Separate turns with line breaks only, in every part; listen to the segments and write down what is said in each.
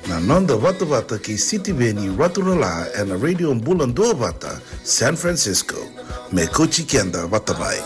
Na nonda wata ki City Veni Waturala and Radio Bulan Dua Wata, San Francisco. Me kochi kianda watabai.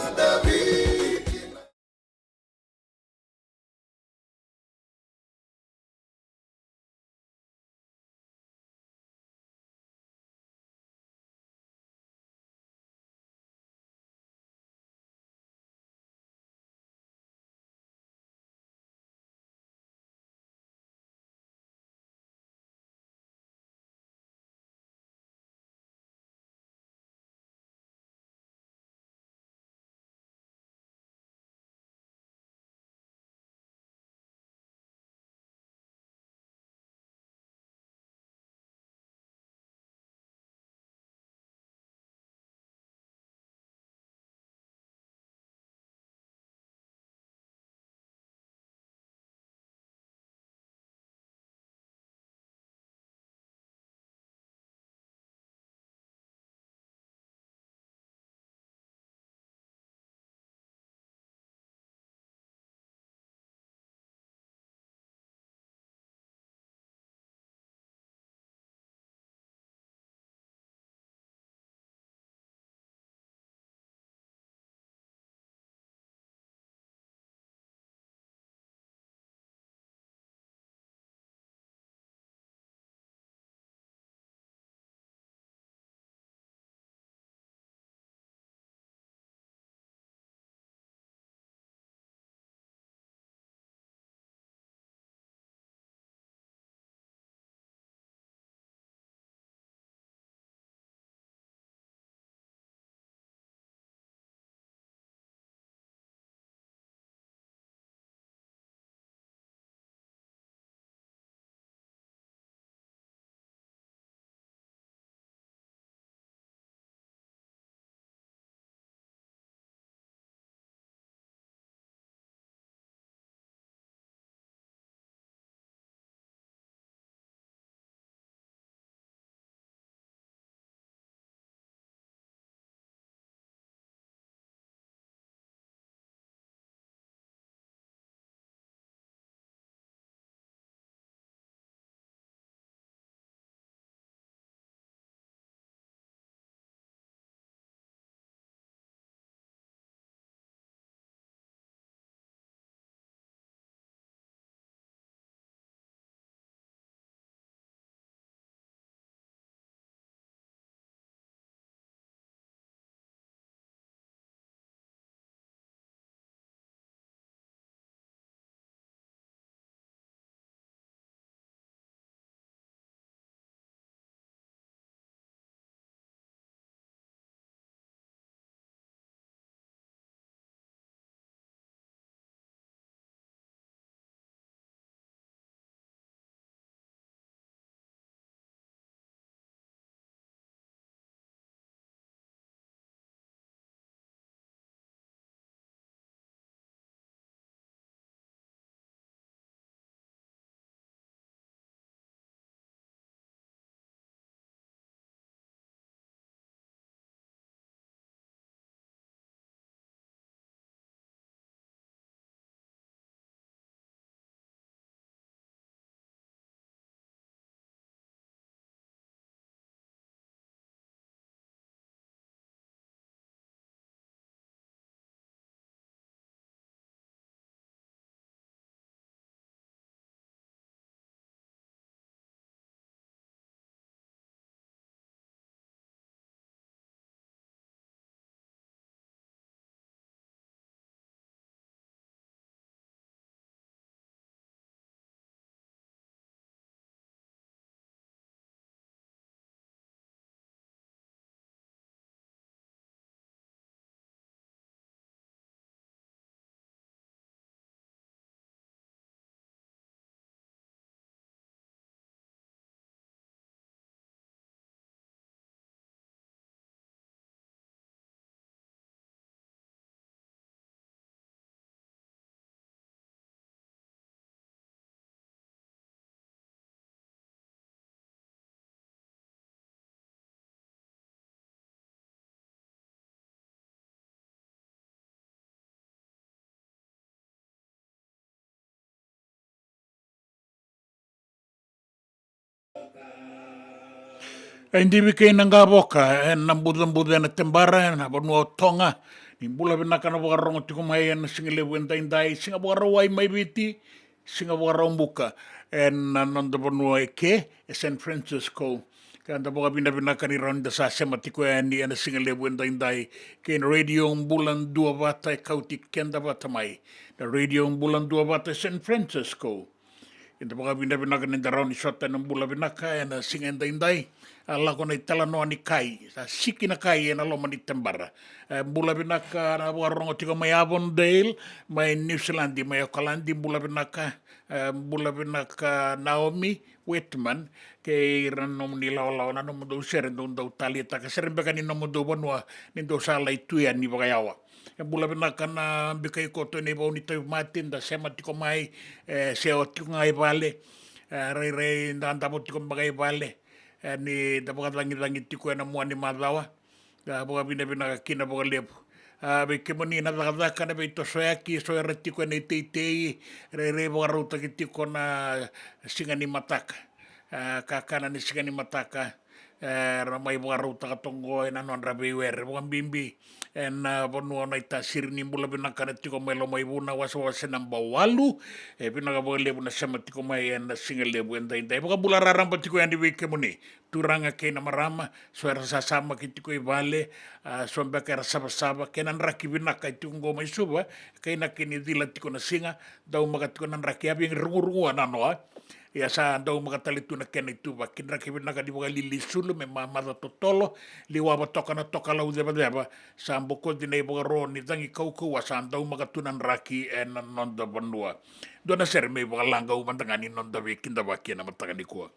Hindi wike nanga boka en nambudan na tembara na bonua tonga ni bula bina kana bokarong tiko mai en singile wenda indai singa bokarowai mai biti singa bokarong buka en nanda bonua ke San Francisco kanda boka bina kani ronda sa sema tiko ni en singile wenda indai ke radio bulan dua bata kauti kenda bata mai the radio bulan dua bata San Francisco. Ita mga binabinaka ng daraw ni Sota ng bula binaka na singenda inday. Ala ko na itala no ni kai. Sa siki na kai na lo manitambara. Bula binaka na warong o tiko may Avondale, may New Zealand, may Auckland, bula binaka. Bula binaka Naomi Whitman. Kay ranom nilaw-law na naman daw siya rin daw talita. Kasi rin baka ni naman daw banwa nindo sa alay tuyan ni bakayawa. Bula binaka na bikay ko to ni bau ni tayo matin da sema tiko mai se o tiko ngai vale re ndanda po tiko bagai vale ni da boka langi tiko na mo ni madawa da boka bina kina boka lepo be kemoni na da kana be to soyaki so re tiko ni tei re boka ruta ki tiko na singa ni mataka kakana ni singa ni mataka ramai boka ruta katongo na non rabe wer boka bimbi en bonua na ita sirni bula binaka na tiko mai lo mai buna wasa namba walu binaka boka lebu na sama tiko mai en singa lebu en dai boka bula raramba tiko yang diwike muni turanga ke na marama suara sasama ki tiko i vale sombe ka saba kenan raki binaka tiko ngo mai suba kaina kini dila tiko na singa dau maka tiko nan raki abi rungu ananoa ya sa andau makatalitu na kena itu ba kinra kibina ka di boka lili sulu me mamada totolo liwa ba toka na toka lau deba sa amboko di nei boka ro ni tangi kau sa andau makatunan raki en nonda banua dona ser me boka langa umandangani nonda we kinda ba kena matangani kuwa.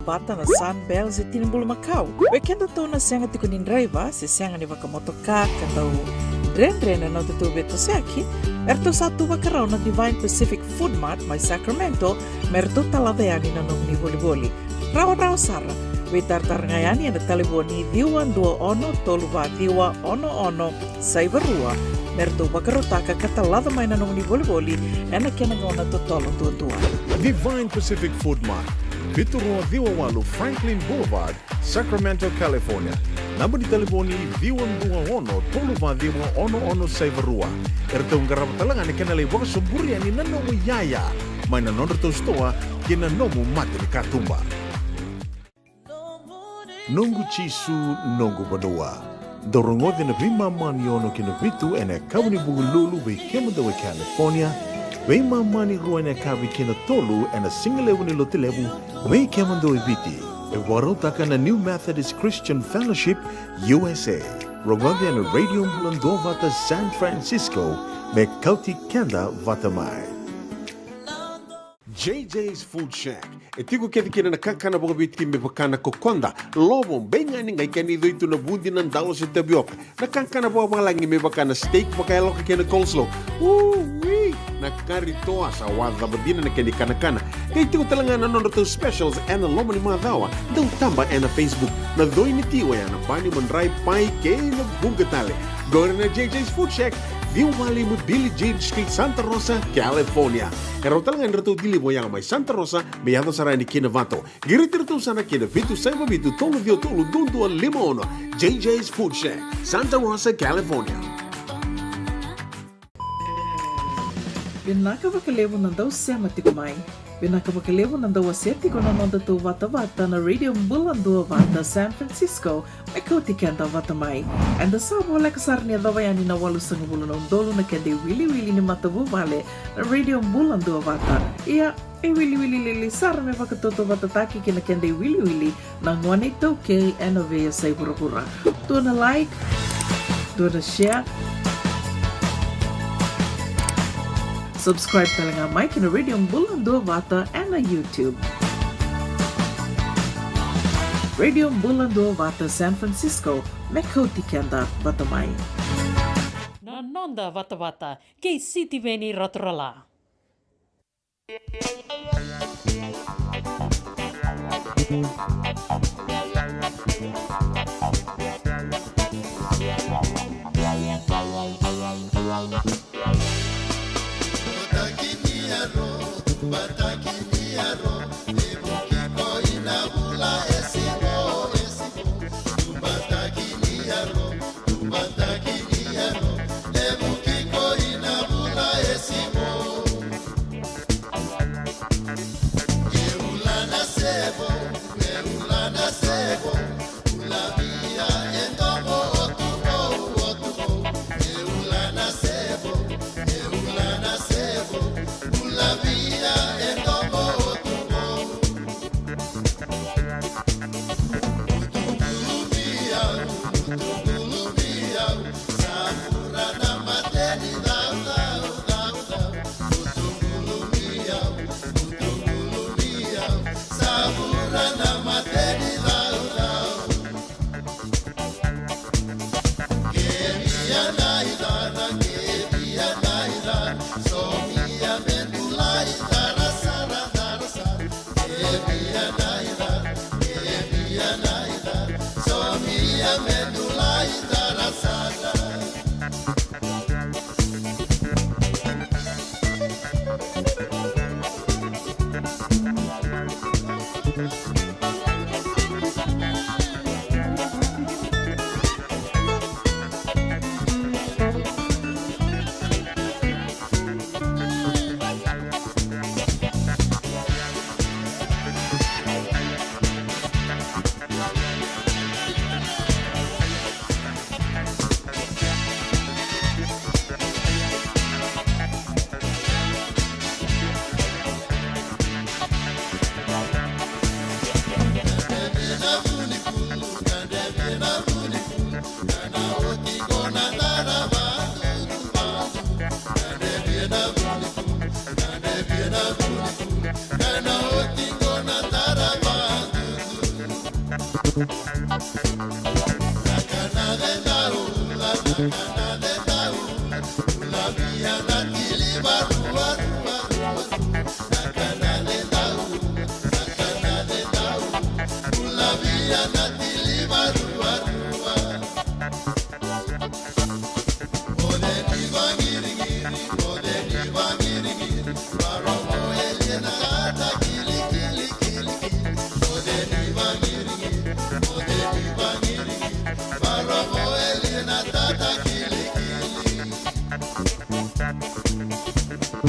Bata na Sunbelt sa Tinimbul Macau. Bekendo to na siyang tikunin driver, si siyang ni baka motoka, kandaw Dren no te beto seki, erto satu wakarau na Divine Pacific Food Mart mai Sacramento, merto talaveani na nungni boli-boli. Rao sara, witartar ngayani na taliboni diwan dua ono toluwa diwa ono saibarua, merto wakarotaka katalada mai na nungni boli-boli, ena kenangona totolo tua.
Divine Pacific Food Mart, Vitorua Viwawalu Franklin Boulevard, Sacramento, California. Namba di telefoni Viwan Dua Ono, Toluva Diwa Ono Saivarua. Ertong garabatalangan ni kanalay waka suburi ani nanomu yaya. May nanonood to stoa, kinanomu mati ni katumba. Nongu chisu, nongu badua. Dorongode na bima mani ono kinavitu ene kabuni bugululu be kemadawe California. Wei mamani ruane kabi kina tolu ena singalewu ni lotilewu wei kemando ibiti. E warotaka na New Methodist Christian Fellowship USA. Rongode na Radio Mbulando Vata San Francisco me kauti kenda vatamai. JJ's Food Shack. E tigo kedi kina na kakana boga biti me bakana kokonda. Lobong benga ni ngai kani do itu na bundi ng dalos sa tapioca. Na kakana boga malangi me bakana steak bakayalo ka kina coleslaw. Wee! Nakarito sa wada badina na kani kanakana. Kaya tigo talaga na nono specials and loma ni mga dawa. Daw tamba na Facebook. Na doy ni tiwa yan. Na bani manray pai kay na bungatali. Gawin na JJ's Food Shack. View Valley mo Billy Jean Street, Santa Rosa, California. Kaya talagang rito dilibo yang may Santa Rosa, may yato sa ni Kinavato. Girit-rito sana Kinavito, Saiba Vito, Tolo Vio Tolo, Dundo, Limon, JJ's Food Shack, Santa Rosa, California.
Pinakabakalevo ng daw siya matikumay. Pinakabakalevo ng daw aseti ko na nanda to vata-vata na Radio Mbulando Vata San Francisco may kautikenda vatamay. And the sabo like kasar niya dawayani na walo sa ngubulo ng dolo na kende wili-wili ni matabu vale na Radio Mbulando Vata. Iya, wili-wili lilisar may pakatuto vatataki kina kende wili-wili na ngwanito kay NOV sa ibura-bura. Tuwa na like, tuwa na share, subscribe talaga Mike na Radio Mbulando Vata and na YouTube. Radio Mbulando Vata San Francisco, Mekoti Kenda Vatamay.
Nanonda Vata kay City Veni Rotorala.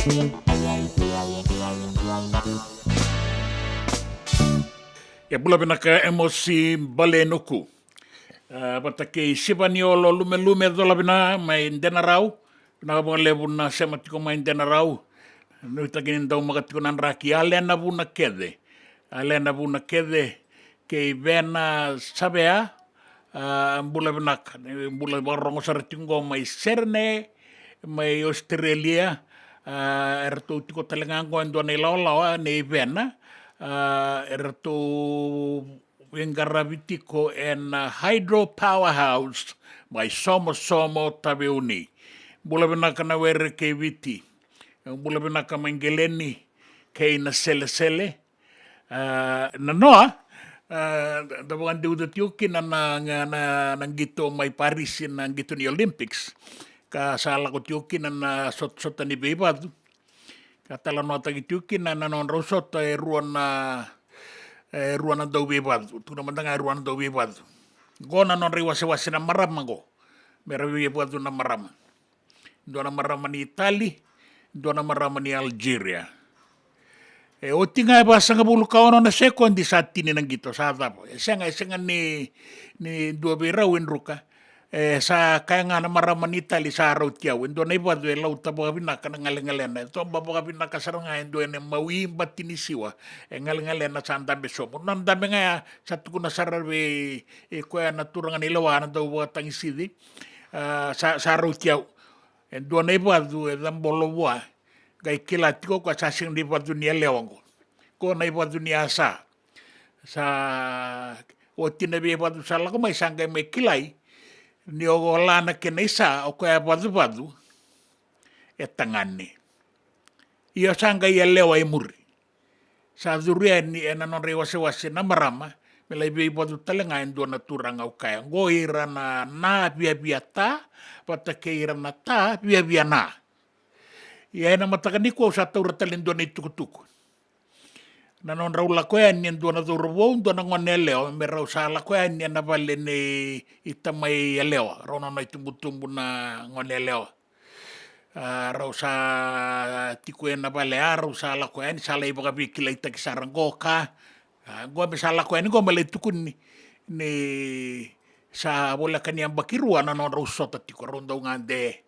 Ya bula pinaka emosi bale nuku. Bata ke sipani olo lume dola pina mai denarau. Pinaka bunga lebu na sematiko mai denarau. Nuita kini tau makatiko nan raki. Alena buna kede. Alena buna kede ke vena sabea. Bula pinaka. Bula barongo saratingo mai Serne. Mai Australia. Erto tiko talengango endo nei laolawa nei vena. Erto Wingaravitiko en hydro powerhouse mai somo tabeuni. Bula binaka na were ke viti. Bula binaka mangeleni ke na sele. Na noa, da bukan diudat yuki na gito mai Paris na gito ni Olympics. Ka sala ko yuki na sot ni bebadu. Katala no tagi yuki na non rosot ruana dau bebadu. Tu na mandanga ruana dau bebadu. Go na non riwase na marama go. Mera bebadu na marama. Do na marama ni Itali, do na marama ni Algeria. O tinga ba sanga bulu kaono na sekondi sa tini nang gito sa tapo. Senga ni dua bera winruka. Sa kaya nga na marama ni Itali sa araw tiyaw. Indo na iba doon lau tabo kabinaka na ngalingalena. Ito ang babo kabinaka sa nga indo na mawimba tinisiwa. Ngalingalena sa andambe somo. Nandambe nga sa tuko na sarabi kuya naturangan ilawa na daw watang isidi. Sa araw tiyaw. Indo na iba doon ang bolowa. Kay kilati ko kwa sasing di pa doon niya lewang ko. Ko na iba doon niya sa o tinabi pa doon sa lako may sanggay may kilay. Ni wala na kinesa o kaya badu etangani. Iyo sanga ya lewa imuri. Sa duria ni enanon rewase na marama, melai bei badu talenga endo na turang au kaya. Goira na bia ta, pata keira na ta bia na. Ia na matakani ko sa taura talendo na itukutuku. Nanon raw lakoyan niyan doon na durubong doon na ngoneleo meraw sa lakoyan niyan na bali ni itamay aleo raw na itumbutumbu na ngoneleo raw sa tikuyan na bali raw sa lakoyan sa lay baka bikilay tagisarang goka gome sa lakoyan go malay tukun ni sa wala kaniyang bakirua nanon raw sota tiko raw daw ngande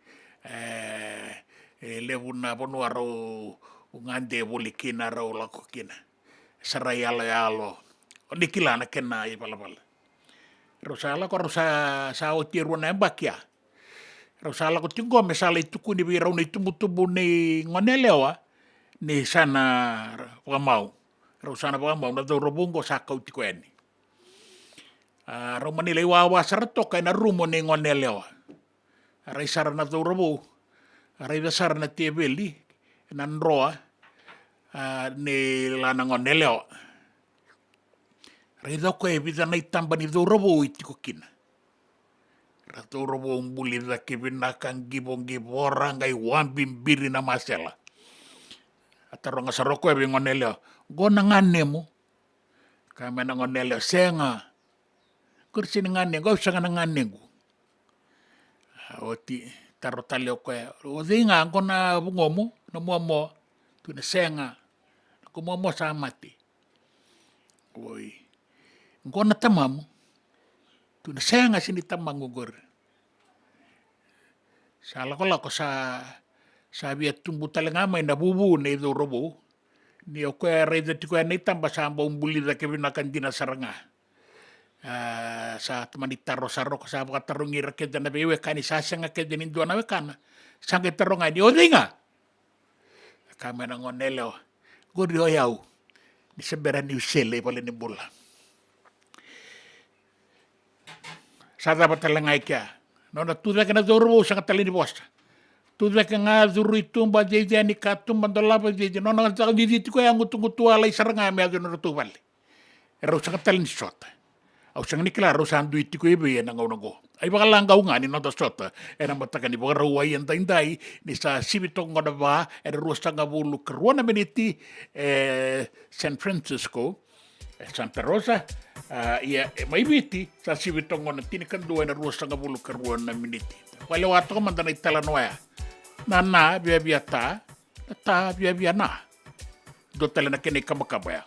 lebu na ponua raw ngande bulikina raw lakokina sarayalo nikila na kena i pala rosala ko sa o tiru na bakia rosala ko tingo me sala ituku ni biro ni tumutubu ni ngonelewa ni sana pamau rosana pamau na do robungo sa kau tikweni romani lewa sarto kay na rumo ni ngonelewa aray sara na do robu aray dasar na tebeli nan roa ni lanangon neleo. Rida ko vida na itamba ni dorobo itiko kina. Ratorobo umbuli da kibinakan gibong-giborang ay wambimbiri na masela. Atarong asaroko ebi ngoneleo. Go nangane mo. Kami nangoneleo. Senga. Kursi nangane. Go sa nangane ko. Oti tarotaleo ko e. O di nga ko na bungo mo. Namuha mo. Tu na senga. Kumomo sa mati. Oi. Ngo na tamam. Tu na saya nga sinitamang ugor. Sala ko sa sabi at tumbu talaga may nabubu na ito robo. Ni o kaya reda ti ko na itamba sa ambang buli da kebinakan dinasaranga. Sa temanitaro saro ko sa tarong irakit na bewe kani sasanga kaya din doon na wekana. Sangit tarong ni o nga. Kami na ngonelo. Gori oyaw, di seberan ni usele pala ni bola. Sa dapat talangay kya. No, natuda ka na dorobo sa katali ni bosta. Tuda ka nga duro itumba jeje ni katum bandolapa jeje. No, nakataka diditi ko yung utung-utualay saranga may adon na rutubal. Ero sa katali ni sota. Aw sang ni klaro sa anduiti ko ibe yan ang unago. Ay baka lang nga ni nota sota. Era mataka ni baka raway ang tainday ni sa sibitong nga na ba era rusa nga bulu karuan na miniti San Francisco Santa Rosa may biti sa sibitong nga na tinikanduan na rusa nga bulu karuan na miniti. Wala wato ka mandanay talanoya na biyabiyata ta via na. Do tele na kene kabakabaya.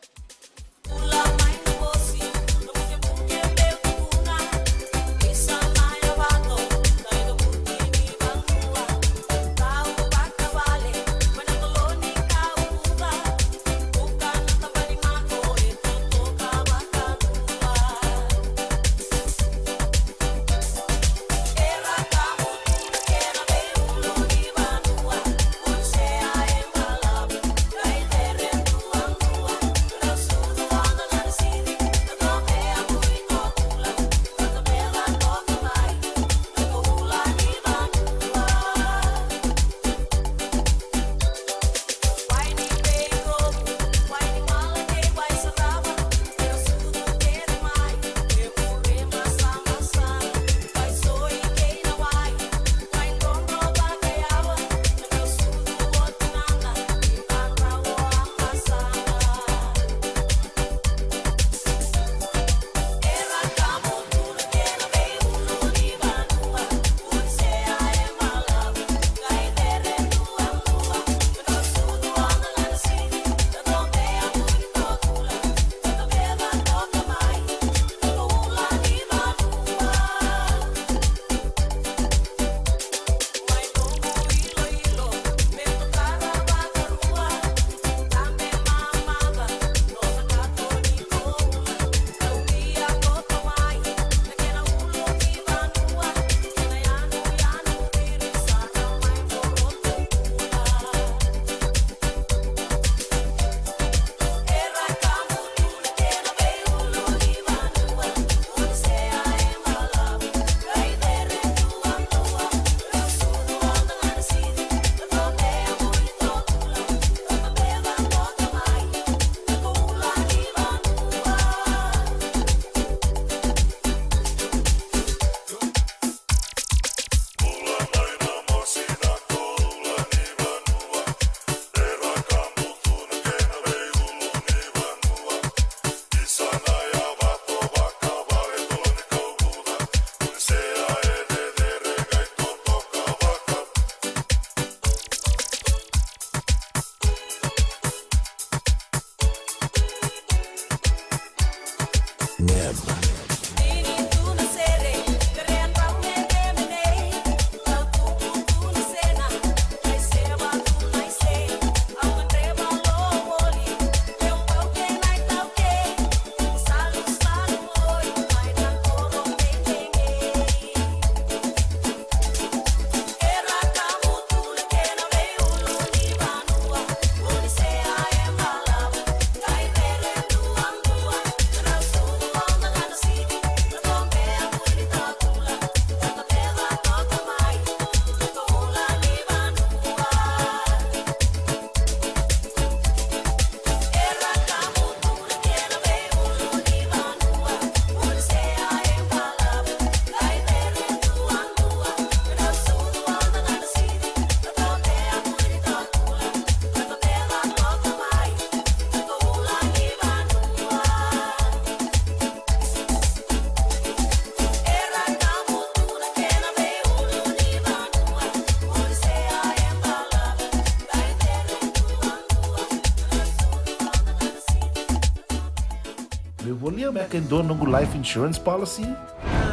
Volia me ken do nungu life insurance policy?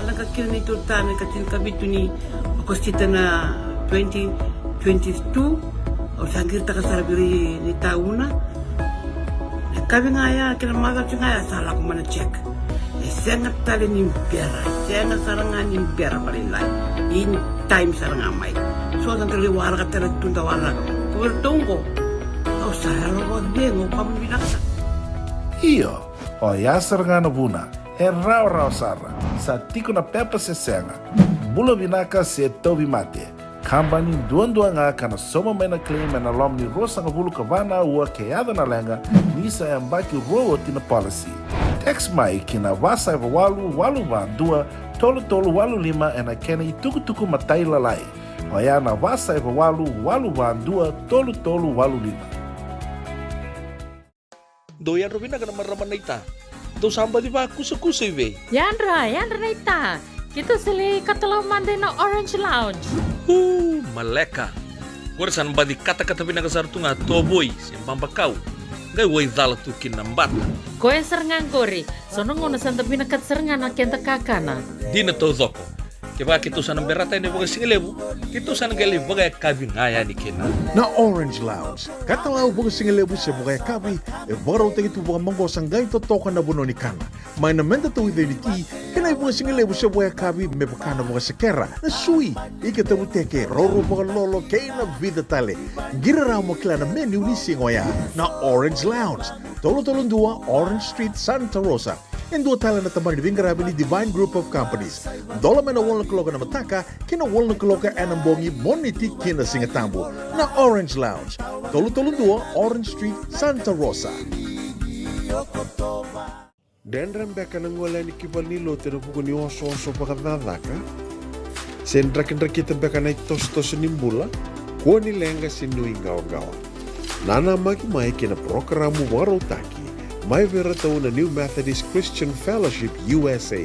Laka kira ni tutana katil kabitu ni akostita na 2022 o sangir taka sarabiri ni tauna. Kabi ngaya kira maga ngaya sala ko mana check. Sengat tali ni impera, sengat sarangan impera palilai. In time saranga mai. So dan kali warga tera tunda warga. Ko tunggu. Au sahalo ko dengo kamu binasa.
Iyo, o yasar ngana buna, e rau sara, sa tiko na pepa se senga, bula binaka se tobi mate, kambani duan nga kana soma mena claim na lom ni rosa nga bulu kavana ua keada na lenga, nisa e mbaki roa tina policy. Text mai kina wasa e walu van dua, tolu walu lima e na kena i tuku matai lalai, o ya na wasa e walu van dua, tolu walu lima.
Doyan Robina kana maraman na ita. Do samba di ba kusa-kusa iwe.
Yandra na ita. Kita sili katalaw mande na Orange Lounge.
Maleka. Gorsan badi kata-kata pinakasar tunga toboy simpang bakau. Gai wai dala tukin nambat.
Koe serengan kori, sono ngono santa pinakat serengan akenta kakana.
Dina to zoko. Keba kitu sana berata ini bagai singelebu. Kitu sana gali bagai kabi ngaya ni kena.
Na Orange Lounge, kata lau baga singelebu se baga kabi, barau te itu baga manggo sanggai to toka na bono ni kana. Mai na menta to ide ni ti, kena baga singelebu se baga kabi me bakana baga sekera. Na sui, ike te teke roro baga lolo kei na vida tale. Gira rau mo kila na menu ni singoya. Na Orange Lounge, tolo-tolong dua Orange Street, Santa Rosa. Yang dua tala na tamang divingarabi ni Divine Group of Companies. Dola mena wala kaloka na mataka, kina wala kaloka anambongi moniti kina singatambo. Na Orange Lounge, tolo-tolong dua Orange Street, Santa Rosa.
Dan rembeka na ngwala ni kibal nilo tena buku ni oso-oso pakadadaka. Sen drakin-drakin tembeka na itos-tos nimbula, kuwa ni lenga sinui gawa-gawa. Nana magi-mai kina programo warotaki. Mai vera tau na New Methodist Christian Fellowship USA.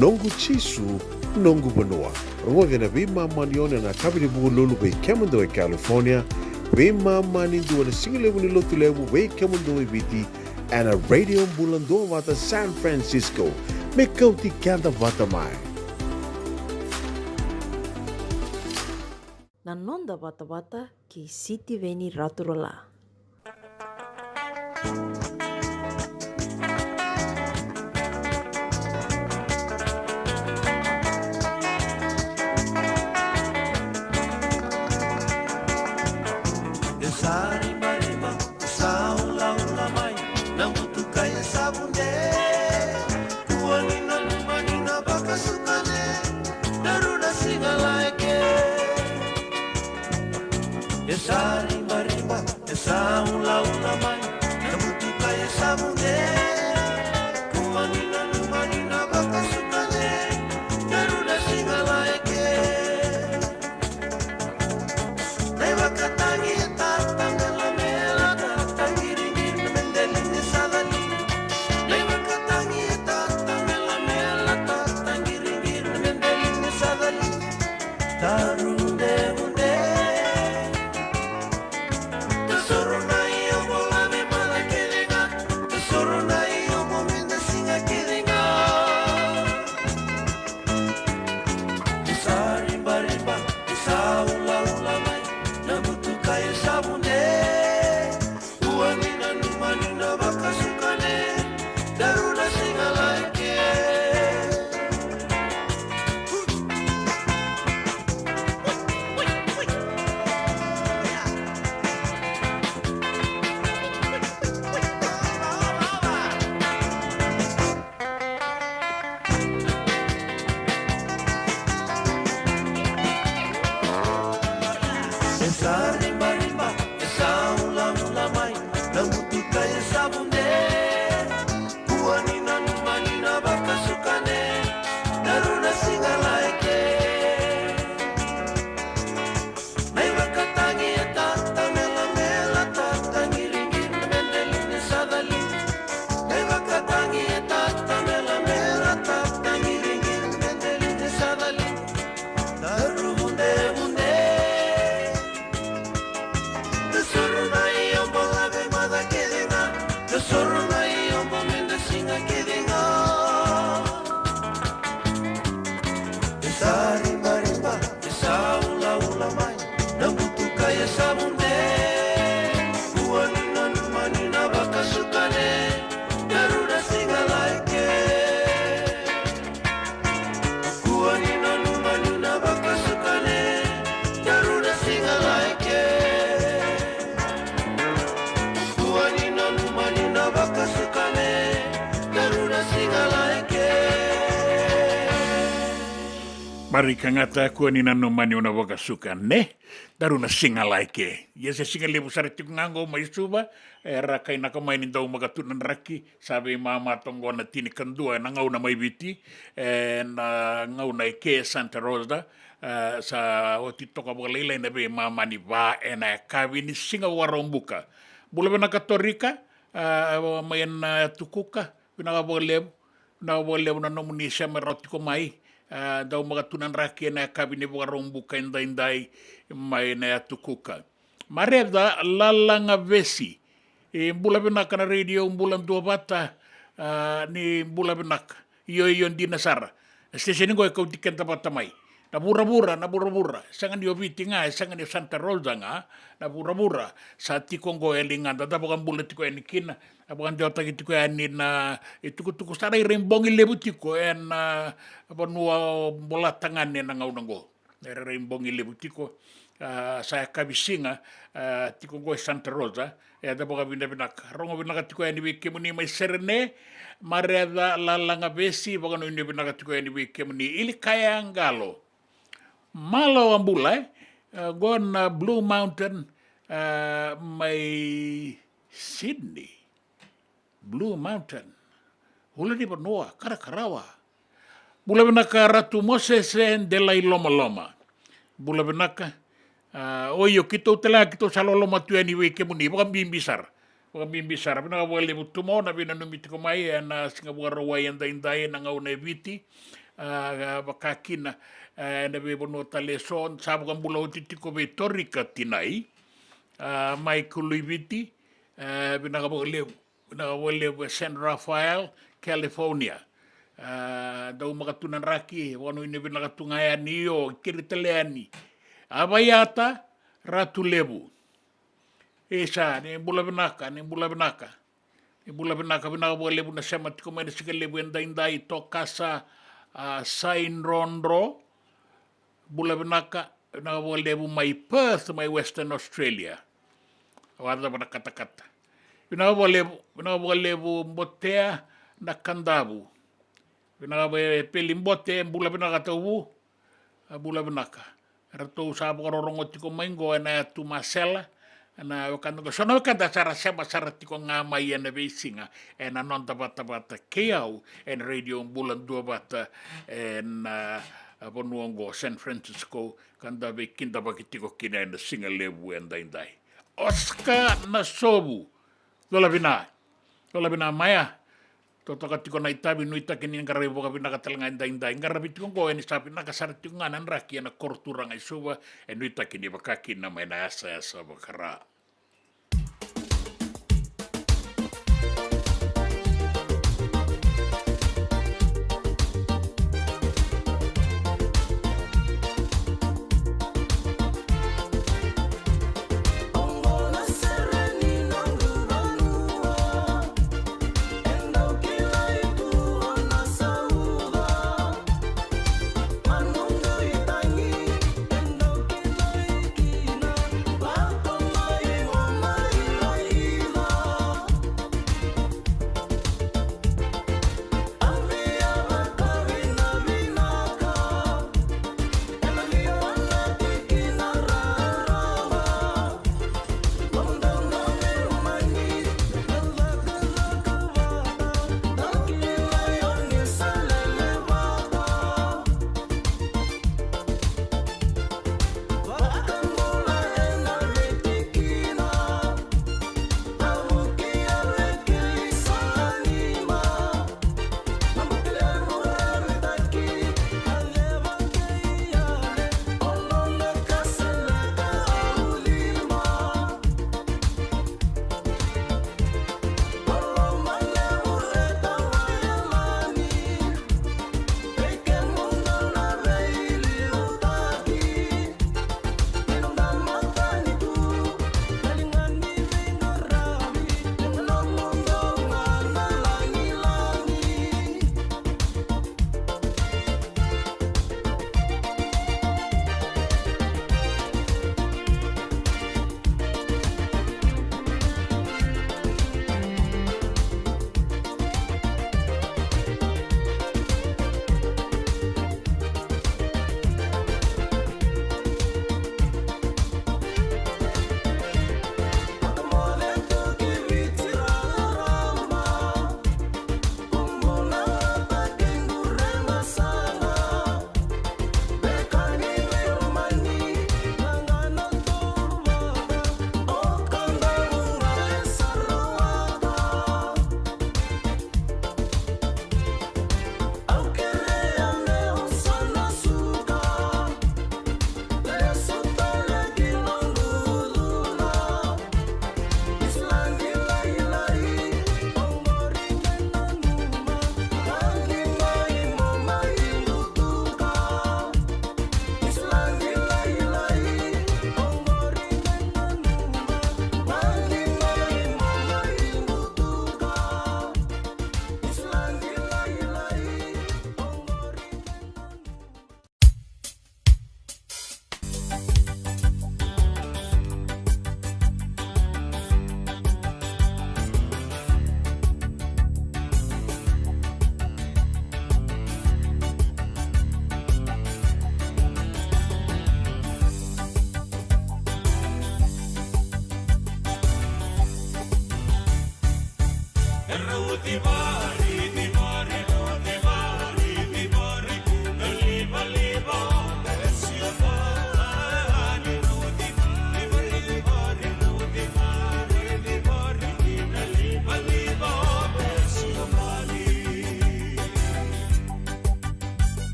Nongu chisu, nongu banua. Rongo na vima manione na kabini buku lulu bei Kemando e California. Vima mani dua na singilewu ni lotu lewu bei Kemando e Viti. And a radio bulan dua wata San Francisco. Me kauti kanta wata mai.
Nanonda wata-wata ki Siti Veni Raturola.
Mari kangata kua ni nano mani una wakasuka ne daruna singa laike. Ia se singa lebu sarati ngango mai suba rakai naka mai ni dau magatunan raki sabe mama tongo na tini kandua na ngau na mai biti na ngau na ke Santa Rosa sa oti toka bokalele na be mama ni va na kavi ni singa warombuka. Bula bena katorika mai na tukuka bina bolebu na bolebu na nomunisha merotiko mai dau magatunan raki na kabine bukarong buka indai mai na tukuka. Mareda lalanga vesi. Mbula benaka na radio mbulan dua bata ni mbula benaka. Iyo di nasara. Stesen ko kau tiken tapata mai. Na bura-bura. Sangan yo viti nga, sangan yo Santa Rosa nga, na bura-bura. Sa tikong ko elingan, tatapakan bulat ko enikina, apakan jota gitu ko ani na itu saray rembong ilebu tiko en panua bola tangan ni nangaw rembong ilebu tiko. Saya kabisinga tiko ko Santa Rosa tatapakan bina rongo bina tiko ani wiki muni mai serene mareda lalanga besi pakan ini bina tiko ani wiki muni ili kaya ngalo. Malo ambulai, gon Blue Mountain, mai Sydney, Blue Mountain, hula di Banoa, Karakarawa. Bula benaka Ratu Moses delai loma. Bula benaka, oyo kita saloloma tu ani weke muni, bukan bimbisar. Benaka boleh butumo na binanumiti kumai na Singapura wayan dain na ngauna eviti. Bakakina na bebono taleson sabukan bulau titiko be torika tinai mai kuliviti binaka boleh San Rafael, California. Dau makatunan raki wanu ini binaka tungaya niyo kiriteleani abayata Ratu Lebu esa ni bula benaka binaka boleh buna sama tiko mai sikale lebu endai tokasa Sain Rondro, bula benaka boleh mai Perth, mai Western Australia. Awada pada kata-kata. Boleh botea na kandabu. Boleh pelim bote bula benaka tahu, bula benaka. Ratu sabu korong tiko maingo na tu masela. Na wakanda ko sono wakanda sara tiko ngamai na besinga na non tabata keau en radio bulan dua bata en ponuongo San Francisco kanda be kinda bakitiko kina na singa lebu en dai Oscar na sobu dola bina maya totoka tiko na itabi nuita kini ngare boka bina katelanga dai ngarabi tiko ko en sapi na kasar tiko nganan raki na korturang isuba en nuita kini bakaki na mai na asa bakara.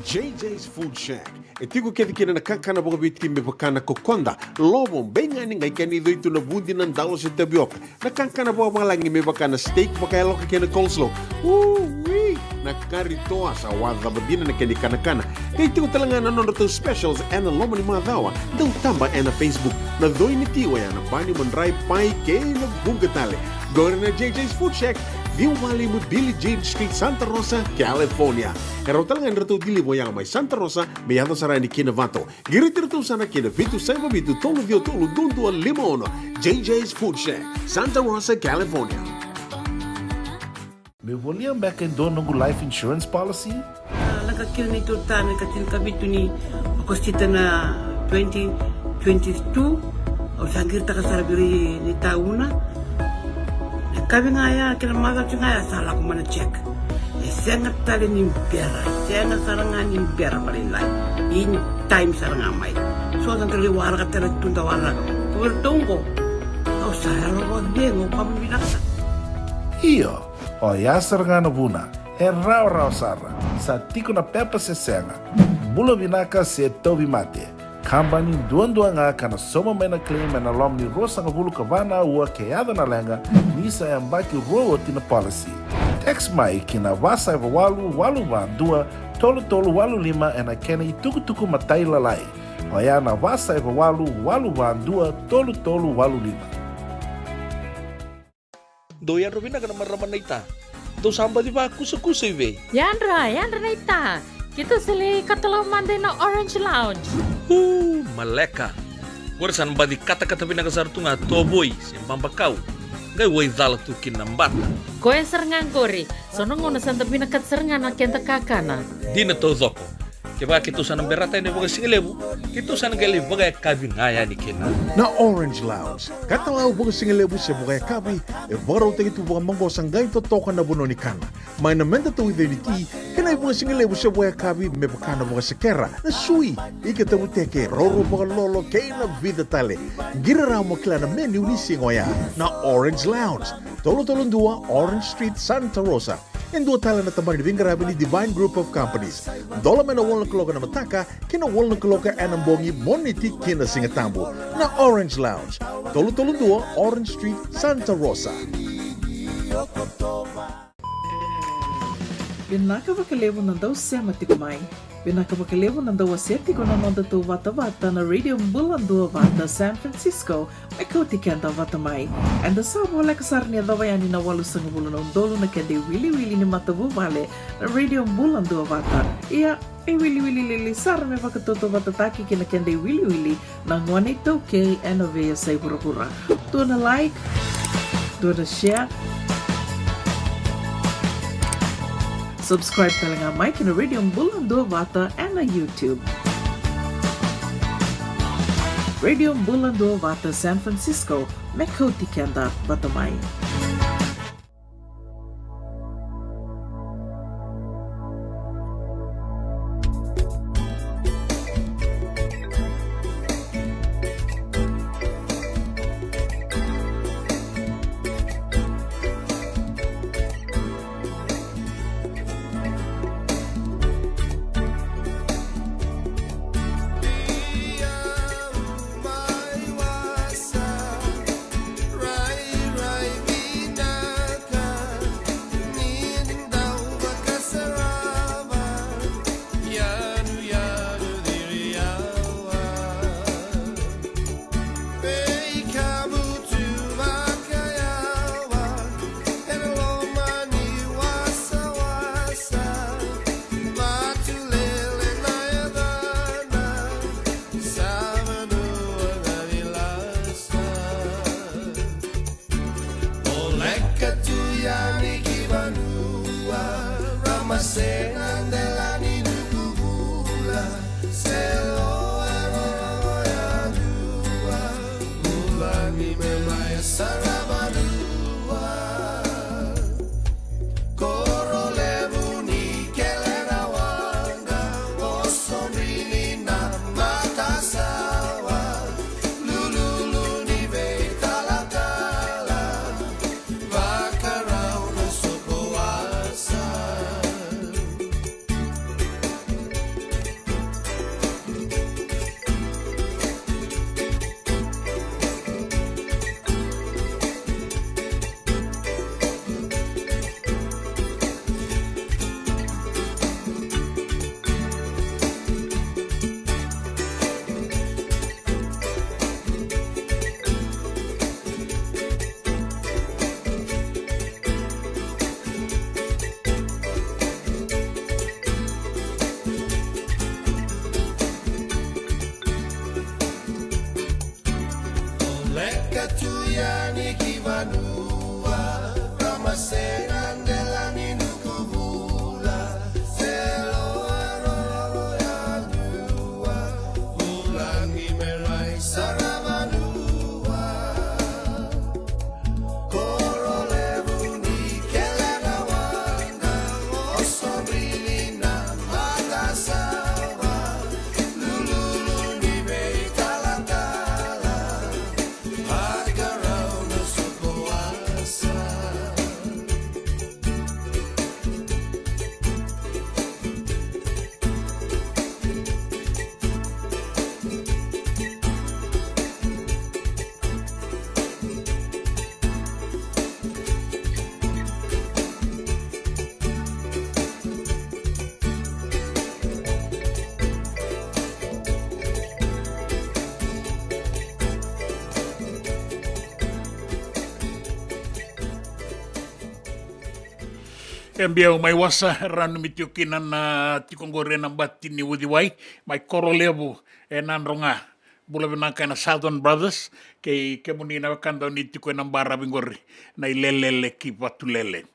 JJ's Food Shack. E tiku kedi kina na kakana boka bitki me pakana kokonda. Lobong benga ni ngai kani doitu na bundi nan dalo se tapioca. Na kakana boka malangi me pakana steak pakaya loka kena coleslaw. Wee! Na kari toa sa wadha babina na kani kana. Kay tiku talangana nono to specials and lomo ni madawa. Dau tamba na Facebook. Na doi ni tiwa ya na bani mandrai pai ke na bungatale. Gore na JJ's Food Shack. Viu Valley mo Billy Jane Street, Santa Rosa, California. Pero talagang rito dili mo yang may Santa Rosa, may yato sa rani kinavato. Giriti rito sana kinavitu sa ibabitu tolo vio tolo dundu al limono. JJ's Food Shack, Santa Rosa, California.
Me voliam back in do nungu life insurance policy?
Nakakil ni tutana katil kabitu ni akostita na 2022 o sangir takasarabiri ni tauna. Kami ngaya kila mara ngaya salah ko mana check. Sengat tali ni pera, sengat sarangan ni pera paling lain. In time sarangan mai. So ang kaliwara ka tala tunda wala. Kuwertongko. Kau saya lo dengo kami binasa.
Iyo, o ya sarangana buna, e rau sara, sa tiko na pepa se senga. Bula binaka se tobi mate. Kambani duan nga kana soma mena claim na lom ni rosa nga bulu kavana ua keada na lenga nisa e ambaki roa tina policy. Text mai kina wasa eva walu van dua tolu walu lima e na kena i tuku matai lalai. Oya na wasa eva walu van dua tolu walu lima.
Doyan Robina kana maraman na ita. Do samba di ba kusa iwe.
Yandra na ita. Kita sili katalaw mande na Orange Lounge.
Maleka. Gua san badi kata-kata pinakasar tunga toboy, simpang bakau. ngai wai dala tu kina mbata.
Koe serengan gori, sonongo na santa binakat serengan na kenta kakana.
Dina to zoko. Keba kitu sana berata ini boga singelebu, kitu sana gali boga kabi ngaya ni kina.
Na Orange Lounge, katalau buka singelebu se buka kabi, baro te tu buka mango sangay to toka na buno ni kana. May na menda to identity, kena buka singelebu se buka kabi me buka na buka sekera. Na sui, ika te buteke roro buka lolo kei na vida tale. Gira ramo kila na menu ni singoya. Na Orange Lounge, tolo-tolong dua Orange Street, Santa Rosa. En dua tala na tamari di vingarabi ni Divine Group of Companies. Dola mena wala kaloka na mataka, kina wala kaloka anambongi moniti kina singatambo. Na Orange Lounge, tolo-tolong dua Orange Street, Santa Rosa.
Binaka bakalevo ng daw siya matikumay. Binaka bakalevo ng daw aseti ko na nonda to vata-vata na Radio Mbulando Vata San Francisco may kautikan daw vatamay. And the sabo wala kasar niya daw yan na walo sa ngubulo ng dolo na kende wili-wili ni matabu vale na Radio Mbulando Vata. Iya, wili-wili lilisar may pakatuto vatataki kina kende wili-wili ng 182K NOVA sa Ibura-Bura. Doon na like, doon na share, subscribe talaga Mike na Radio Mbulando Vata and na YouTube. Radio Mbulando Vata San Francisco, Mekoti Kenda Batamay.
Kembia mai wasa ranu mitiukinan na tikongore na bati ni wudiwai mai koro lebu nan ronga bula vinaka na Southern Brothers ke muni na kanda ni tiko na bara bingori na ilelele ki patulele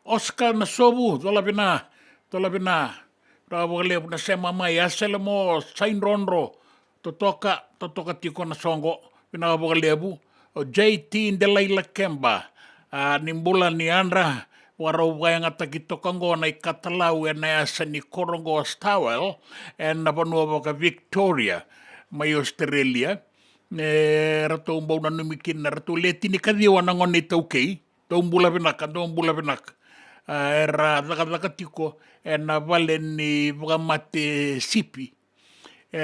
Oscar na sobu tola bina Rawale na sema mai asele mo sain ronro totoka tiko na songo bina lebu o JT Ndelaila Kemba nimbula ni andra warau wayanga takitokango na ikatalau na asa ni korongo stawel na panua waka Victoria mai Australia rato umbau na numikin na rato leti ni kadiwa na ngoni taukei tombula binaka era laka tiko na vale ni wagamate sipi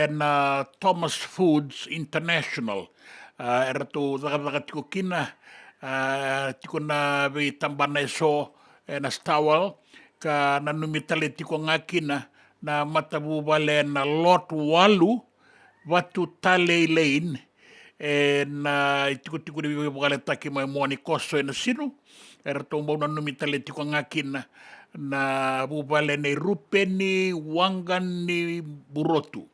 na Thomas Foods International era to laka tiko kina tiko na vei tambana so na stawal ka na numitale tiko ngakina na matabu vale na lot walu watu tale lane na tiko de vale taki mai moni koso na sinu era tombau na numitale tiko ngakina na bubale ne rupeni wangani burotu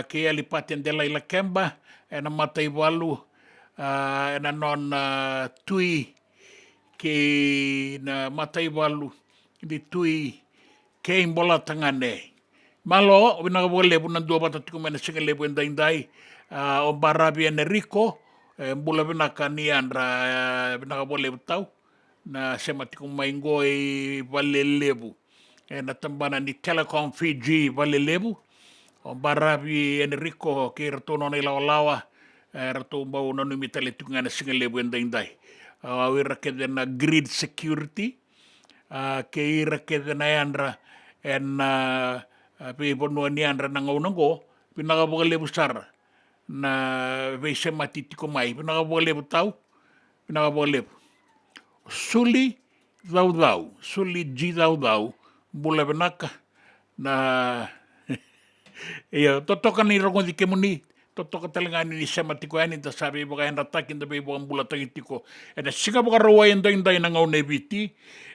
ke alipaten Ndelaila Kemba na matai walu na non tui ke na matai walu di tui ke imbola tangane malo binaga bole bunan dua bata tiko mena singale buendai o barabi Enrico mbula binaka ni andra binaka bole butau na sema tiko maingoi valelebu na tambana ni Telecom Fiji valelebu o barabi Enrico ke ratono na lawa rato mbau na numitale tiko ngana singalebu endai awira ke na grid security ke ira ke na andra pe bono ni andra na ngaunango binaka bole busar na veise matitiko mai pinaka bole tau pinaka bole suli dau bula benaka na ia totoka ni rongo di kemuni totoka talangani ni sematiko ani ta sabe boga enda takin da be boga bula tagitiko na siga boga roa enda na ngaune viti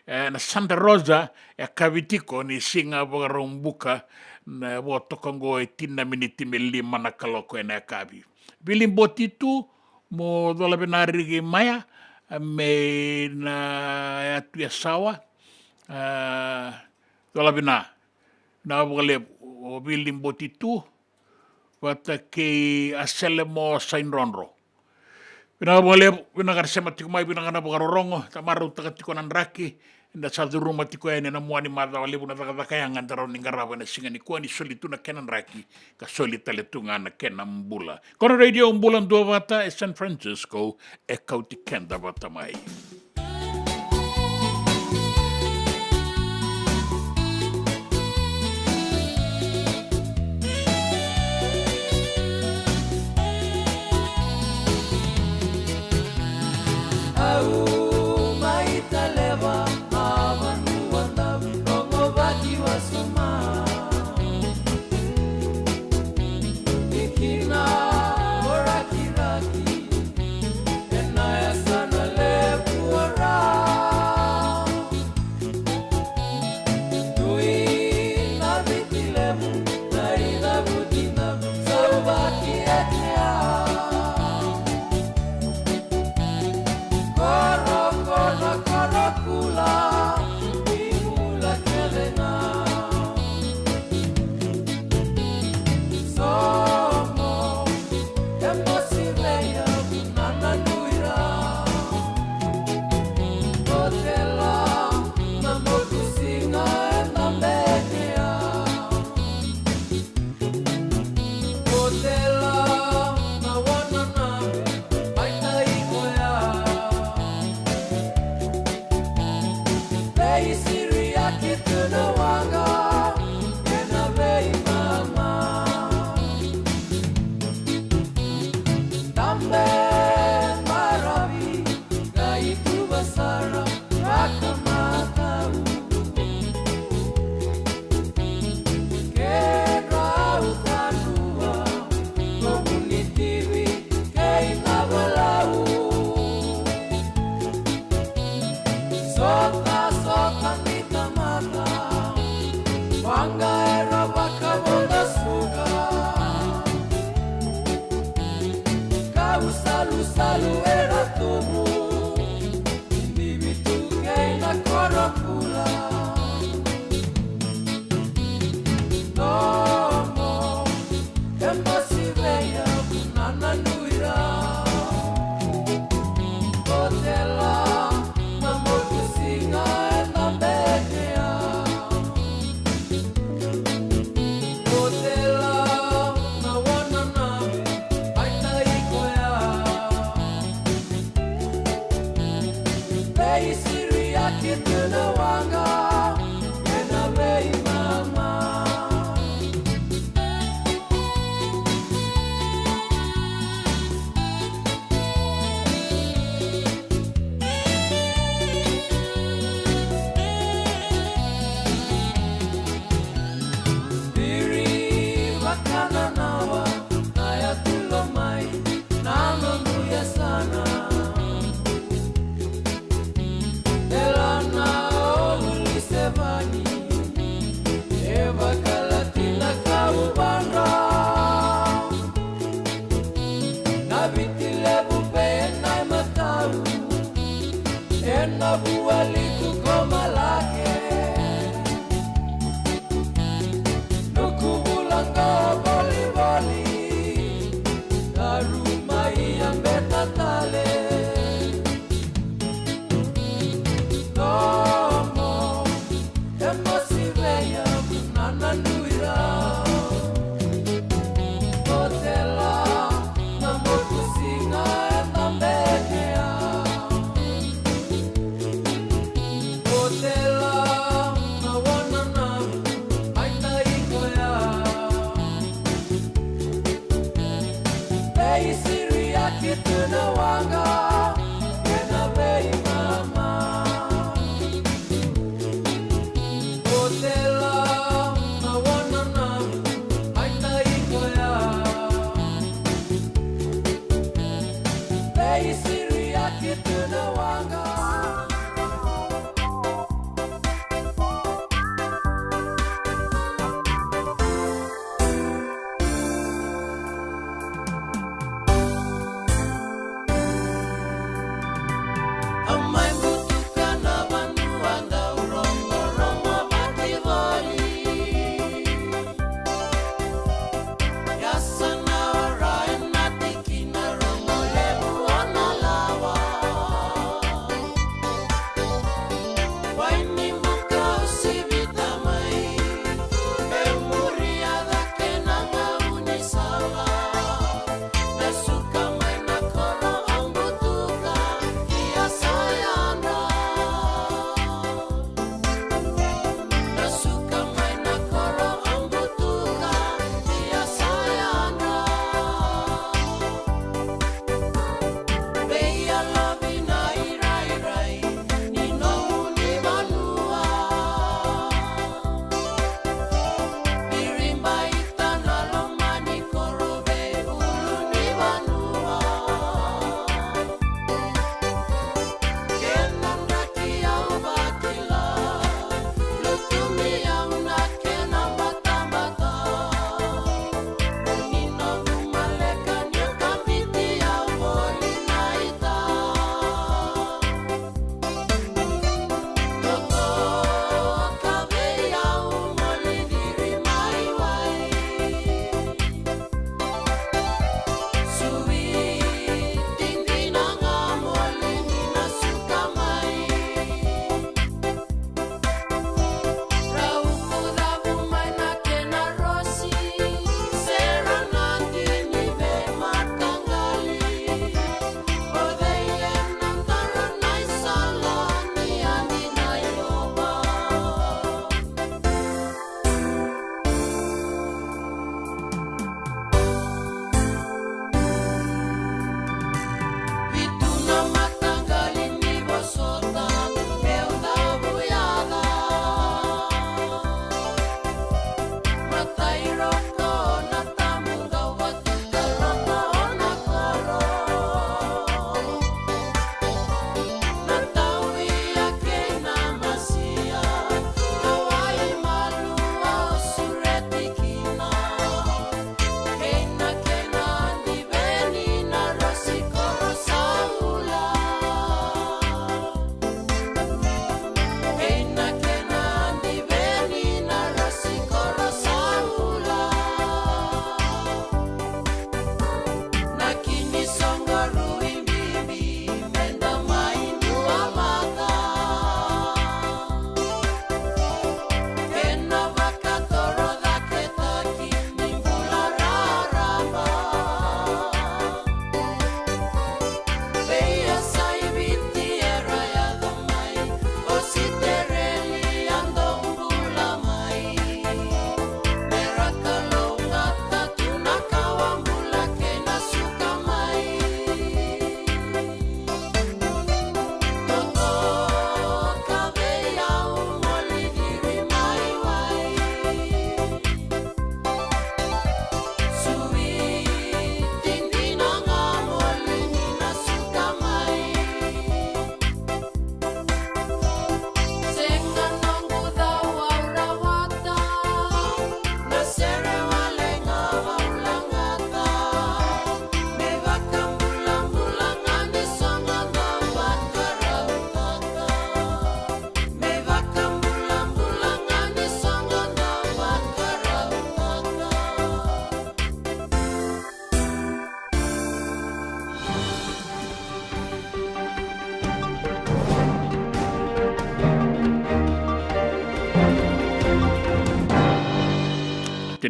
na Santa Rosa kavitiko ni singa boga rombuka na wotokongo tina miniti melima na kaloko na kabi bilimboti tu mo dola benari ge maya me na atu sawa dola bena na bole o bilimboti tu wata ke aselemo sain ronro bina bole bina garsema tiko mai bina kana bogarongo tamaru takatiko nandraki inda satu rumah tiko ene na muani mata wale buna takataka ngantaro ningaraba na singa ni kuani solituna kenan raki ka solita letunga na kenan mbula kono radio mbula dua wata San Francisco kauti kenda wata mai
Sota, sota, mita mata.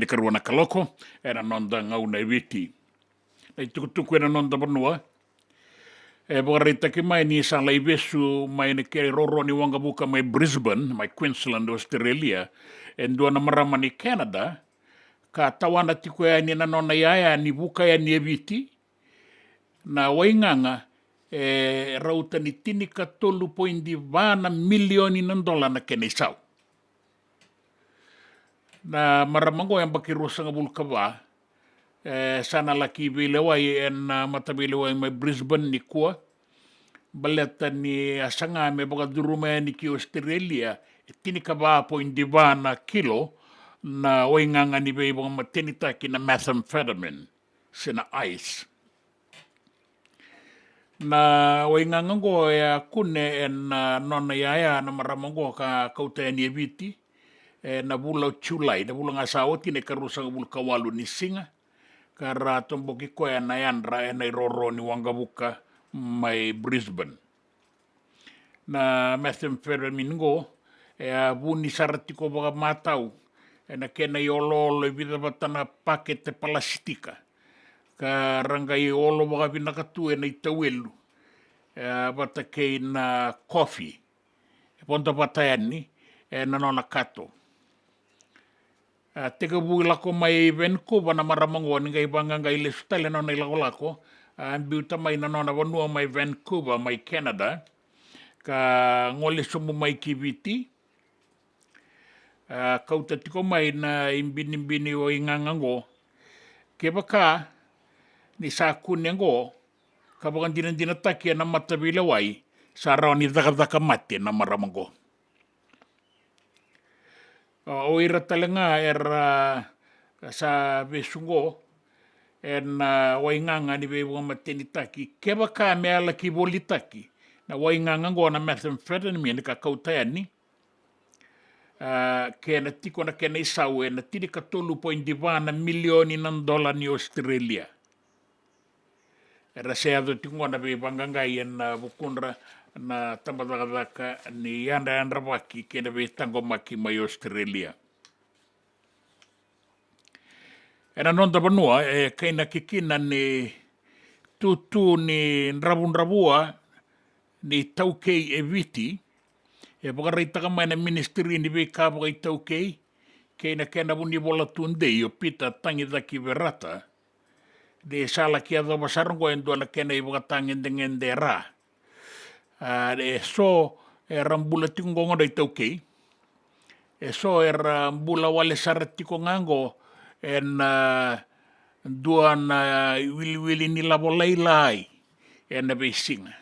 kene karua na kaloko, e na nonda ngau na viti. Nei tukutuku e na nonda vanua, e wakareita ki mai ni sa lai vesu mai ne kere roro ni wangabuka mai Brisbane, mai Queensland, Australia, e ndua na marama ni Canada, ka tawana tiko e ni na nona iaia ni buka e ni e viti, na wainganga e rauta ni tinika 3.2 milioni na dola na kene sau. Na maramango yang bakiru sanga bulka ba, sana laki vile wai en matabile wai mai Brisbane ni kua, baleta ni asanga me baka duruma ni ki Australia, tinika ba na kilo, na wainganga ni bei baka matenita ki na methamphetamine, sina ice. Na wainganga go e kune en nona iaia na maramango ka kauta ni eviti, na bula o Chulai, na bula ngasa oti ne karusanga bula kawalu ni singa, ka ratombo ki koe na yandra e na roro ni wangabuka mai Brisbane. Na methamphetamine go, e a vuni saratiko baka matau, e na kena i olo i vida batana pakete palastika, ka ranga i olo baka vinakatu e na i tauelu, bata kei na coffee, e ponta patayani, e na nona kato. Teka bui lako mai Vancouver na maramango ni ngai banganga i le sutale nona i lako, biuta mai na nona vanua mai Vancouver, mai Canada, ka ngole sumu mai ki viti, kauta tiko mai na imbini o ingangango, ke baka ni sa kunengo, ka baka dina taki na matavile wai, sa rao ni daka mate na maramango. O ira talenga sa vesungo en wainganga ni vei wama tenitaki keba ka meala ki volitaki na wainganga ngo na methamphetamine ka kautayani ke na tiko na kena isau e na tirika 3.2 milioni ng dola ni Australia. Era seado tiko na vei bangangai en bukunra na tamadakadaka ni yanda waki kena vei tangomaki mai Australia. E na nonda vanua e kaina kikina ni tutu ni nravunravua ni taukei e viti e wakareitaka mai na ministeri ni vei kāwaka i taukei keina kena vuni vola tundei o pita tangitaki verata de sala ki adho basarango en duana kena i wakatangende ra. E so e rambula tiko ngongo i taukei. E so e rambula wale saratiko ngango en duana wili ni lavolai lai e na beisinga.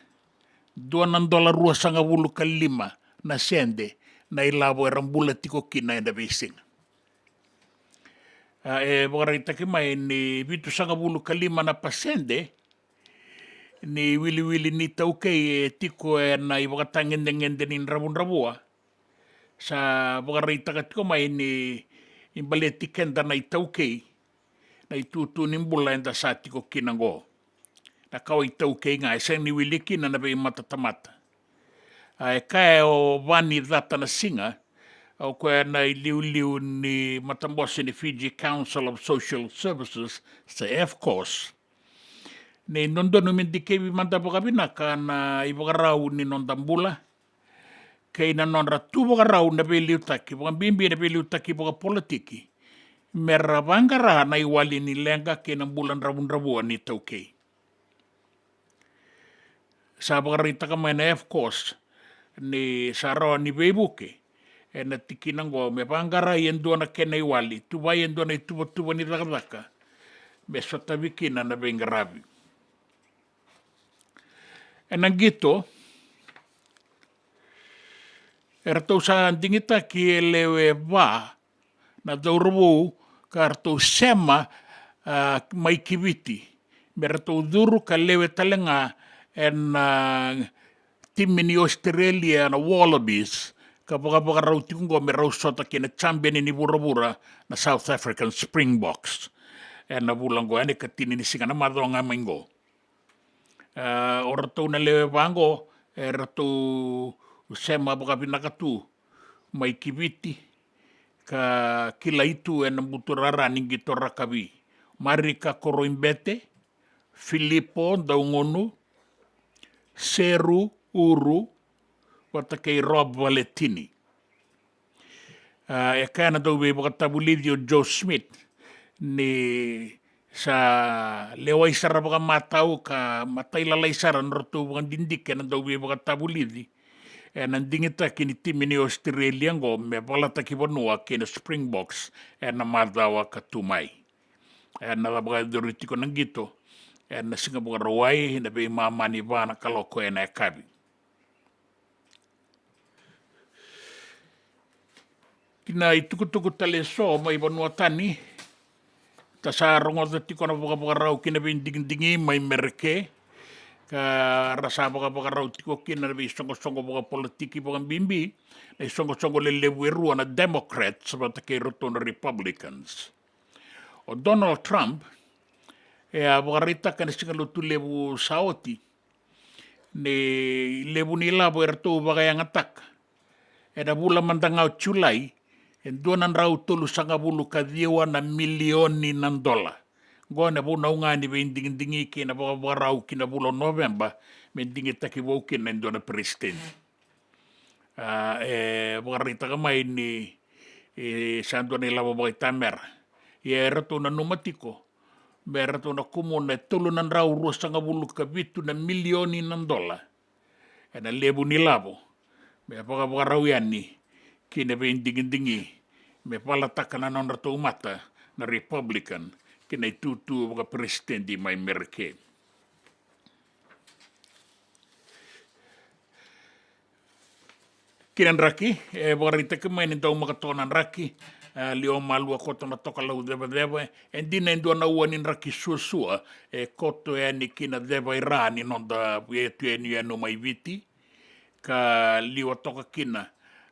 Duana $2 sanga wulu kalima na sende na ilavo e rambula tiko kina e na beisinga. E wakareitaki mai ni vitu sanga wulu kalima na pasende ni wili ni taukei e tiko e na i wakatangende ni nravunravua. Sa wakareitaka tiko mai ni imbaleti kenda na i taukei na i tutu ni mbula enda sa tiko kinango. Na kawa i taukei nga e sen ni wili kina na vei matatamata. E kae o vani dhata na singa au koe na i liu ni matambosi ni Fiji Council of Social Services sa FCOS. Ni nondonu minti kevi manda pokavinaka na i wakarau ni nondambula. Kei na nonra tu wakarau na vei liutaki, wakambimbi na vei liutaki wakapolitiki. Mera vangara na i wali ni lenga kei na bulan ravunravua ni taukei. Sa wakaritaka mai na FCOS ni sa roa ni vei buke. E na tikinango me vangara i enduana kena i wali. Tuwai enduana i tuwa ni dakadaka. Me sotavikina na vei ngaravi. E nang gito, e ratou sa dingita ki e lewe wa na daurawu ka ratou sema mai kiviti. Me ratou duru ka lewe talenga en timini Australia na Wallabies ka baka rau tikungo me rau sota ki na champion ni vura na South African Springboks. E na vulango ane ka tini ni singa na madonga maingo. O ratou na lewe vango e ratou sema baka vinakatu mai kiviti ka kila itu na buturara ningi torakawi. Marika Koroimbete, Filippo Daungonu, Seru Uru, watakei Rob Valetini. E kana dau be tabulidi o Joe Smith ni sa lewai sara baka matau ka matai lalai sara nrotu baka dindik na dau be tabulidi. E nandingita kini timini Australia ngo me balata ki bonua kina Springboks e na madawa katumai. E na baka doritiko nang gito e na singa baka rawai na be mamani bana kaloko e na kabi. Kina itukutuku tale so mai bonua tani ta sa rongo tiko na baka rau kina be dingi mai merke ka rasa baka rau tiko kina be songo baka politiki baka bimbi e songo le leweru na Democrats sabata ke roto na Republicans. O Donald Trump e a baka rita kana singa lutu lebu saoti ne lebu ni labo erto baka yang atak e da bula mandangau Julai e duanan rau tolu sanga bulu ka diewa na milioni nan dola. Gona bu na unga ni be dingi ki na baka rau ki na bulo November me dingi taki wau ki na duana president. E baka rita ka mai ni sanduana ilabo baka tamera. E rato na numatiko. Me rato na kumo na tolu nan rau rua sanga bulu ka bitu na milioni nan dola. E na lebu ni labo. Me baka rau yani. Kina be dingi me palataka na non rato umata na Republican kina itutu baka president di mai merke. Kinan raki e baka rita kemai ni tau makatonan raki lio malua koto na toka lau deba e dina indua na uanin raki sua e koto e ni kina deba irani non da etu e ni anu mai viti ka liwa toka kina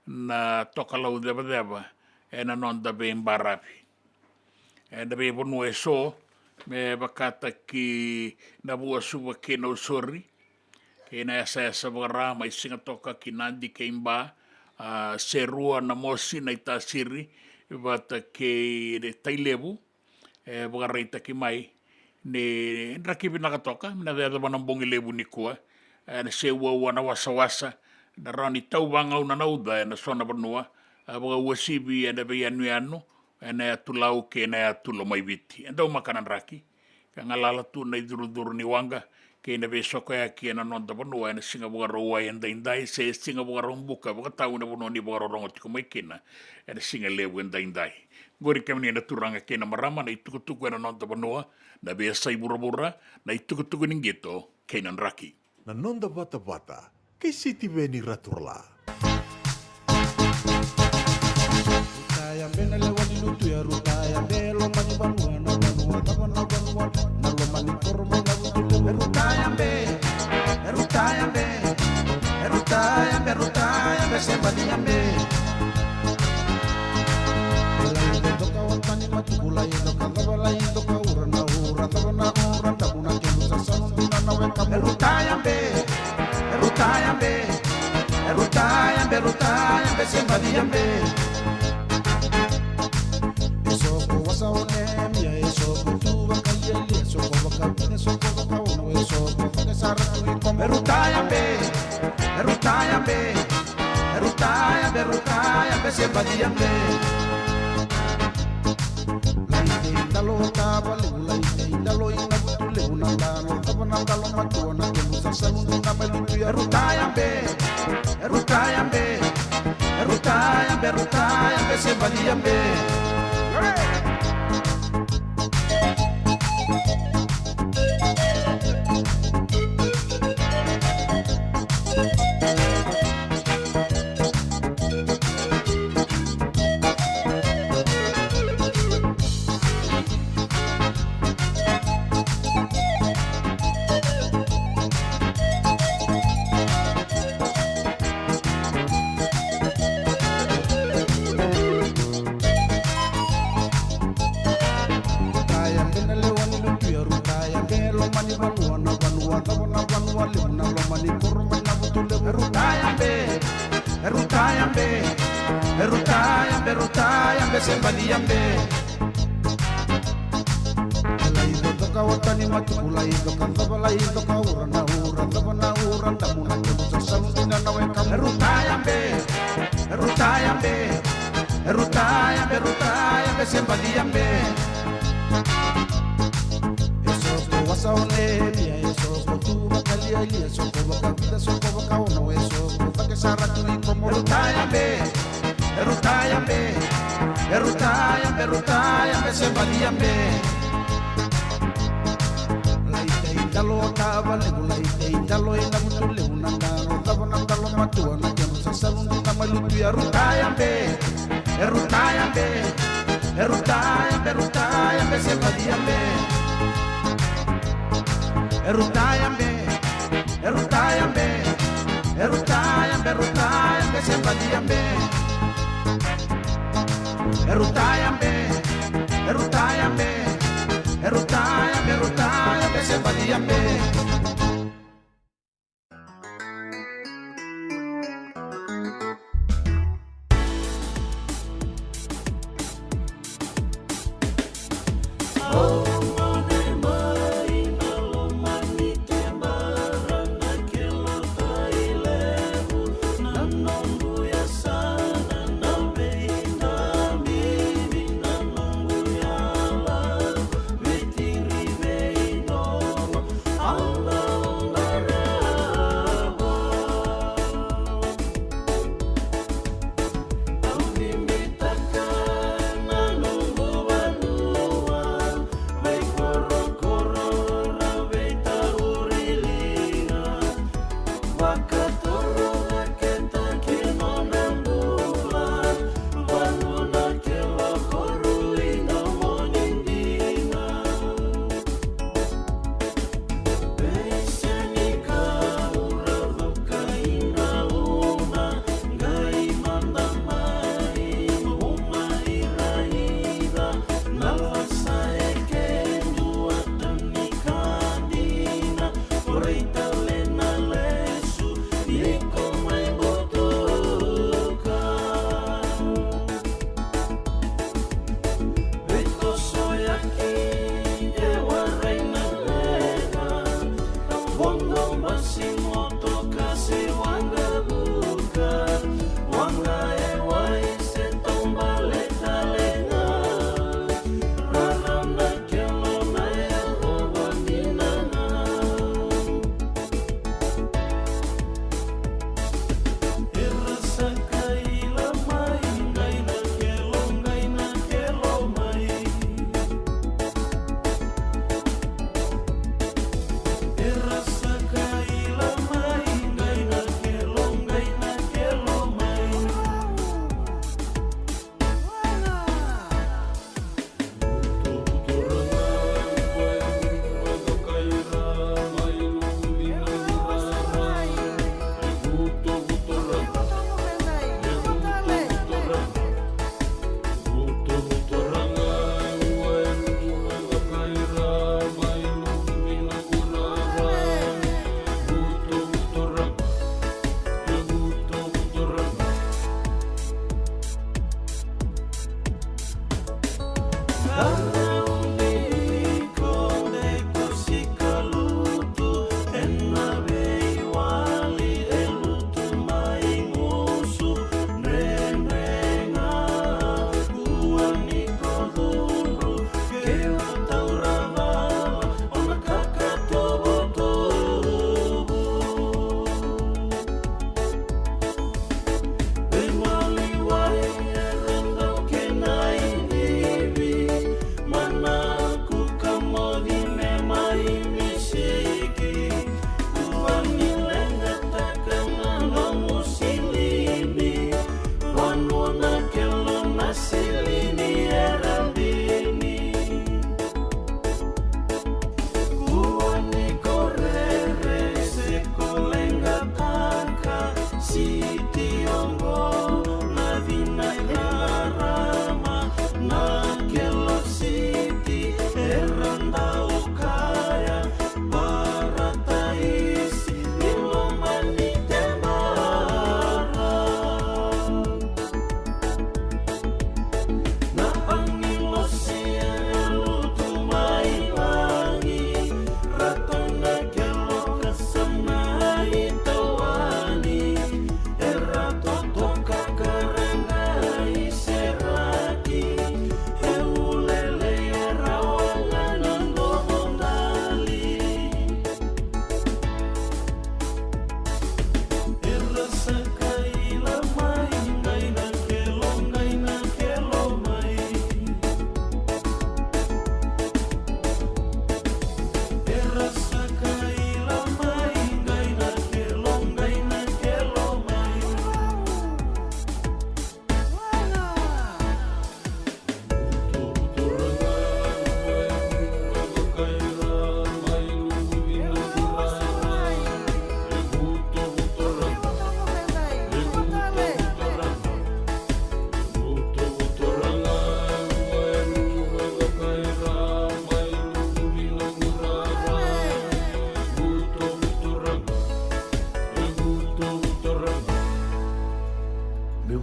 na toka lau deba e na non da be imbarapi. E da be bonu e so me bakata ki na bua suwa kena usori ke na esa baka mai singa toka ki nandi ke imba serua na mosi na itasiri bata ke tailebu e baka reita ki mai ne raki binaka toka na deda banambongi lebu ni kua na sewa wana wasa na rani tau wangau na nauda na sona banua baka wasibi na be anu na tulau ke na tulo mai viti enda makanan raki ka ngalala tu na iduru ni wanga ke na be soko ya ki na non da banua na singa baka roa enda indai se singa baka rombuka baka tau na bono ni baka rongo tiko mai kena na singa lebu enda indai gori kemni na turanga ke na marama na itukutuku na non da banua na be sai burabura na itukutuku ningito ke na raki
Na nonda bata ke siti veni raturla.
Rutaya bena lewani lutu ya rutaya belo mani banua na lo mani kormo na lutu rutaya be sembadi ambe la toka watani matukula indo kandabala indo kaurana tabana tabuna kemusa sanu na weka rutaya be sembadi ambe eso ko wasa one mia eso ko tu bakayeli eso ko bakapine eso ko bakauna eso ko kesara tu ko rutaya be sembadi ambe laite dalo tabale laite dalo ina butule unandano tabana dalo matuana kemusa sanu na melutu ya rutaya be sembadi ambe Rutaya be rutai, sembali ambe. Lai toka watani matulai toka tabalai toka urana tabana uranda muna kemusa saludina nawe kamu. Rutai ambe, sembali ambe. Eso ko wasa onelia, eso ko tu bakalia ilia, eso ko bakavida, eso ko bakaona, eso ko takesara tu ikomo. Rutai ambe, sembali ambe. Laite indalo akavale, laite indalo ina mutule unandalo, tabanandalo matua na kemusa salundi na malutu ya rutai ambe, sembali ambe. Rutai ambe, sembali ambe. Rutai ambe, sembali ambe.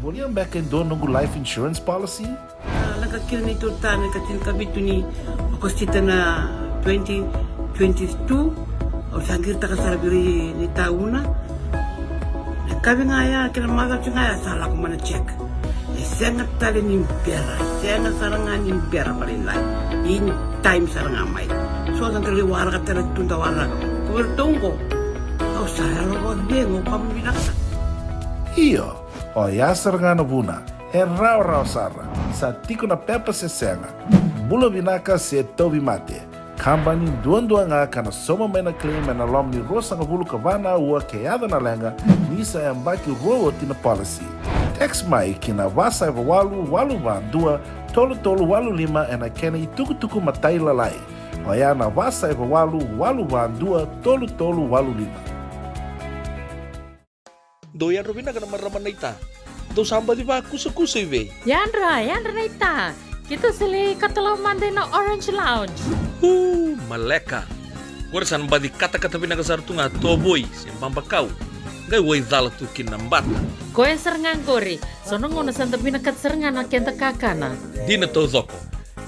boleh ambek endo nunggu life insurance policy?
Nakakira ni tutana katil kabitu ni okostita na 2022 o sangir takasara biri ni tauna. Kabi ngaya kira maga ngaya salah ko mana check. Sengat tali ni pera, sengat sarangan ni pera paling lain. In time sarangan mai. So ang kali warga tala tunda warga. Kubertungko. Kau saya lo dengo kamu binasa.
Iyo, o yasar nga na buna, rau sara, sa tiko na pepa se senga, bula binaka se tobi mate, kambani duan nga kana soma may na claim na lom ni rosa nga bulu kabana ua keada na lenga, nisa yang baki rowo tina policy. Text mai kina wasai walu ban dua, tolu walu lima ena kena ituku matai lalai, o ya na wasai walu ban dua, tolu walu lima.
Doyan Robina ka naman raman na ita. Do samba di ba kusa iwe?
Yandra na ita. Kita sili katalaw Monday na Orange Lounge.
Maleka. Warasan ba di kata-kata pinakasartunga toboy siyang pambakaw. Gay way dala tu kinambat.
Koe serangan kori. Sonong na santa pinakat serangan na kenta kakana.
Di na to zoko.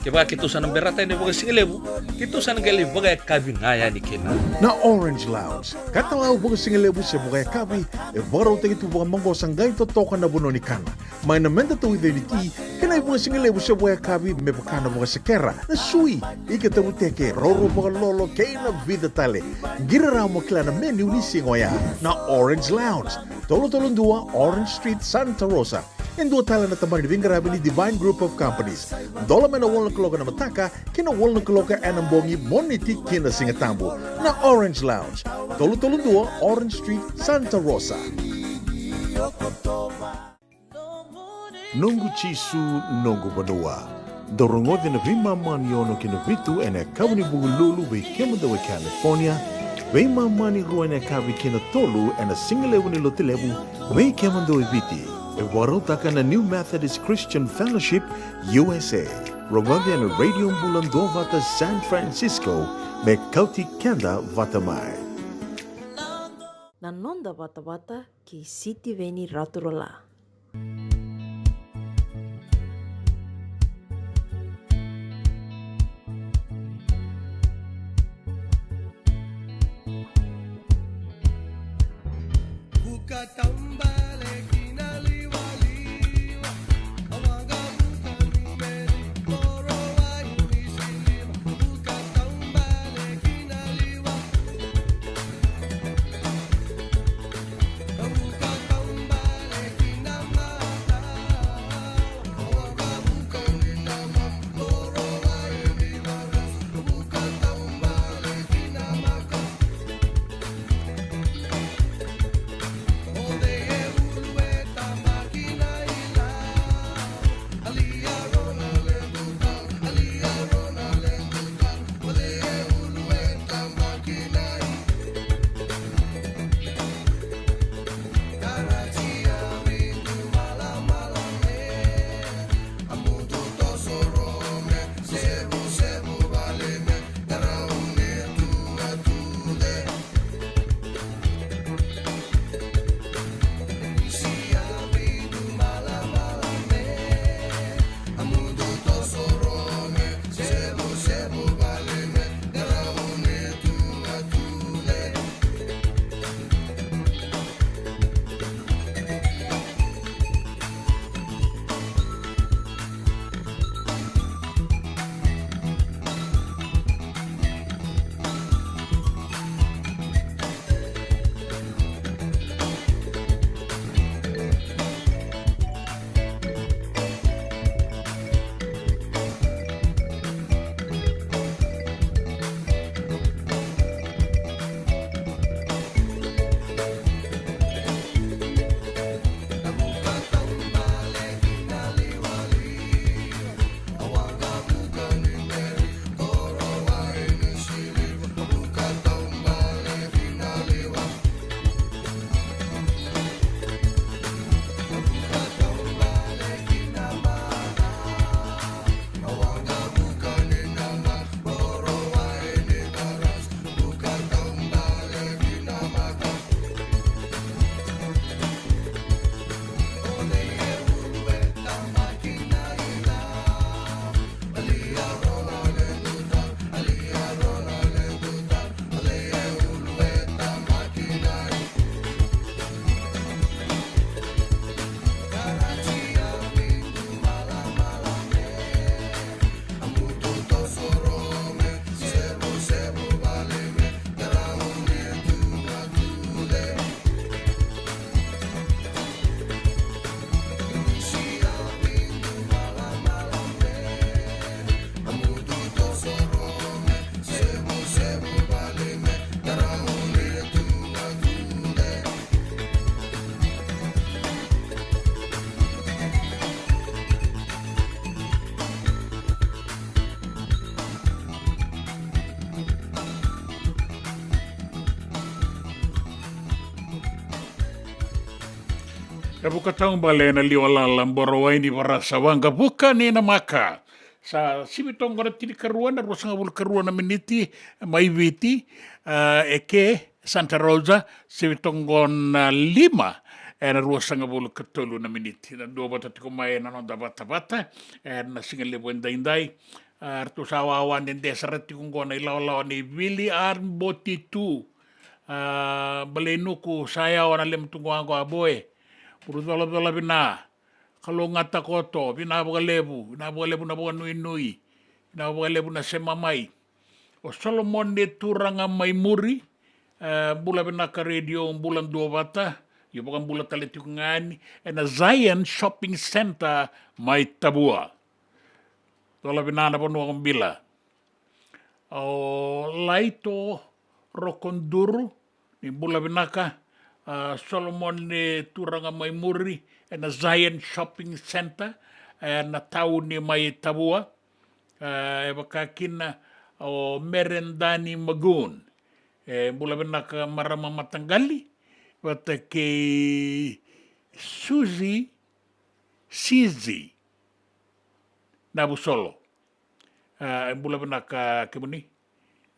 Kaya kitusan ng berata ni baga singalebu, kitusan ng gali baga kabingaya ni kina.
Na Orange Lounge, katalaw baga singalebu siya baga kabi, baraw tayo ito baga manggosang gayon totokan na buno ni kana. May namenda to ito ni ti, kanay baga singalebu siya baga kabi, may baka na baga sekera, na sui, ikatabu teke, roro baga lolo, kaya na vida tale. Giraraw mo kila na menu ni singoya, na Orange Lounge, tolo-tolong dua, Orange Street, Santa Rosa. Indo tala na taman ni Vingarabi ni Divine Group of Companies. Dola man na wala kaloka na mataka, kina wala kaloka anambongi moniti kina singatambo na Orange Lounge. Tolo-tolong dua, Orange Street, Santa Rosa. Nungu chisu, nungu banua. Dorongode na vima maniono kina vitu ene kabuni bugululu we kemunda we California. We mamani ruene kabi kina tolu ene singalewu ni lotilebu we kemunda we viti. Ewarotaka na New Methodist Christian Fellowship, USA. Rongode na Radio Mbulando Vata San Francisco, me kauti kenda vatamai.
Nanonda bata-bata ki City Veni Raturola.
E buka taung bale na liwala lamboro waini warasa wanga buka ni na maka. Sa sibitong kora tini karuan na rosanga bulu karuan na miniti mai viti eke Santa Rosa sibitong na 5 na rosanga bulu katulu na miniti. Na dua bata tiko mai na nonda bata na singali buenda indai. Artu sawawan din desaret tikong na ilaw ni Willie Armboti 2. Balenuku saya wana lem tungguang ko aboy. Purutala bina. Kalau ngata koto, bina bukalebu na buka nui. Bina bukalebu na semamai. O Solomon de turanga mai muri. Bula bina ka radio bulan 2 bata. Yo bukan bula talitikungan. Na Zion Shopping Center mai tabua. Tola bina na panu akong bila. O laito rokonduru. Ni bula bina ka. Solomon ni turanga mai muri na Zion Shopping Center na tau ni mai tabua bakakina o Merendani Magoon bula benaka marama matanggali wata ke Suzy Sizi na busolo bula benaka kemuni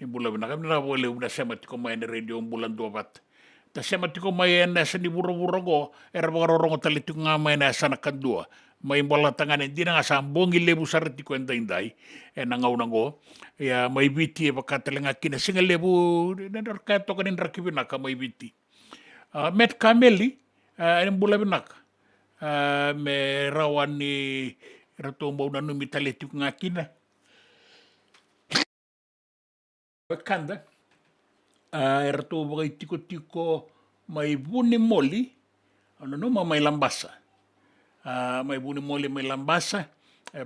ni bula benaka na boleh una sema tiko mai na radio bulan 2 bat. Ta sema tiko mai na sa ni buro-buro go era bagarorong talitu nga mai na sa nakandua mai bola tangan di na sa bongi lebu sarati ko indai na ngauna go ya mai biti bakatalenga kina singa lebu na ka to kanin rakibina ka mai biti met kameli en bula binak me rawani ratombo na numi talitu nga kina kanda era tu bagai tiko-tiko mai buni moli ano no mai lambasa mai buni moli mai lambasa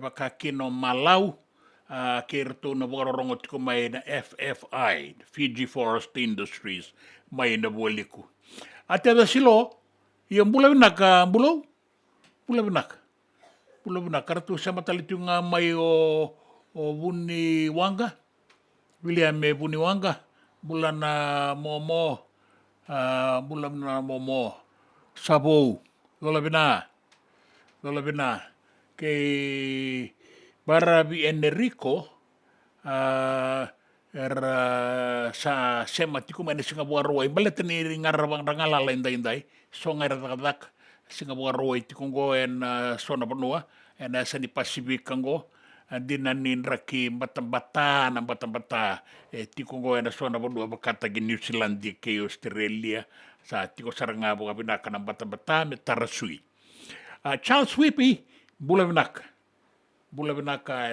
baka kino malau ke erto na bagarorong tiko mai na FFI Fiji Forest Industries mai na boliku ate da silo yung bula binak kartu sama talitu nga mai o buni wanga William me buni wanga bulan na momo sabou lola bina ke Barabi Enrico sa sema tiku mana Singapura roi balet ni ngarabang rangala indai so ngaratak Singapura roi tiku go en sona penua en sa ni Pacific kango dinanin raki bata tiko go na sona bodua bakata gi New Zealand di ke Australia sa tiko saranga boga binaka na bata me tarasui Charles Whippy bula binaka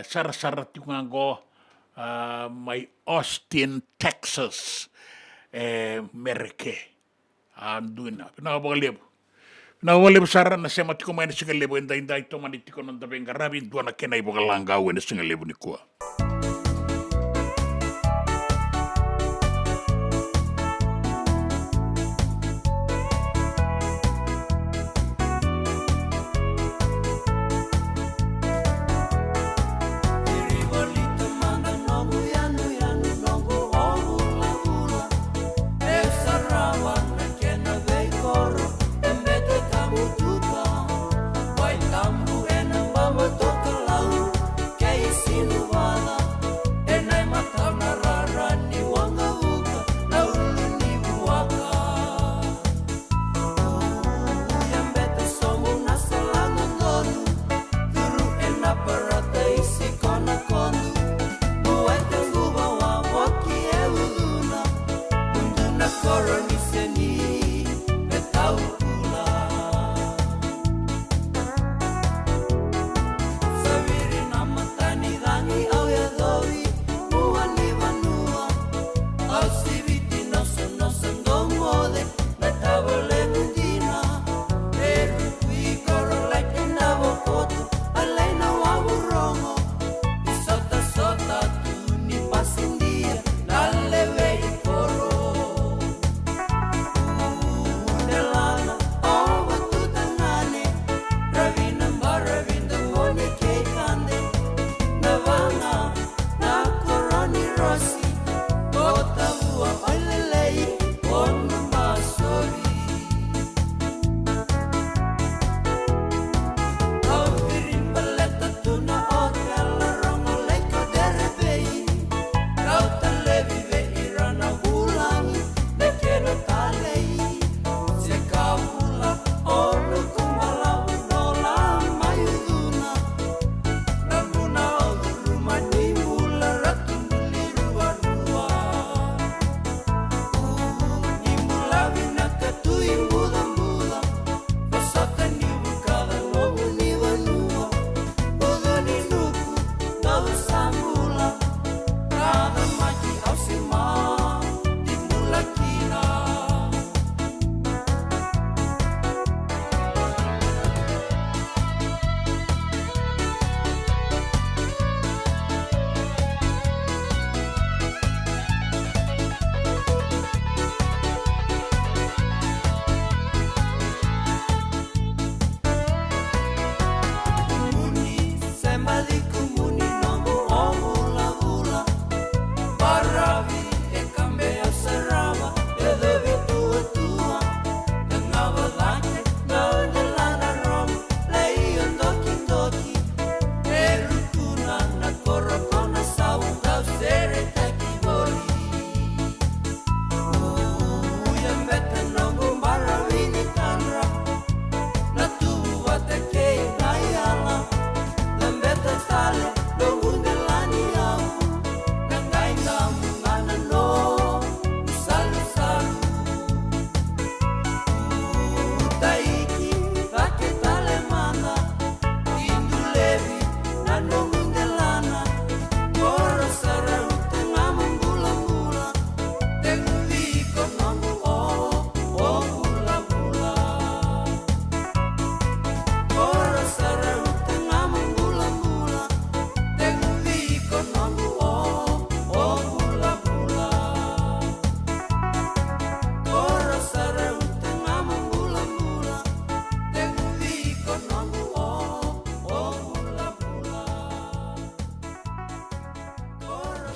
sara tiko go mai Austin Texas mereke anduina na boga lebu na wale besar na sema tiko mai na singa lebu indai to mani tiko non tabenga rabi dua na kena ibo kalanga na singa lebu ni kuah.
Vai tambu e na mama toka lau, que ensino vada.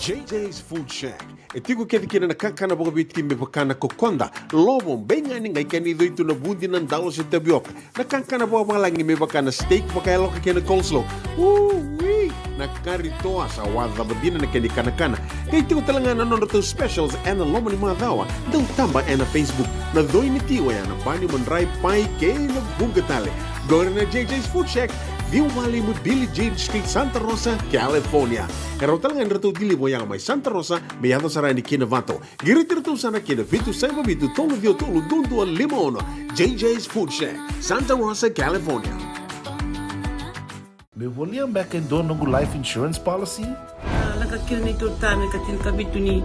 JJ's Food Shack. E tiku kedi kina na kakana boka biti me bakana kokonda. Lobo benga ni ngai kani do itu na bundi nan dalo se tabioka. Na kakana boka langi me bakana steak baka loka kena coleslaw. Wee! Na kari toa sa wadha badina na keni kana. Kay tiku talanga na tau specials and na loma ni mga dawa. Daw tamba na Facebook. Na doi ni tiwa ya na bani manray pai kay na bungatale. Go na JJ's Food Shack. View Valley mo Billy Jane Street, Santa Rosa, California. Karo talagang rato dili mo yang may Santa Rosa, may yato sarani kinavato. Giritirto sana kinavitu sa ibabitu tolo dio tolo dundo al limono. JJ's Food Shack, Santa Rosa, California.
Me volia back and do nungu life insurance policy?
Nakakil ni tutana katil kabitu ni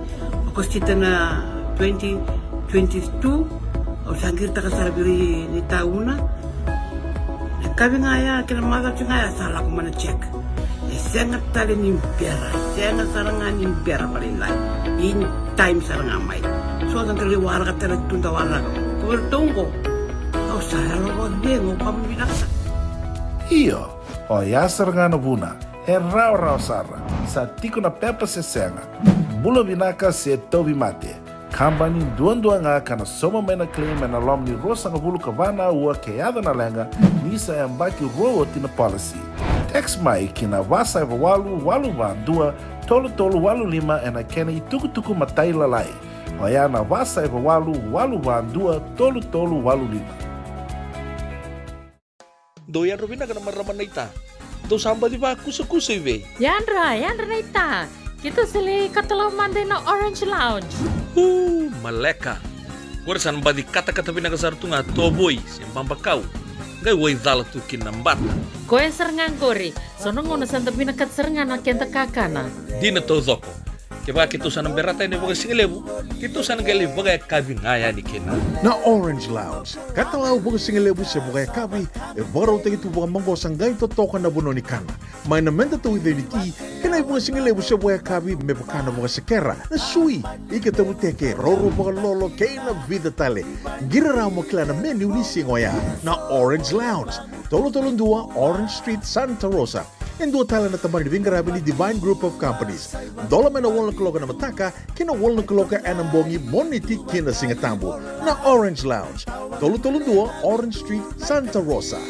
akostita na 2022 o sangir takasarabiri ni tauna. Kabi nga ya, kina mga nga ya, sala ko mana check. Sengat tali ni pera, sengat sarangan ni pera palinlay. In time sarangan may. So, ang kaliwara ka talaga tuntawana ko. Kuwertong ko. O, sara ko dengo, pamibinaksa.
Iyo, o yasar nga na buna, raw sara, sa tiko na pepa se senga. Bula binaka se tobi mate. Kambani duan nga kana soma may na claim na lom ni rosa nga bulu kavana ua keada na lenga nisa e ambaki roa tina policy. Text mai kina wasa eva walu dua tolu walu lima e na kena i tuku matai lalai. Oya na wasa eva walu dua tolu walu lima.
Doyan Robina kana maraman na ita. Do samba di ba kusa iwe.
Yandra na ita. Kita sili katalaw Monday na Orange Lounge.
Maleka. Warasan ba di kata-kata pinakasar tu nga toboy siyang pampakaw. Ngay way dala tu kinambat.
Koe sarangan kori. Sono ngono santa pinakat sarangan na kenta kakana.
Di na to zoko. Kaya kita sana berata ini bagai singelebu. Kita sana gali bagai kabin ngaya ni kena.
Na Orange Lounge, katalaw baga singelebu siya baga kabi, e baraw tayo ito baga manggo sanggay totokan na buno ni kana. May naman tato ito ni ti, kanay baga singelebu siya baga kabi, may baka na baga sekera, na sui, ikatabu teke, roro baga lolo, kay na vida tale. Giraraw mo kila na menu ni singoya, na Orange Lounge, tolo-tolong dua, Orange Street, Santa Rosa. En dua tala na taman ni Vingarabi ni Divine Group of Companies. Dola man na wala kaloka na mataka, kina wala kaloka anambongi moniti kina singatambo na Orange Lounge. Tolo-tolong dua, Orange Street, Santa Rosa.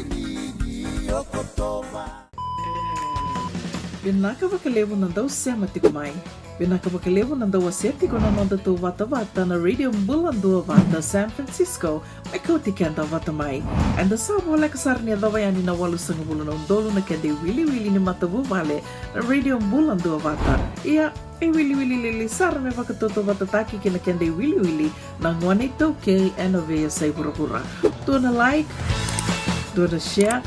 Binaka bakalevo ng daw sema tikumay. Binaka bakalevo ng daw aseti ko na nanda to vata na Radio Mbulando Vata San Francisco may kautikenda vatamay. And the sabo like sarnia dawayani na walu sa ngubulo ng dolo na kende wili ni matabu vale na Radio Mbulando Vata. Iya, ay wili sar me vakatoto vatataki kina kende wili na ngwanito kay enovea sa pura-pura. Do na like, do na share,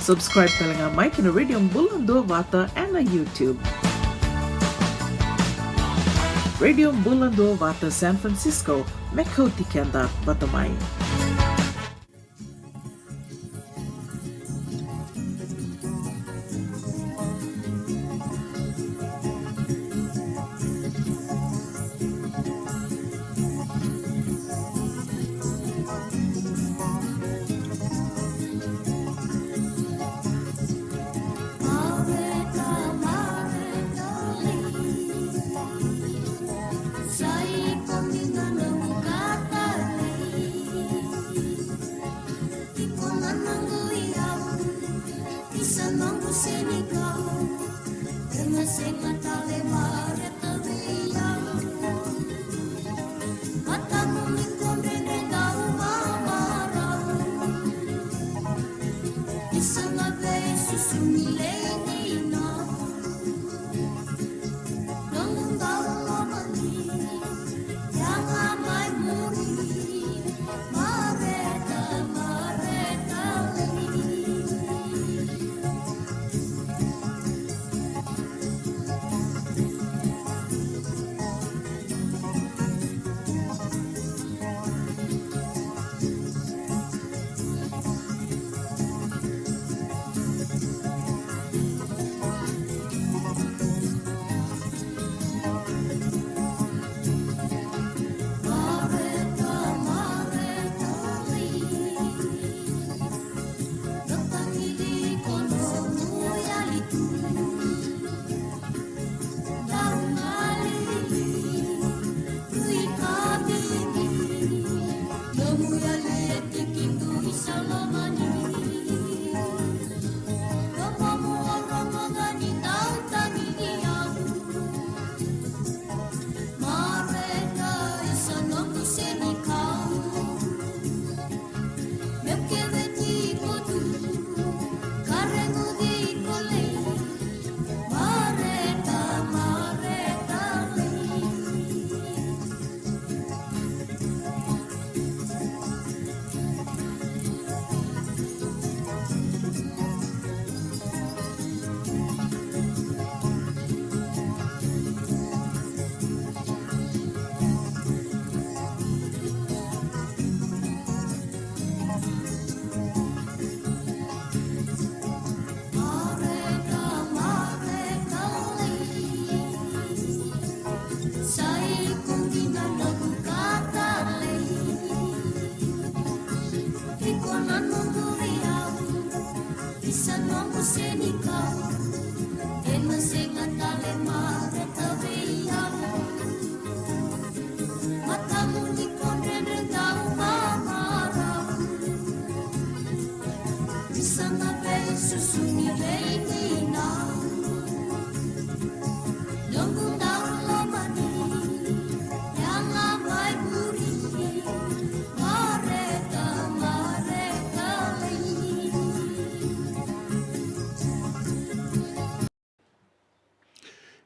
subscribe talaga Mike na Radio Mbulando Vata and na YouTube. Radio Mbulando Vata San Francisco, Mekoti Kenda Batamay.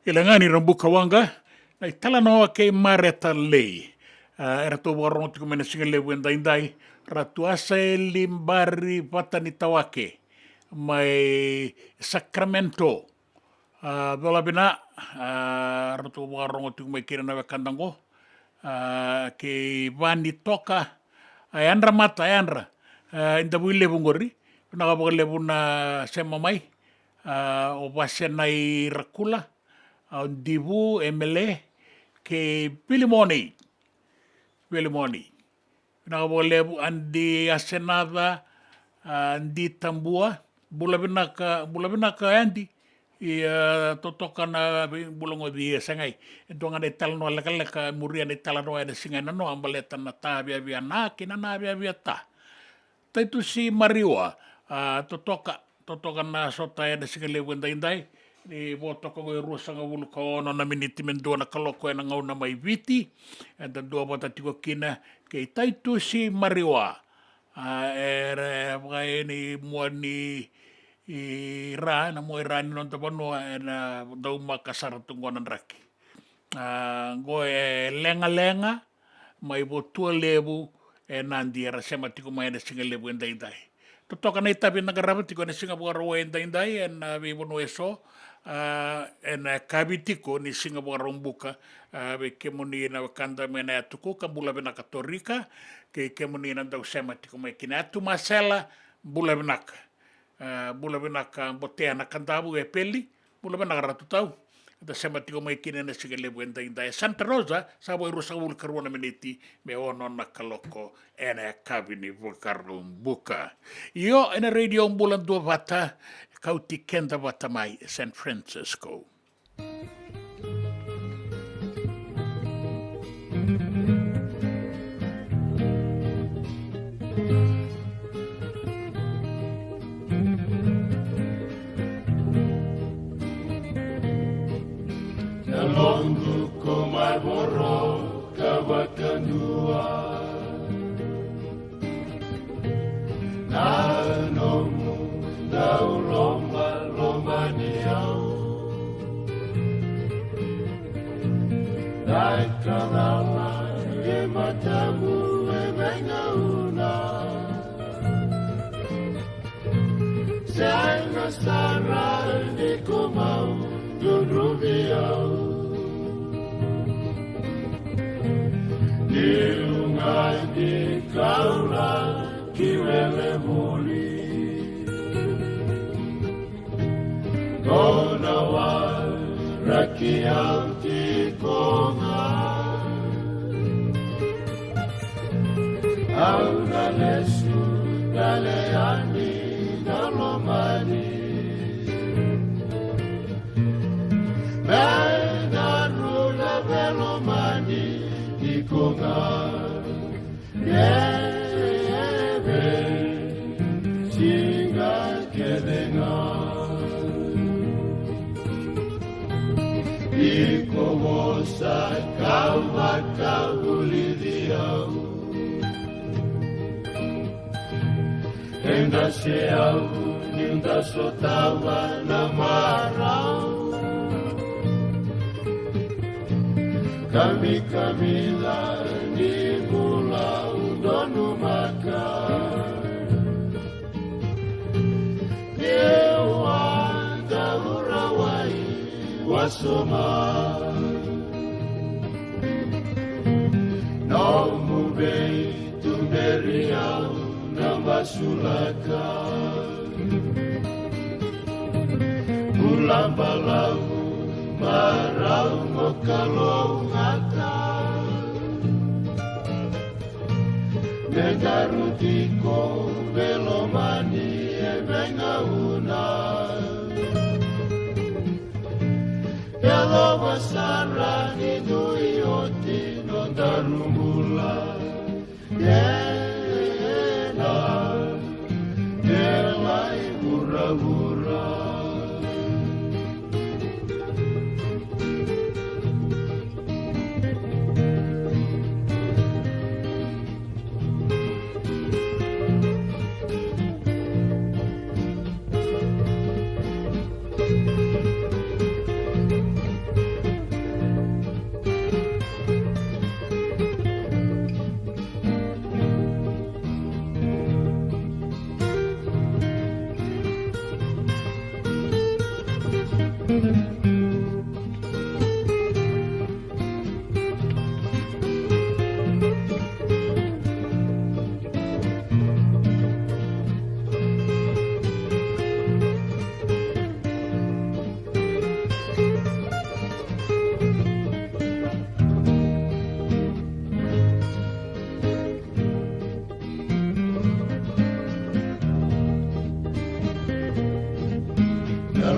Ilangani rambuka wanga, na itala noa ke mareta lei. Era tō warongo tiku mena singale wendaindai, ratu asa e limbari patani tawake, mai Sacramento. Dola bina, ratu warongo tiku mai kira nawe kandango, ke vani toka, ayandra mata, ayandra, inda bui lebu ngori, pinaka lebu na sema mai, o wasenai rakula, dibu emele ke pilimoni pinaka andi asenada andi tambua bula binaka andi totoka na bulongo di sangai entonga de talno leka muria de talano ene singa no ambaleta na tabia via na kina na via ta taitu si mariwa totoka na sota ene singa le wendai ni voto ko e rusanga wulu ko ono na miniti mendua na kaloko e na ngau na mai viti e da dua bata tiko kina ke taitu si mariwa ere wae ni mua ni i ra na mua i ra ni non tapano e na dau makasara tungona raki go e lenga mai votua lebu e nandi era sema tiko mai na singa lebu endai totoka na itabi na garaba tiko na singa buara endai e na vivono eso ena kabitiko ni Singapore rombuka be kemoni na kanda mena atuko kabula bena katorika ke kemoni na dau sema tiko mai kina atu masela bula benaka botea na kandabu e peli bula benaka ratu tau da sema tiko mai kina na sigale buenda inda Santa Rosa sabo irusa ul karwana meniti me ono na kaloko ena kabini buka io ena radio bulan dua bata kauti kenda watamai San Francisco.
Nalongo ko mai boro kawakanua Nanomu dau lomba niau Dai kanala e matamu e vengauna Sena sara ni komau Rubiau Nilungai di kaula kiwele muli Kona wa rakiau ti konga Au nalesu naleani nalomani Menarula velomani ikonga Neve singa kedenga Iko mosa kawa kaulidia Enda se au ninda sotawa na marau Kami kamila ni mula undonu maka Yewa daurawai wasoma No mubei tumberiau Namasulaka Ulambalau Marau Mokalongata Megarutiko Velomani Evengauna Elo Vasara Niduioti Nondarumbula Elai hura-hura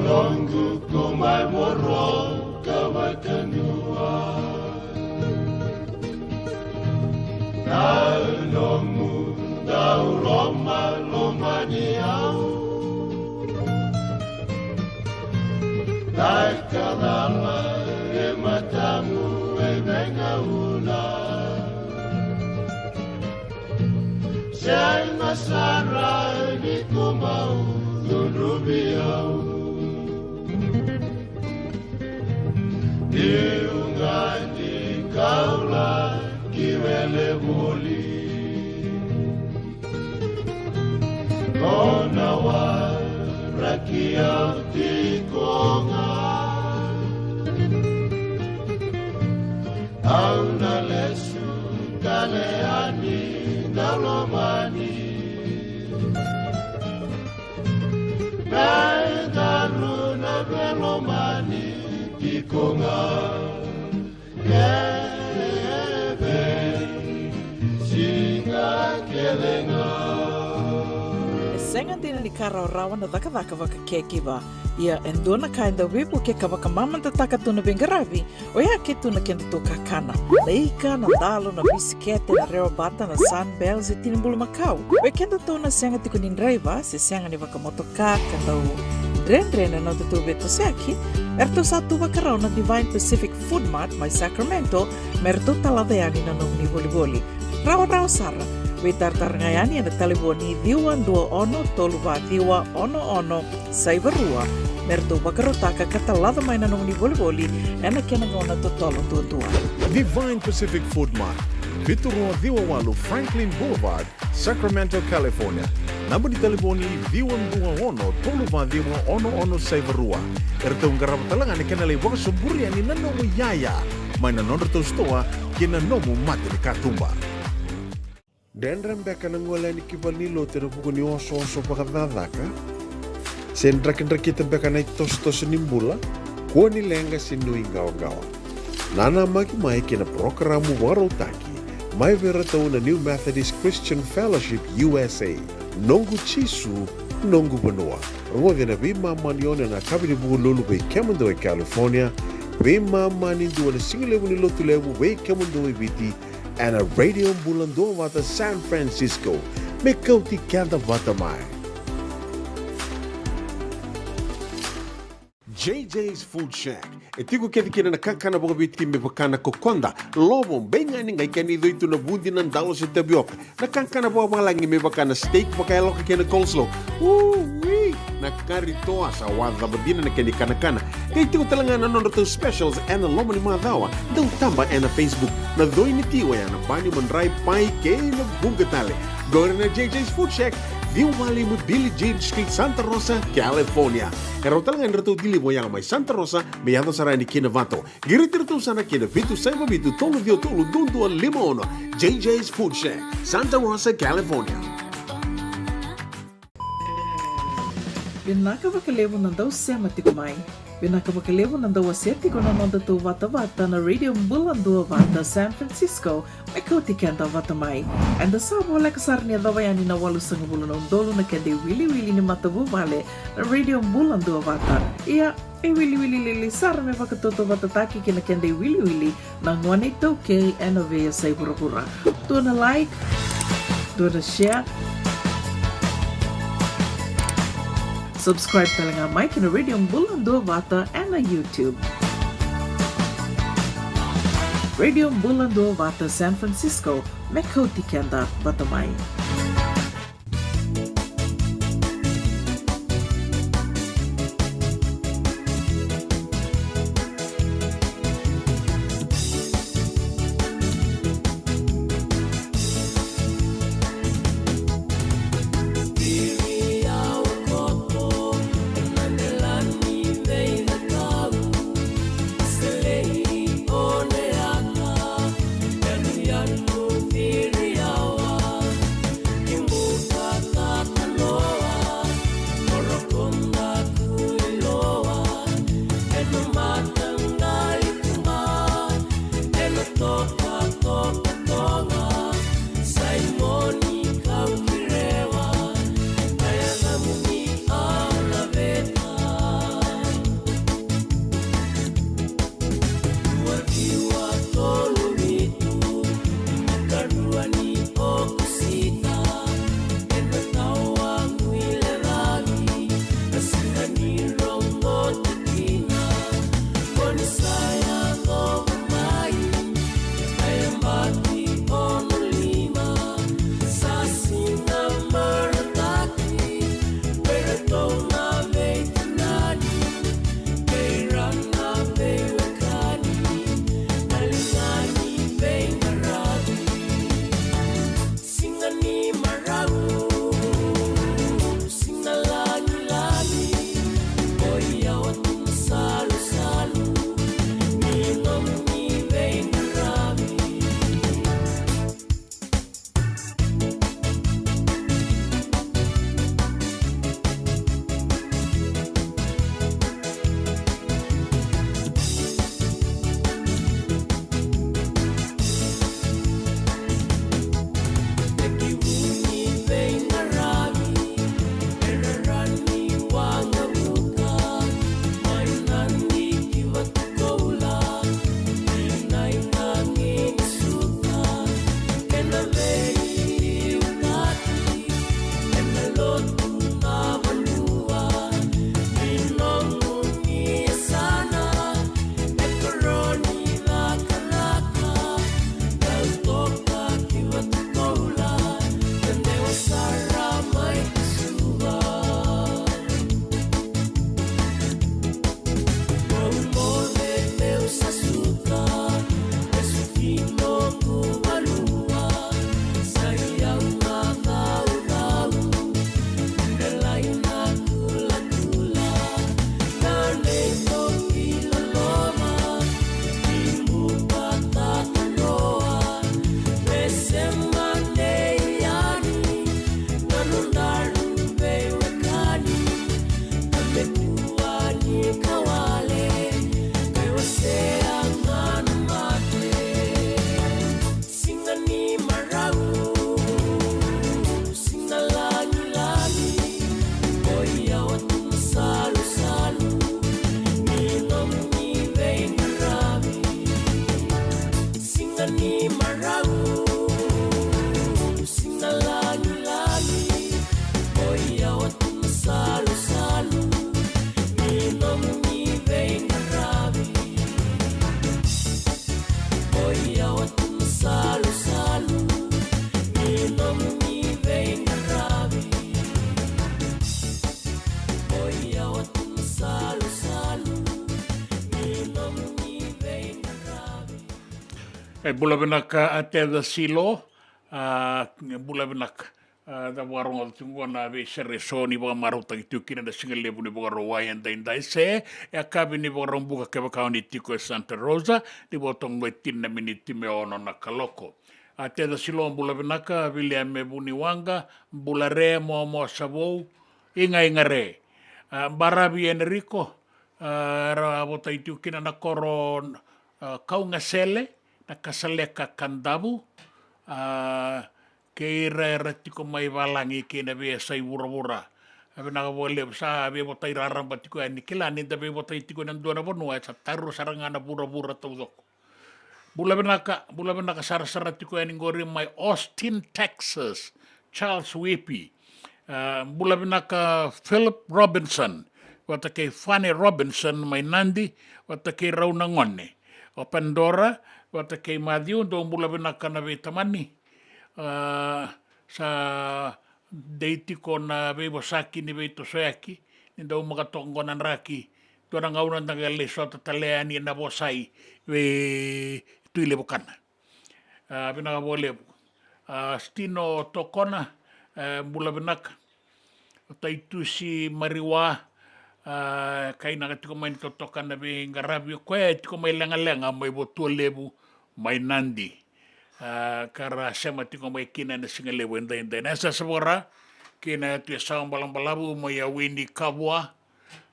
Longu kumai moro kawai kanua Nau nomu dau loma loma ni au Dai kalala e matamu e venga una Sei masara ni kumau nurubiau Iungani kaula kiwele voli Kona wa rakia utikonga Auna lesu kaleani dalomani Medaruna velomani Kikonga Kebe Singa kelenga
Senga dina ni kara rawa na daka waka kekiwa. Ia endona kainda wipu ke kawaka mamanta taka tuna bengaravi. O ia ke tuna kenda to kakana. Leika na dalo na bisikete na reo bata na sunbells e tinimbulu makau. We kenda tuna senga tiko ni driver se senga ni waka motoka kanda u Dren na tutu beto seki. Erto satu wakarau na Divine Pacific Food Mart mai Sacramento. Merto talaveani na nung ni boli-boli. Rawa sara. We tartarngayani na taliboni diwan dua ono toluwa diwa ono saibarua. Merto wakarotaka katalada mai na nung ni boli-boli. Ena kenangona totolo tua.
Divine Pacific Food Mart, Viturua Viwawalu Franklin Boulevard, Sacramento, California. Namba di telefoni Viwan 21 Saivarua. Ertong garap talangan kena lewak suburi ani nanomu yaya. Maina nonderto stoa kena nomu mati di katumba.
Dendram beka nangola ni kibalilo tero pukuni oso pakadadaka. Sendrak-ndrakita beka na tos nimbula. Kuani lenga sinui gawa-gawa. Nana maki mai kena programu warotaki. Mai vera tau na New Methodist Christian Fellowship USA. Nongu chisu, nongu banoa. Rungode na bima manione na kabini bugu lulu bei Kemando e California. Bima mani dua na singilewu ni lotu lewu bei Kemando e biti. And a radio bulando wata San Francisco. Me kauti kanda wata mai. JJ's Food Shack e tiku ke kina na kankana boga biti me bakana kokonda lobo benga ni ngai kani do itu na bundi na ndalo se tabioka na kankana boga malangi me bakana steak baka loka kena coleslaw na kari toa sa wadha badina na kani kana kay tiku talanga na nondo to specials and lomo ni madawa dau tamba na Facebook na doi ni tiwa ya na bani mandrai pai ke na bungatale gore na JJ's Food Shack Viu Valley mo Billie Jean Street, Santa Rosa, California. Karo talaga nito dili mo yang may Santa Rosa, may yato sarani kinavato. Giritirto sana kinavitu sa mabitu tolo vio tolo dundu al limono. JJ's Food Shack, Santa Rosa, California.
Binaka bakalevo ng daw siya matikumay. Binaka bakalevo ng daw aseti ko na nanda to vata-vata na Radio Mbulando Vata San Francisco may kautikan daw vatamay. And the sabo like kasar niya daw yan inawalu sa ngubulo ng dolo na kende wili-wili ni matabu vale na Radio Mbulando Vata. Iya, wili-wili lili sar may pakatuto vatataki kina kende wili-wili ng 182K NOV sa Ibura-Bura. Doon na like, doon na share, subscribe talaga Mike na Radio Mbulando Vata and na YouTube. Radio Mbulando Vata San Francisco, Mekoti Kenda Batamay.
bula vinaka ate the silo, bula vinaka. Da warong tungo na ve sere so ni ba maruta ki tukina da single lebu ni ba ro and dai se ya kabi ni ba buka ke ba kauni tiko Santa Rosa ni ba tong wetin na miniti me ono na kaloko. Ate da silo bula vinaka William me buni wanga bula re mo sabo inga re. Barabi Enrico ra bota tukina na koron kaunga sele na kasaleka kandabu ke ira tiko mai walangi ke na be sai wura ave na wole sa be bota ira ramba tiko ani kila ni da be bota tiko nan dona bonu sa taru saranga na bura todo bula benaka sara tiko ani ngori mai Austin Texas Charles Whippy bula benaka Philip Robinson wata ke Fanny Robinson mai Nandi wata ke Rauna Ngone o Pandora wata ke Madiu do bula benaka na be tamani sa deiti ko na bebo saki ni beito soyaki ni daw makatongo nan raki to nang aunan nagale so tataleani na bosai we tuile bukana bina bole stino tokona bula benak taitusi mariwa kai na tiko main tokana be ngarabi ko tiko mai lenga mai botulebu mai Nandi kara sema tiko mai kina na singale wenda inda nasa sabora kina tu saung balang-balabu mai wini kabwa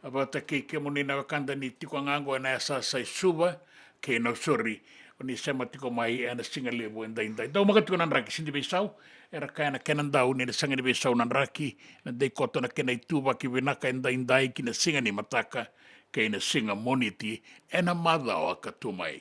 abata ke monina wakanda ni tiko ngango na sa sai suba ke no sorry ni sema tiko mai na singale wenda inda do maga tiko nan raki sindi besau era kana kenan dau ni sangani besau nan raki na dei koto na kena ituba ki winaka inda kina singani mataka ke na singa moniti ena madao akatumai.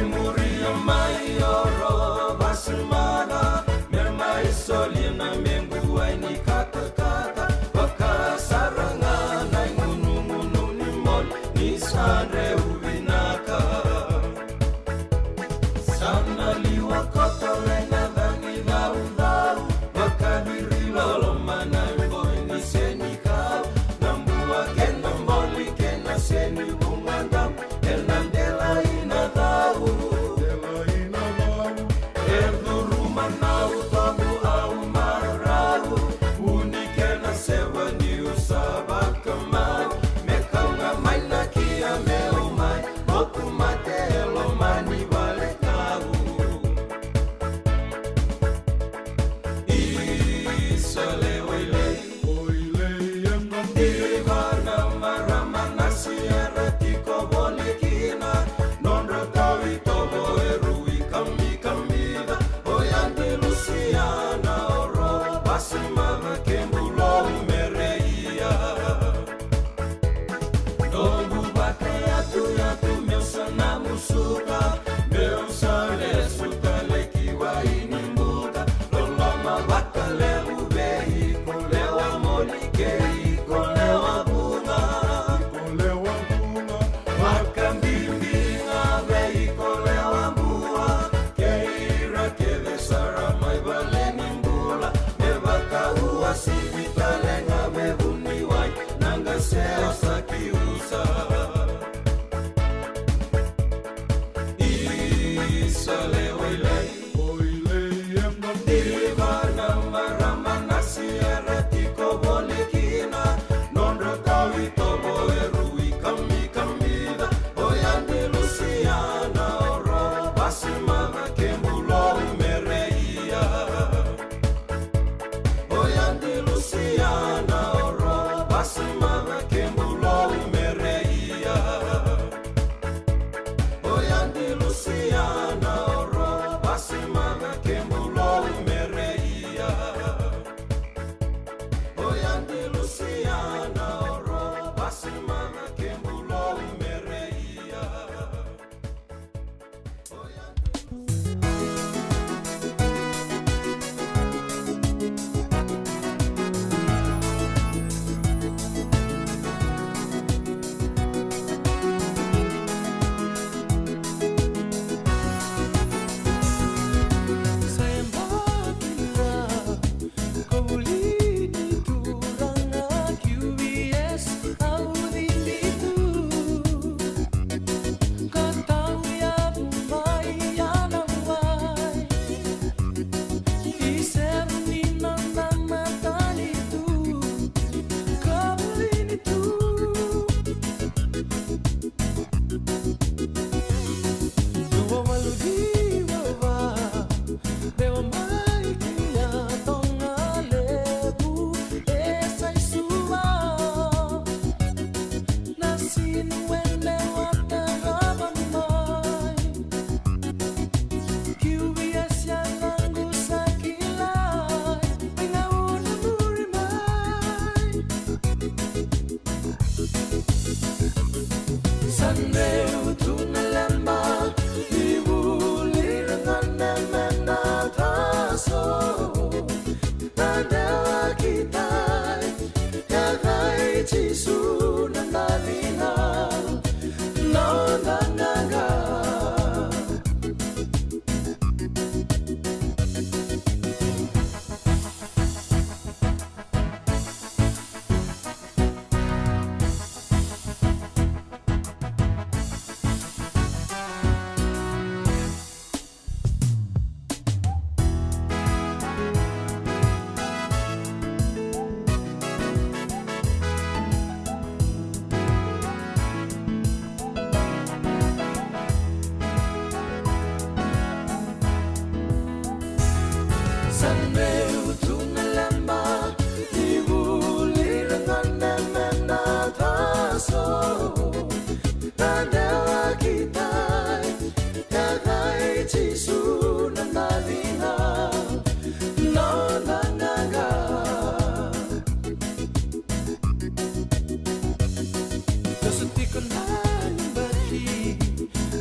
Muria mai oro basma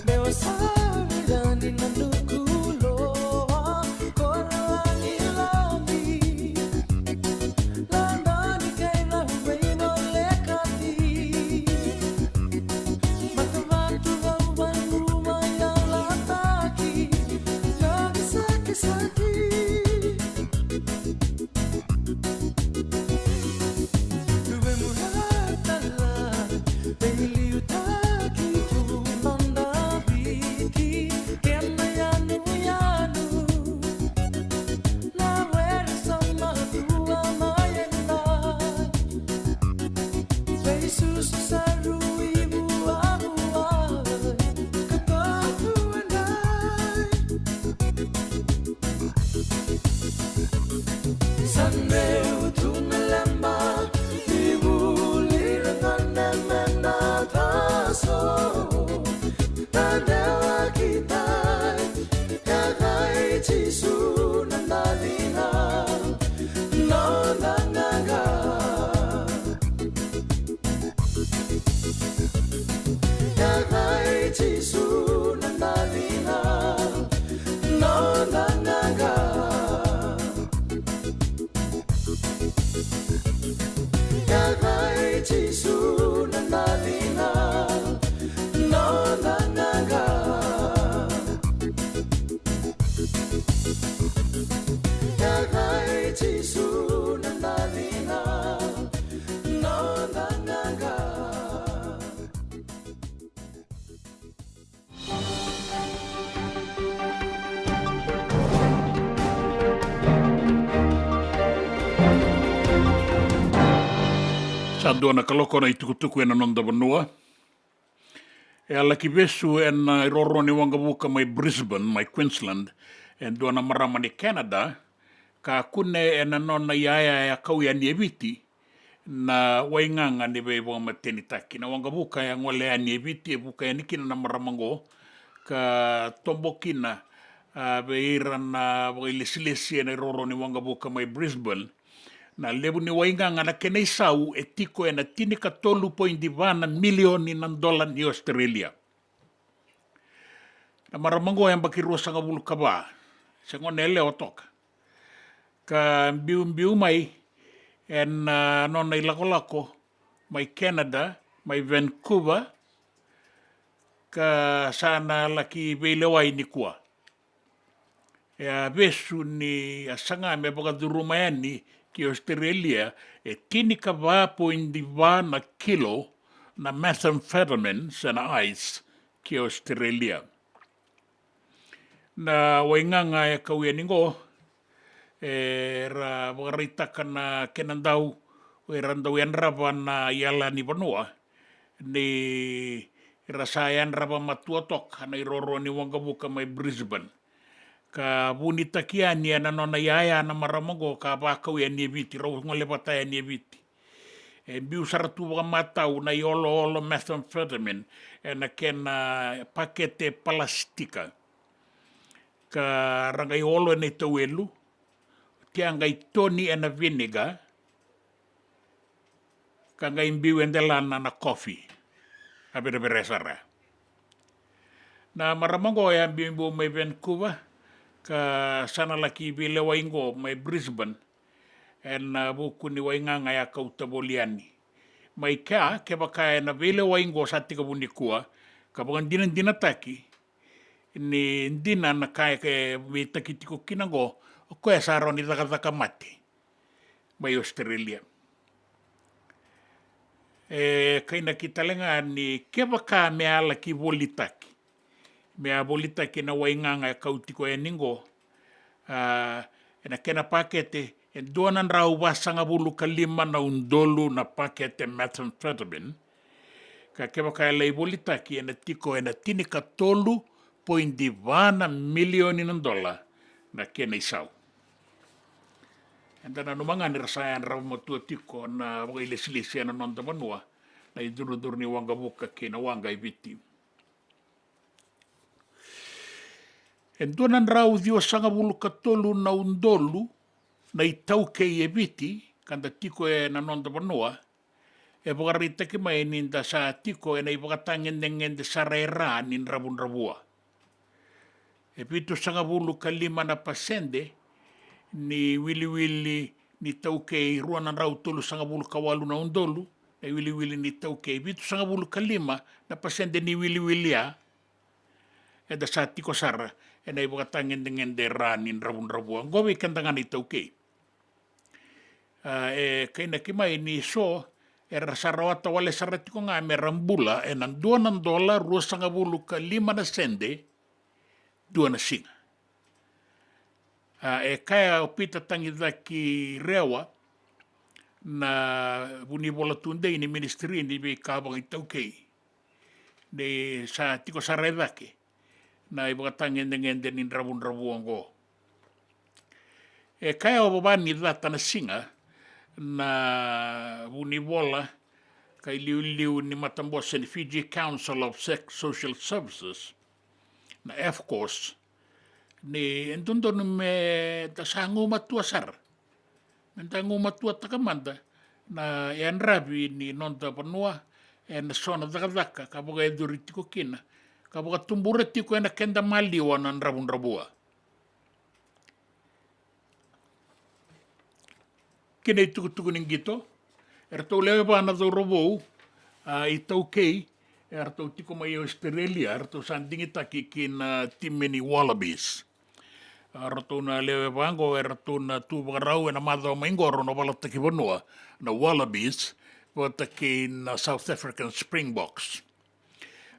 Dewasa dan di nanduku loa korang hilang
Sa duana kaloko na itukutuku ena nonda vanua. E ala ki vesu ena iroro ni wangavuka mai Brisbane, mai Queensland, en duana marama ni Canada, ka kune ena nona iaia ya kau ya nieviti, na wainganga ni vei wama teni taki. Na wangavuka ya ngole ya nieviti, e vuka ya nikina na maramango, ka tombokina, veira na wailesilesi ena iroro ni wangavuka mai Brisbane, na lebu ni wainganga na kenei sau e tiko e na tinika $12.1 milioni ng dolar ni Australia. Na maramango yang bakirua sanga bulu kaba, sa ngone leo toka. Ka mbiu mai en nona ilako-lako mai Canada, mai Vancouver, ka sana laki veilewai ni kua. E vesu ni asanga me bakadurumayani ki Australia e tinika na kilo na methamphetamine na ice ki Australia. Na wainganga e kauia ningo e ra wakaritaka na kenandau e randau yanrava na iala ni vanua ni rasa yanrava matua toka na iroro ni wangavuka mai Brisbane. Ka vuni takiani ana nona iaia na maramango ka vakau ya nieviti, rau ngole pata ya nieviti. E biu saratu waka matau na iolo methamphetamine e na kena pakete palastika. Ka rangai olo e nei tauelu, tia ngai toni e na vinegar, ka ngai biu endelana na coffee. Abere sara. Na maramango ya biu mai Vancouver, ka sana laki vile waingo mai Brisbane en buku ni wainganga ya kautaboliani. Mai ka ke baka na vile waingo sa tika bunikua ka bagan dina taki ni dina na kai ke vitaki tiko kinango ko ya saro ni taka mati mai Australia. E kaina kitalenga ni ke baka me ala ki volitaki. Mea bolita ke na wainganga e kautiko e ningo, e na kena pakete, e doanan rau wasanga bulu kalima na undolu na pakete methamphetamine, ka kewa kaya lei bolita ke e na tiko e na tinika $12.1 milioni ng dolar na kena isau. Enda na numanga ni rasayan rau matua tiko na wailesilisi na nonda manua, na idurudur ni wangavuka ke na wanga ibiti. E donan rau dio sanga bulu katolu na undolu na itau ke e viti, kanda tiko e na nonda vanua, e wakarita ki mai ninda sa tiko e na iwakatangen de sarera nin rabun rabua. E pitu sanga bulu kalima na pasende, ni wili ni tau ke ruanan rau tolu sanga bulu kawalu na undolu, na wili ni tau ke, pitu sanga bulu kalima na pasende ni wili ya, e da sa tiko sara, e na iwakatangen de ranin rabun rabua. Gowe kandangan itau ke. E kaina ki mai ni so, e rasarawata wale saratiko nga me rambula, e nan $2 sanga bulu kalima na sende, $2 singa. E kaya opita tangi ki rewa, na buni bola tunde ini ministeri ini bi kabang itau ke. De sa tiko saredake. Na iwakatangen nin rabun rabuango. E kaya obabani data na singa na bunibola kay liu ni matambos ni Fiji Council of Social Services na FCOS ni entundo me tasango matua sar. Mentango matua takamanda na yan rabi ni nonta panua en sona daka kaboga eduritiko kina. Kaboga tumbureti ko na kenda maliwa ng rabun rabua. Kina itukutuku ning gito. Erto lewe pa na do robo itau kei. Erto tiko mai Australia. Erto sanding itaki kin timeni wallabies. Ratuna lewe wango ratuna tu wakarau na madho maingoro no wala taki wanua na wallabies wataki na South African Springboks.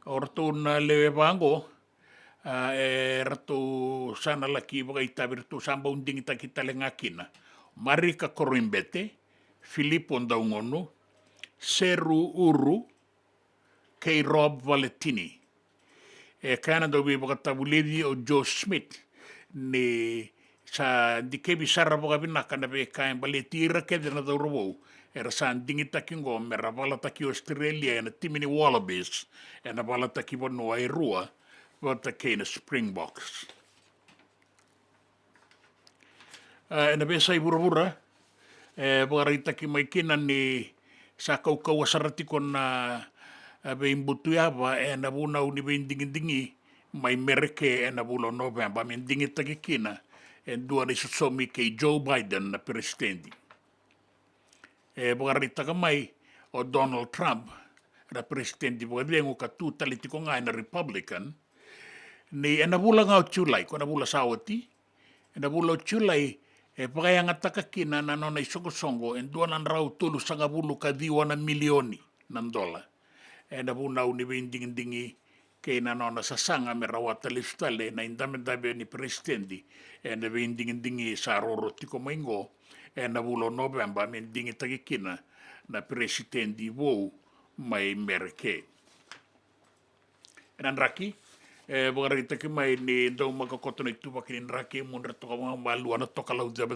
O ratuna lewe wango ratu sana laki wakaita virtu samba undingi taki talengakina. Marika Korimbete, Filippo Ndaungonu, Seru Uru, K. Rob Valetini. Canada we wakatawulidi o Joe Smith ni sa di kebi sarra wakabinaka na be kain baletira kede na daurwo era sa dingi takingo mera bala taki Australia na timini Wallabies na bala taki bono ai rua wata kena Springboks. Na be sai burabura wakarita ki mai kina ni sa kaukau asarati ko na be imbutuaba na buna uni be dingi mai mereke na bulo November min dingi takikina dua ni susomi ke Joe Biden na presidenti. Wakarita ka mai o Donald Trump na presidenti wakadengu ka tu talitiko ngai na Republican ni na bula ngau Julai ko na bula sawati na bula Julai pakayanga takakina na nona isongo dua nan rau tulu sanga bulu ka diwa na milioni ng dola. Na buna uni be dingi kay na nona sasanga merawata listale na indame-dame ni presidenti na be dingi sa roro tiko maingo na bulo November min dingi takikina na presidenti wo mai merke. Nan raki wakarita ki mai ni dau makakoto na itu bakinin raki mun reto ka mga maluan na toka lau daba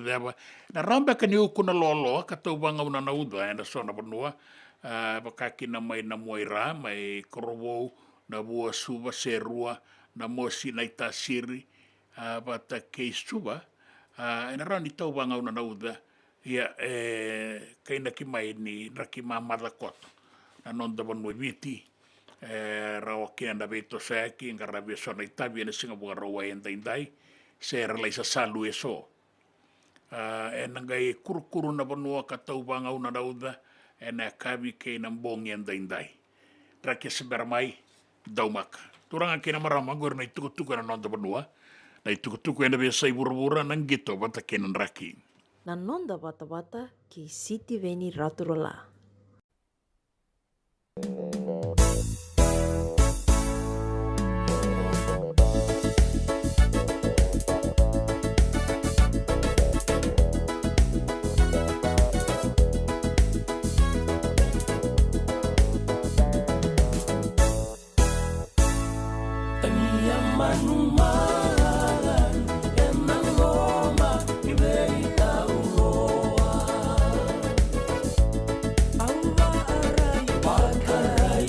na ramba ka ni ukuna lolo katau banga una na uda na sona banua bakaki na mai na moira mai korowo na bua suba serua na mosi na itasiri bata kei suba na rani tau banga una na uda ia kaina ki mai ni raki mamada koto na nonda banua viti rawa kina na beto saki ngarabia sona itabi na singa buka rawa endai se rela isa salu eso nangai kuru na banua katau banga una na uda na kabi kay ng bong yan dainday. Rakya sa beramay, daumak. Turang ang kinamaraman, gawin na itukutuko na nonda banua, na itukutuko na biya sa ibura-bura ng gito, bata kinan raki.
Nanonda bata-bata ki Siti Veni Raturola.
Bakara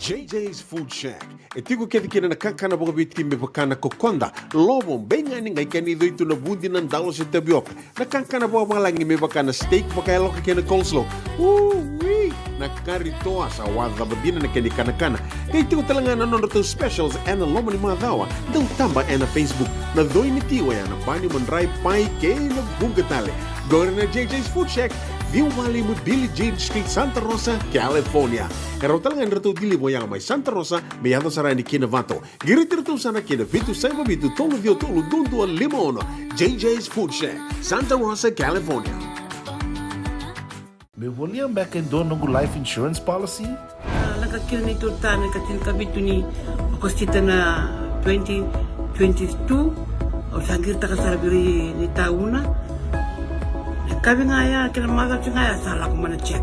JJ's Food Shack. E tiku kethi kina na kankana boka bitki me pakana kokonda. Lobo benga ni ngai kani doitu na bundi na ndalo se tabioka. Na kankana boka malangi me pakana steak pakaya loka kena coleslaw. Wee! Na kari toa sa wadha babina na kani kana. Kay tiku talangana nono to specials and lomo ni madhawa. Dau tamba na Facebook. Na doi ni tiwa ya na bani mandrai pai ke na bungatale. Gore na JJ's Food Shack. Viu Valley mo Billy Jean Street, Santa Rosa, California. Karo talagang rito dili mo yang may Santa Rosa, may yato sarani kinavato. Girit-rito sana kinavitu sa ibabitu tolo vio tolo dundu al limono. JJ's Food Shack, Santa Rosa, California.
Me voliam back in doon ng life insurance policy?
Nakakil ni Turtana katil kabitu ni akostita na 2022 o sangir takasarabiri ni tauna. Kami ngaya kila maga ngaya salah ko mana check.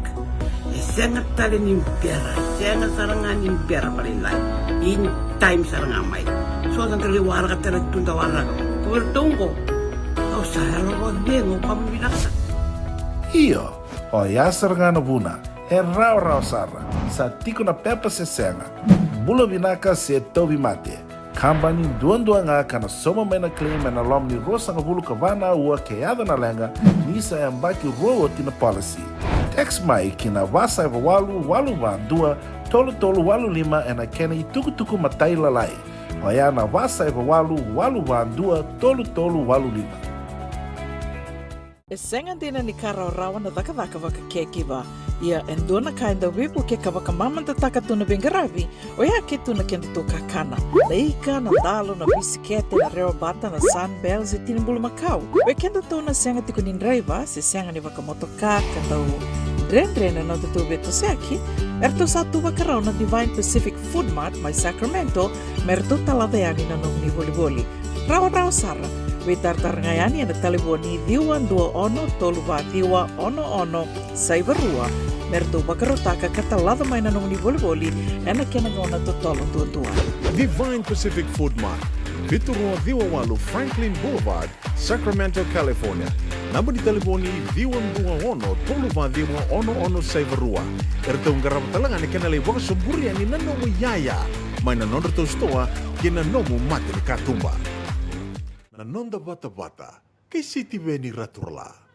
Sengat tali ni biara, sengat sarangan ni biara paling lain. In time sarangan mai. So ang kali warga tala tunda warga. Kubertungko. Oh saya lo bengo kami binaksa.
Iyo, o ya sarangan buna. Rau sara. Sa tiko na pepa se senga. Bula binaka se tobi mate. Kambani duan nga kana soma mena claim na lom ni rosa nga bulu kavana ua keada na lenga nisa ya mbaki roa tina policy. Text mai kina wasa eva walu va dua tolu walu lima ena kena tuku matai lalai. Hoya na wasa eva walu va dua tolu walu lima.
E senga dina ni kara rawa na daka waka kekiba. Ia endona kainda wipu ke kawaka mamanta taka tuna bengaravi o ia ke tuna kenda to kakana. Leika na dalo na bisikete na reo bata na sunbells e tinimbulu makau. We kenda tona senga tiko nindraiva se senga ni waka motoka kandau drena na tutu beto seki. Erto satu wakarao na Divine Pacific Food Mart mai Sacramento merto taladayani na nung ni boli. Rawa sara. We tartar ngayani na taliboni diwan dua ono toluva diwa ono saibarua merto bakarotaka katalada mai na nung ni boli ena kena ngona to tolo tua.
Divine Pacific Food Mart, Viturua Diwawalu Franklin Boulevard, Sacramento, California. Namba di taliboni diwan dua ono toluva diwa ono saibarua. Erto ngarap talangan ni kena lewang sumburi ani nanomu yaya. Mai na nono to stoa kena nomu mati ni katumba. Na nonda bata-bata, kay City Veni Raturla.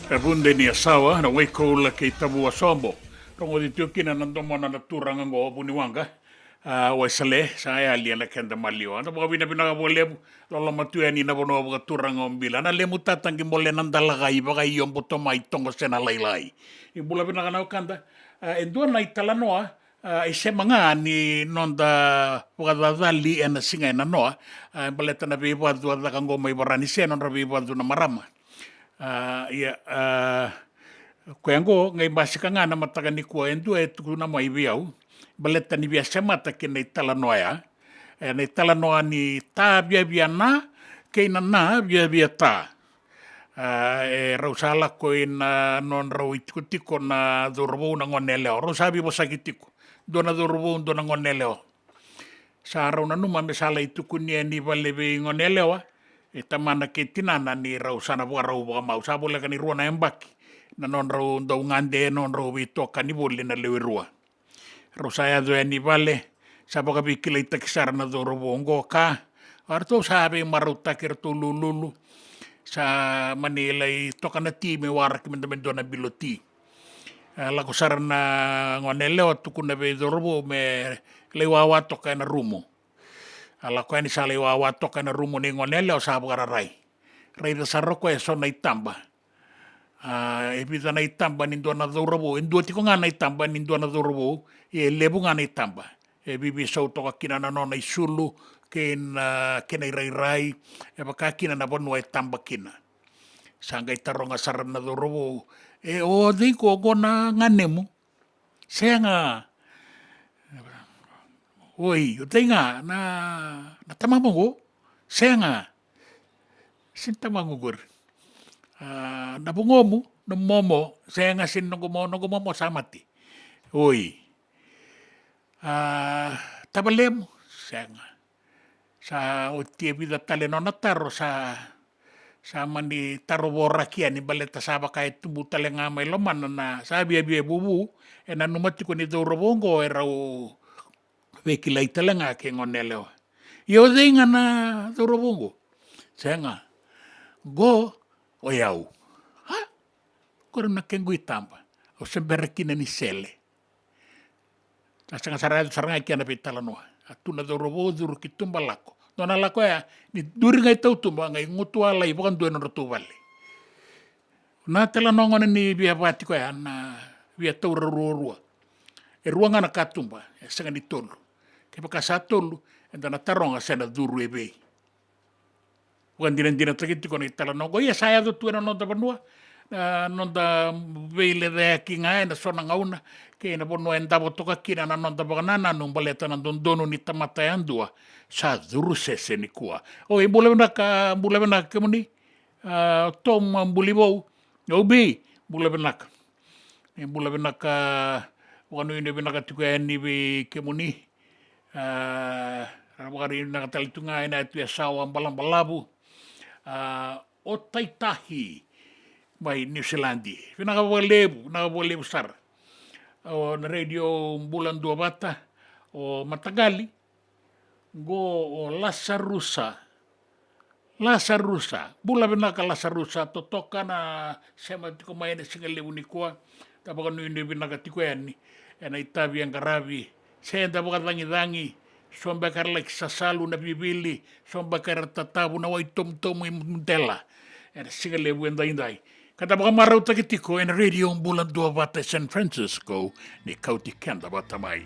E runde ni asawa na weko la ke tabu asombo. Rongo di tio kina nandomo na naturanga ngo buniwanga. Wa sale saya ali la kenda malio. Anda baka bina bina boleh lolo matu ani na bono baka turanga ombila. Na le mutatan ki mole nandala gai baka iom boto mai tongo sena lai. Ibula bina kana kanda. Endua na italanoa ise mga ni nonda wakadadali ena singa ena noa. Baleta na bibadu ada kango mai barani se nonda bibadu na marama. Koe ango ngai masika ngā na mataka ni kua endu e tuku na mai viau baleta ni via semata ke nei talanoa ya nei talanoa ni tā via na kei na via tā e rausala koe na non rau itiko na dhorobou na ngone leo rausabi bosaki tiko dona dhorobou dona ngone leo sa rau na numa me sala ituku ni valeve ngone leo e tamana ke tinana ni rau sana bua rau bua mau sa boleh kani ruana embaki na non rau ndau ngande non rau vito kani boleh na lewe rua rau saya doa ni vale sa boka bikila itakisara na doro bongo ka arto sabe marau takir tu lulu sa manila i toka na ti me warak mendo na biloti lago sarana ngone leo tuku na be doro bo me lewawa toka na rumo ala ko ni sale wa toka na rumo ni ngonele o sa bugara rai da saroko e sona itamba e bida na itamba ni dona dorobo en duoti ko nga na itamba ni dona dorobo e lebu nga na itamba e bibi so toka kina na nona isulu kena rai e baka kina na bonu e tamba kina sanga itaronga sarana dorobo e o di ko gona nganemu senga oi, o tenga na tamamongo, senga, sin tamangugur. Na bungomu, na momo, senga sin nogomo samati. Oi. Tabalemo, senga. Sa utie vida taleno na taro sa mani taro borakia ni baleta saba kay tubu talenga may loman na sabi bubu na numati ko ni dorobongo erau vekila italenga ke ngoneleo. Yo denga na dorobongo. Senga. Go o yau. Ha? Kore na kengu itamba. O semberekina ni sele. Sanga saranga kia na pitalanoa. Atuna dorobo duru kitumba lako. Dona lako ya ni duri ngai tau tumba ngai ngutu ala i bukan dueno rotu vale. Na telanongo ni bia pati ko ya na bia tau rurua. E ruanga na katumba. Sanga ni tolu. Kepa kasatolu, enta na taronga sena duru ebe. Bukan dina takiti kono itala nongo. Ia saya do tuena nonda banua. Nonda veile de aki ngai na sona ngauna. Ke na bonua enda botoka kina na nonda baganana numbaleta na dondono ni tamata yandua. Sa duru sese ni kua. O e bula benaka kemuni. Tom mbulibou. Obi, bula benaka. E bula benaka. Wanu ini benaka tuka eni be kemuni. Rakari nakatalitunga ina tu ya sawa balambalabu o taitahi mai New Zealandi vinaka lebu sar o na radio bulan dua bata o Matagali go o Lasarusa bula vinaka Lasarusa totoka na sema tiko mai na singa lebu nikua tapaka nui vinaka tiko yani ena itabi yang karabi senda bukan dangi somba karla sasalu na bibili somba kar tatabu na wai tom mundela era sigale buenda indai kata baka marau takitiko en radio bulan dua bata San Francisco ni kauti kenda bata mai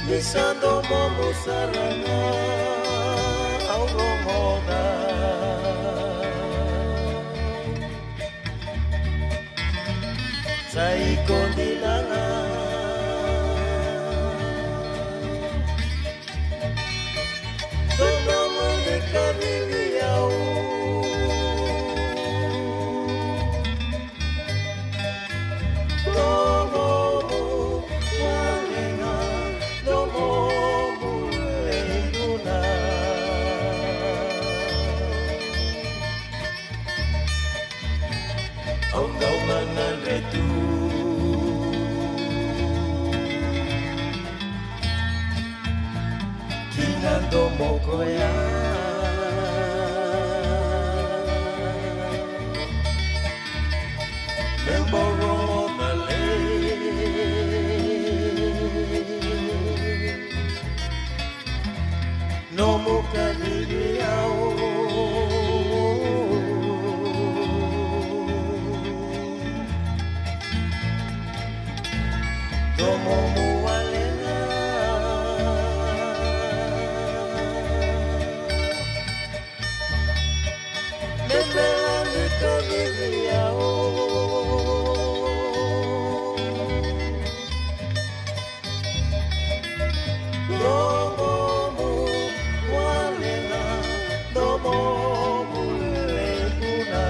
Nisando momo sarana rongoda Sai kondilanga Tono mulika viviau Tono mualenga Tono mulenguna Aunaumangan retu Kinando mokoya Memboro male No muka diriau Tomo mualenga Memelani kaniviao Tomo mualenga Tomo mulenguna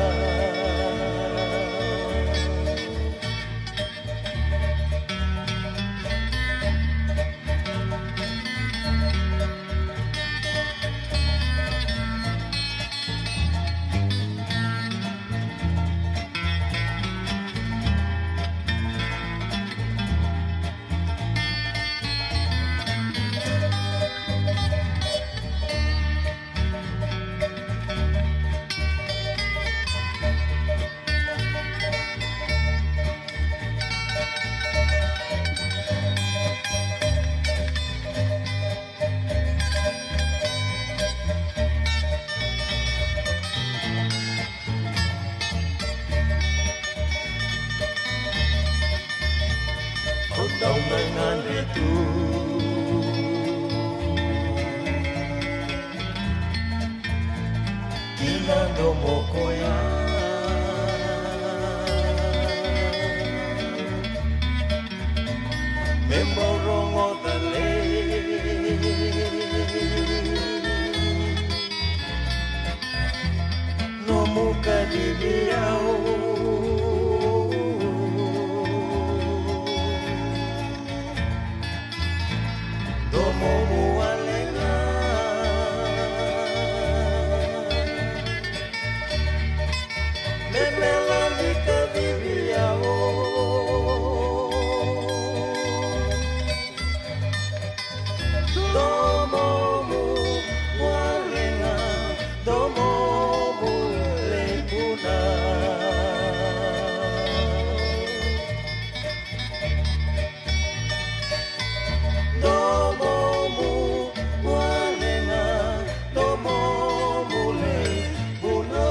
Undangan itu Kinando mokoya Memborongo dale No muka dibiau Tomo mualenga Memelani kadibiao Tomo mualenga Tomo mulenguna Tomo mualenga Tomo mulenguna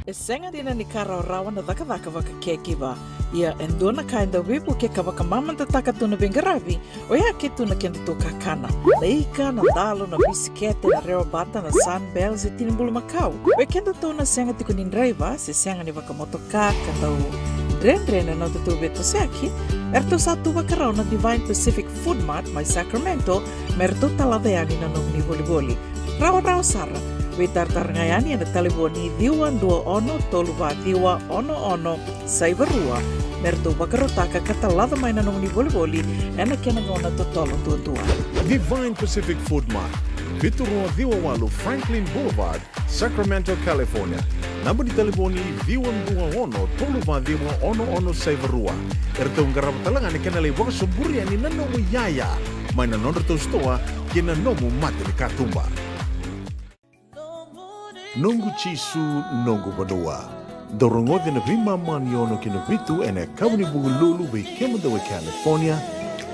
E senga dina ni kara rawa na dhaka waka kekiwa. Ia endona kainda wipu ke kawaka mamanta taka tuna bengarabi. O ia ke tuna kenda tō kakana. Na ika, na dalo, na bisikete, na reo bata, na sunbells e tinimbulu makau. We kenda tō na senga tiko ni nreiva, se senga ni waka motoka, kandau Rendre na tutu beto seaki, erto satu wakarau na Divine Pacific Food Mart mai Sacramento, merto talaveani na nungni boli-boli. Rawa sara, we tartarngayani na taliboni diwa dua ono toluwa diwa ono saibarua, merto wakarotaka katalada mai na nungni boli-boli, ena kena ngona totolo tua.
Divine Pacific Food Mart, Viturua Viwawalu Franklin Boulevard, Sacramento, California. Namba di telefoni Viwan Dua Ono, Toluwa Diwa Ono Saivarua. Erto ngarabatalanga ni kanale waka suburi ani nanomu yaya. Mai na nondra to stoa, kina nomu mate ni katumba. Nongu chisu, nongu badua. Dorongote na vima mani ono kina vitu ene kabuni bugululu we kemadawe California.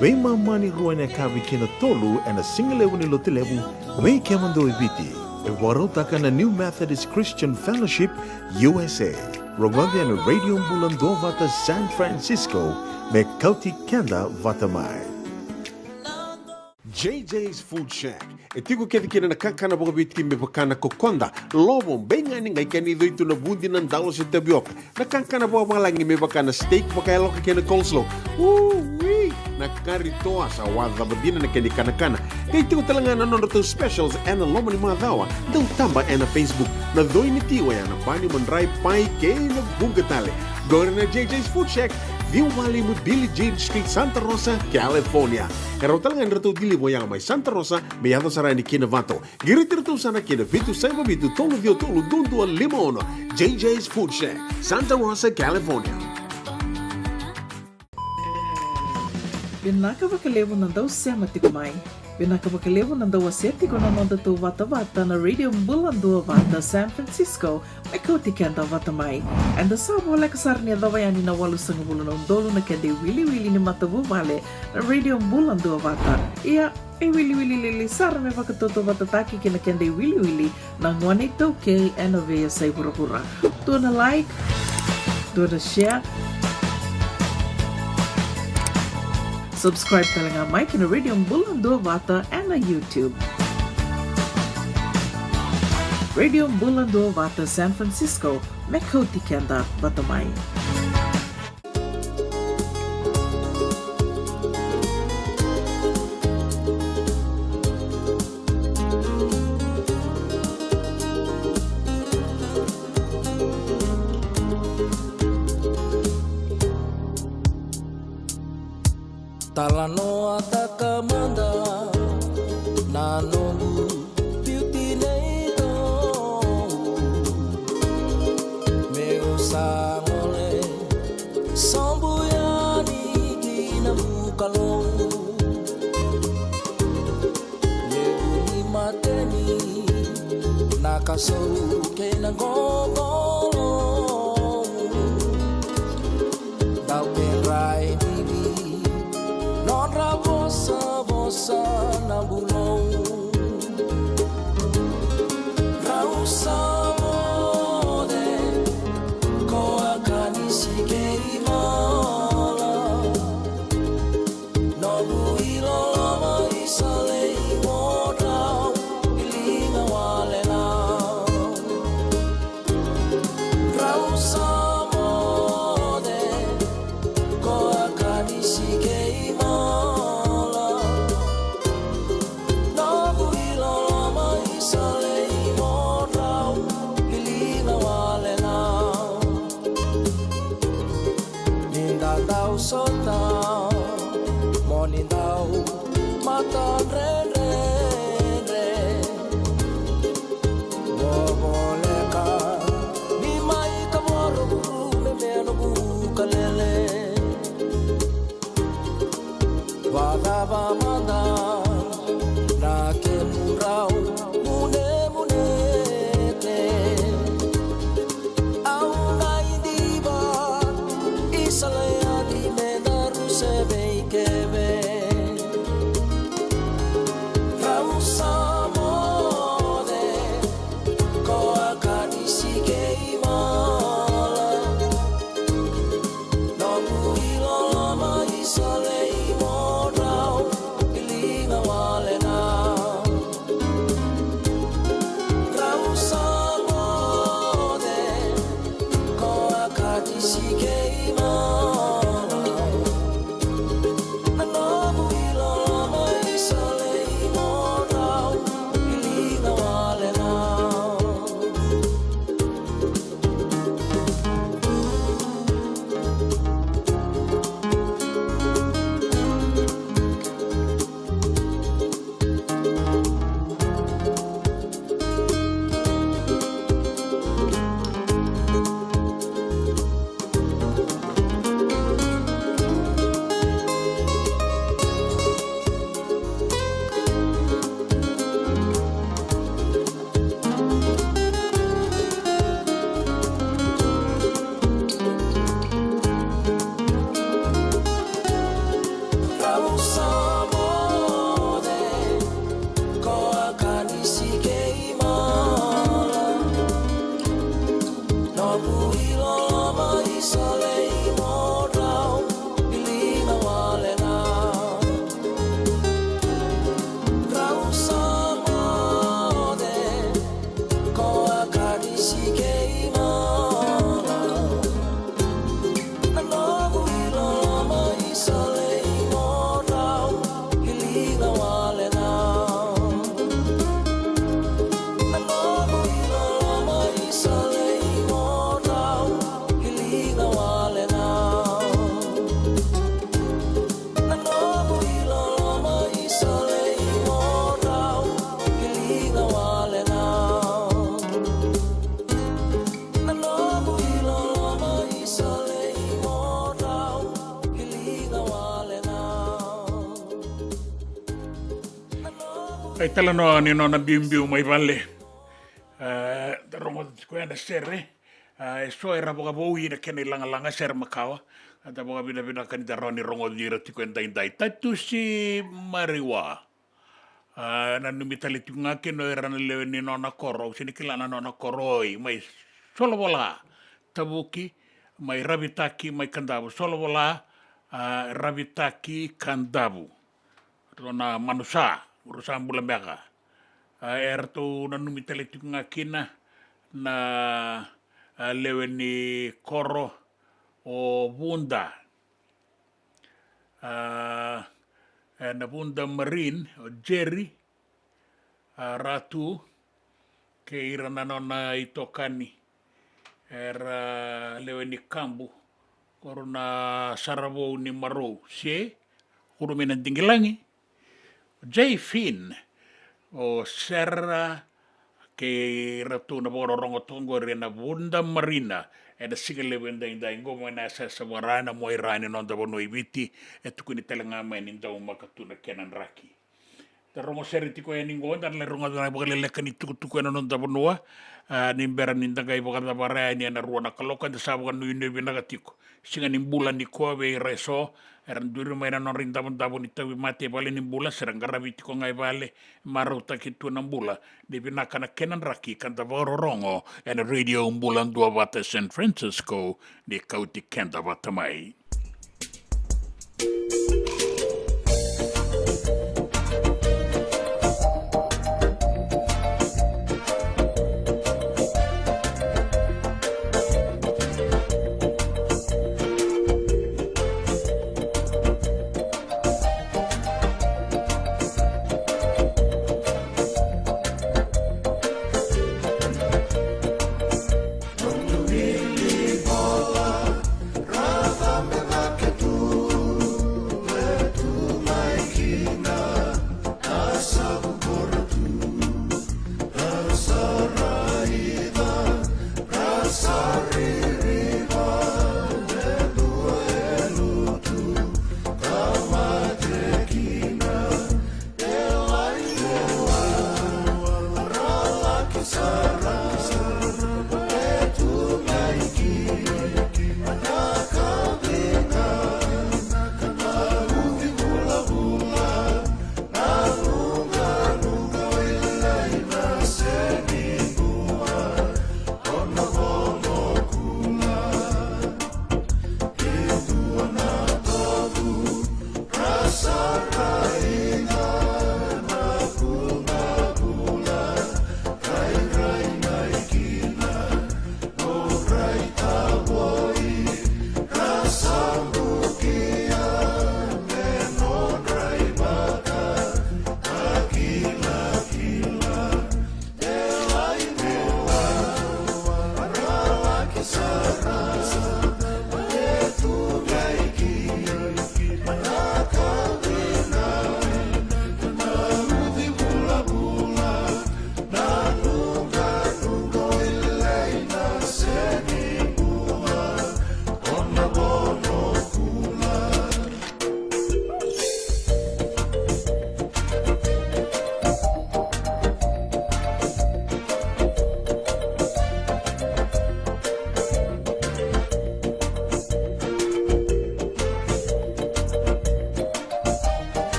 We mani ruane kavi kina tolu ene singalewu ni lotilewu we kemadawe viti. E warotaka na New Methodist Christian Fellowship USA. Rongote na Radio Mbulando vata San Francisco me kauti kenda vata mai.
JJ's Food Shack. E tiku kedi kina na kakana boka biti me pakana kokonda. Lobo benga ni ngai kani doitu na bundi na ndalo se tapioca. Na kakana boka malangi me pakana steak pakai loka kena coleslaw. Wee! Na kari toa sa wadha badina na keni kana. Kay tiku talangana nono to specials and loma ni madawa. Dau tamba na Facebook. Na doi ni tiwa ya na pani mandrai pai kena bungatale. Go na JJ's Food Shack. Viu Valley mo Billy Jean Street, Santa Rosa, California. Karo talagang rato dili mo yang may Santa Rosa, may yato sarani kinavato. Giritirto sana kinavitu sa mabitu tolo vio tolo dundu al limono. JJ's Food Shack, Santa Rosa, California.
Binaka bakalevo ng daw siya matikumay. Binaka bakalevo ng daw aseti ko naman dato vata-vata na Radio Mbulando Vata San Francisco, may kautikan daw vatamay. And the sabo wala kasar niya daw yan inawalo sa ngubulo ng dolo na kende wili-wili ni matabu vale na Radio Mbulando Vata. Iya, wili-wili lili sara may vakatoto vatataki kina kende wili-wili ng 182K NOVA sa pura-pura. Doon na like, doon na share, subscribe talaga Mike na Radio Mbulando Vata and na YouTube. Radio Mbulando Vata San Francisco, Mekoti Kenda Batamay.
Talano ataka manda nanobu beauty neito me usangole sambuyani kina mukalo yebuni mateni nakasou kena gogolo dau perai Nora bossa na bulong Rausa mode ko akani sikei mala Nobu ilo lama isalei moda ilinga wale na Rausa mode ko akani sikei Sota morning daw mata re Boboleka ni mai kamoro me meno bukalele Wadava manda na kenurau mune munete au ngai diba isalaya Sebekebe Rausa mode ko akani sikei mala Nobu ilo lama isalei morau ilinga
Ai tala no ni no na bimbiu mai vale. Da rongo ko na serre. E so era boga boi na kene langa ser makawa. Da boga bina kan da roni rongo dira tiko ndai tatu si mariwa. Na numitali tunga ke no era na lewe ni no na koro. Sini kilana no na koroi mai solo bola tabuki mai rabitaki mai kandabu solo bola rabitaki kandabu. Rona manusa urusan bulan beka. Tu na numitali tunga kina na lewe ni koro o bunda. Na bunda marine o Jerry ratu ke irana nona itokani era lewe ni kambu korona sarabo ni maro se kurumena tinggilangi J Fin o serra ke ratu na boro tongo rena bunda marina e da sigale wenda inda ngomo na sa sawarana mo irani non da bono ibiti e tukuni telenga men inda makatuna kenan raki da rongo seri tiko e ningo dan le rongo da bogale lekani tuku non da bono nimbera ninda gai bogada bara ni na ruana kaloka da sabu kan nuine binaga tiko singa nimbula ni ko be reso eran duru mai na non rinda ni tawi mate bale nimbula serang garabi tiko ngai bale maru takitu nambula di binaka na kenan raki kan da boro rongo and radio umbulan dua bata San Francisco di kauti kenda bata mai.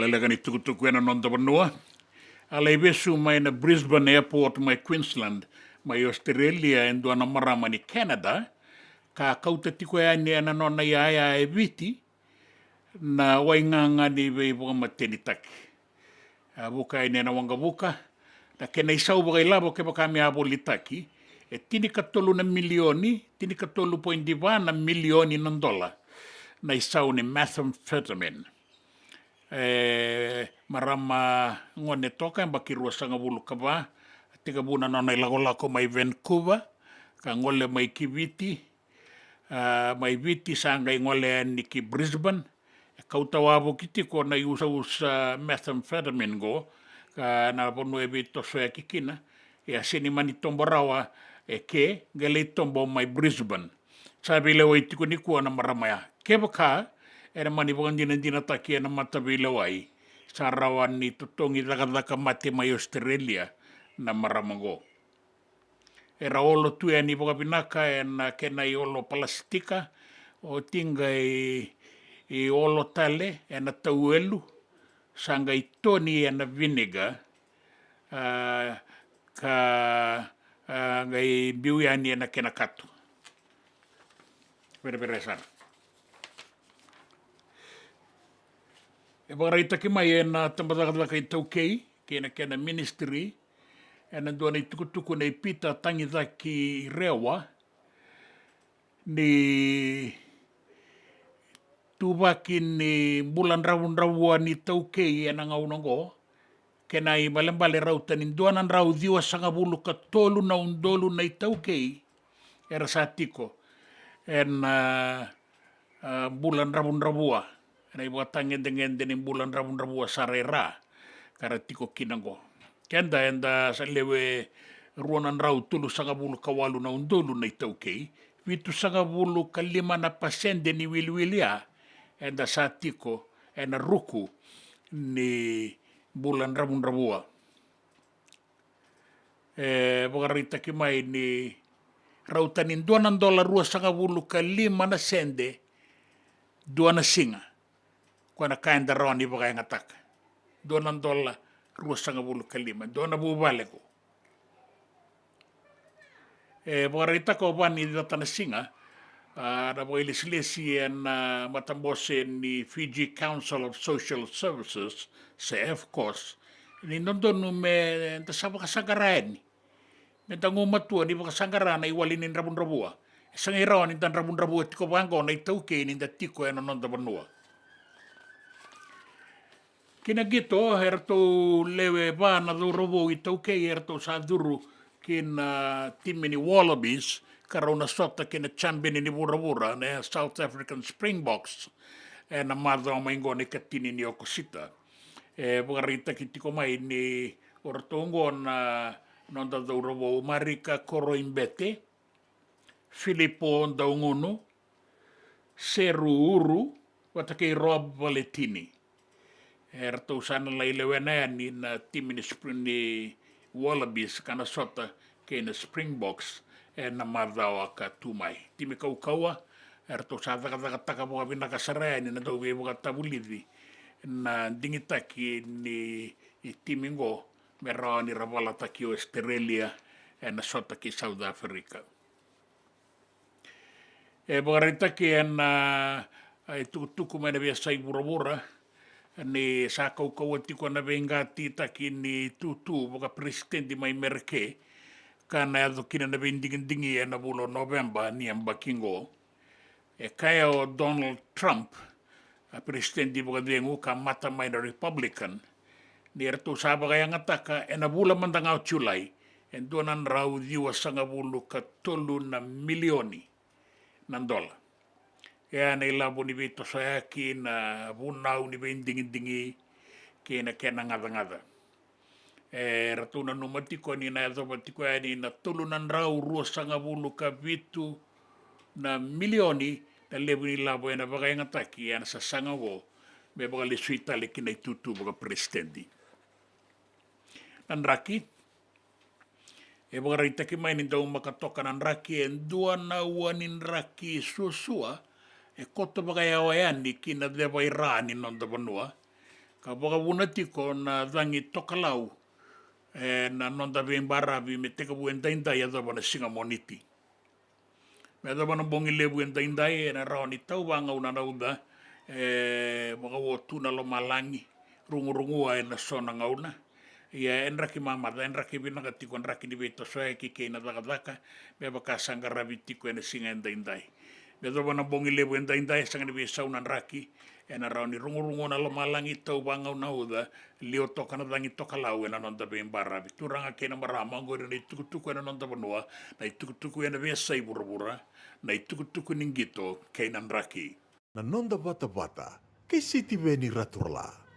Lalaga ni tukutuku ena non tabanua. Ala ibesu mai na Brisbane Airport mai Queensland, mai Australia en duana marama ni Canada, ka kauta tiko ea ni ana nona i aia e viti, na wainganga ni vei waka mateni taki. Buka e nena wanga buka, na kena isau baka ilabo ke baka mea aboli taki, e tini katolu na milioni, tini katolu pointiwa na milioni ng dola, na isau ni methamphetamine. Marama ngone toka yang baki rua sanga bulu kaba, tiga buna nona ilako mai Vancouver, ka ngole mai Kiviti, mai Viti sanga ngole ni ki Brisbane, kauta wabo kiti ko na usa methamphetamine go, ka na ponu e vito soya kikina, e asini mani tombo rawa e ke, gale tombo mai Brisbane. Sabi lewa itiko ni kuwa na maramaya. Kebaka, era mani dina taki na matabila wai sa rawan ni tutongi daka mate mai Australia na maramango. Era olo tu ni boka pinaka na kena i olo plastika o tinga i olo tale na tauelu sanga i toni na vinegar ka ngai biuiani na kena katu. Pere sana. E wakarai taki mai e na tambatakataka i taukei, kena ministry, e na doa nei tukutuku nei pita tangi taki rewa, ni tubaki ni bulan rawun ni taukei e na ngaunango, kena i malembale rauta ni doanan rau diwa sanga bulu ka tolu na undolu nei taukei, era sa tiko, e na bulan rawun na iwa tangende ni bulan rawun sarera kara tiko kinango. Kenda enda sa lewe ruanan rau tulu sanga bulu kawalu na undolu na itaukei, vitu sanga bulu ka 5% ni wilwilia, enda sa tiko ena ruku ni bulan rawun. Wakarita kimai ni rautanin $2 rua sanga bulu ka 5 2 singa. Kuana kain darawan iba kaya ngatak. $2 rua sanga bulu ka 5. Doana bubale ko. Wakarita ko ba ni datana singa, na ilis-lisi na matambose ni Fiji Council of Social Services, sa FCOS, ni nondon me tasaba kasangarayan ni. Mentango matua ni bakasangara na iwalinin rabun-rabua. Isang irawan ni tan rabun-rabua tiko bangko na itauke ni tiko na nonda banua. Kinagito herto lewe ba na dorobo itauke herto sa duru kina timini Wallabies karona sota kina champion ni Bura-Bura na South African Springboks na madra maingo ni katini ni Okosita. Bukarita kitiko mai ni ortongo na nonda dorobo Marika Koroimbete, Filippo Ndaungono, Seru Uru, watake Rob Valetini. Erto sana la ilewena ni na timi ni Wallabies kana sota kena Springboks na madhawa ka tumai. Timi kaukawa, erto sa taka boka binaka saraya ni na dobe boka tabulidi na dingitaki ni timingo merawa ni ravala taki Australia na sota ki South Africa. Bagarita ki na tuku mai na biasa i Bura-Bura ni sa kaukau tiko na bengati taki ni tutu boka presidenti mai merke kana ado kina na bendingi na bulo November ni ang bakingo. Kaya o Donald Trump, presidenti boka dengu ka mata mai na Republican, ni erto saba kaya ngataka na bula mandangao July en doanan rau diwa sanga bulu ka $3 milioni ng dola. Kaya nailabo ni Vito Sayaki na bunau ni bendingi kena ngada-ngada. Ratuna numatiko ni na yato matiko ni na tulunan rau rua sanga bulu ka vitu na milioni na lebu ni labo na bagay ngataki yan sa sanga wo may baga lisuita leki na itutu baga presidenti. Nanraki, baga rita kimay ni daw makatoka nanraki en dua na uanin raki susua koto baga yawayan ni kina deba irani non da banua Ka waka wuna tiko na dhangi tokalau na nonda vembara vi me teka buendaindai adha wana singa moniti. Me adha wana bongi le buendaindai na raoni tau wanga una nauda waka wo tuna lo malangi rungu na sona ngauna. Ia enraki mamada, enraki vinaka tiko enraki ni veito soe ki keina dhaka me baka sangara vitiko ena singa endaindai. Me adha wana bongi le buendaindai sanga ni vesauna enraki ena raoni rungu na lo malangi tau wanga una uda lio toka na dhangi toka lau ena nonda bembara vi turanga kena marama ngore na itukutuku ena nonda vanua na itukutuku ena vesa i burabura na itukutuku ningito kena nraki
Na nonda bata-bata, kay City Veni Raturla.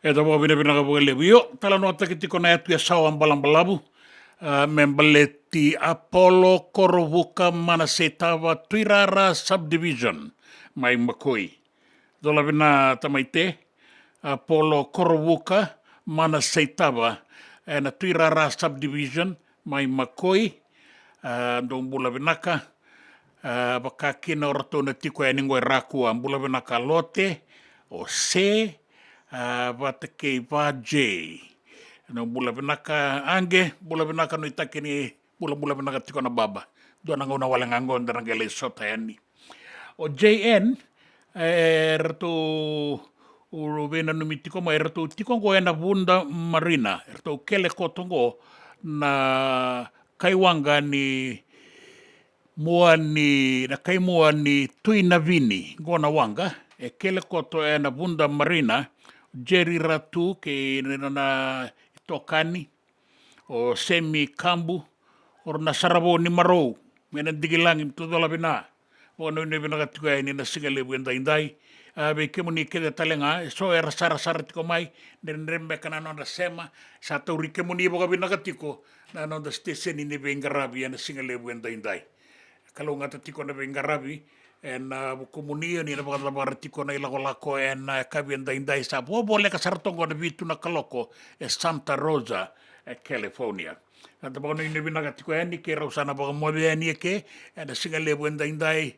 E tawa vina ka pukale wio, tala noa takitiko na atu ya sawa mbalambalabu, membaleti Apollo Korovuka Manasetawa Tuirara Subdivision, mai Makoi. Dola vina tamaite, Apollo Korovuka Manasetawa, na Tuirara Subdivision, mai Makoi, dong bula vinaka, baka kina orato na tiko ya ningwe rakua, bula vinaka lote, o se, vatake vaje no bula benaka ange bula benaka no itake ni bula benaka tiko na baba do na ngona wala ngango ndana gele sota yani o JN rato o vena numi tiko mai rato tiko ngo ena bunda marina rato kele kotongo na kaiwanga ni mua ni na kai mua ni tuina vini gona wanga e kele koto ena bunda marina Jerry ratu ke na tokani o semi kambu or na sarabo ni marou mena digilangi mtodola bina o no ne bina katiko ai ni na singale buenda indai be kemuni kede talenga so era sara tiko mai nembe kana no sema sa tauri kemuni boga bina katiko na no da station ni bengarabi na singale buenda indai kalau ngata tiko na bengarabi en komunia ni na baga tiko na ilako en kabienda indai sa bole ka sartongo na bitu na kaloko Santa Rosa California. Anta baga ni bina katiko ni ke rausana baga mo ni ke na singale buenda indai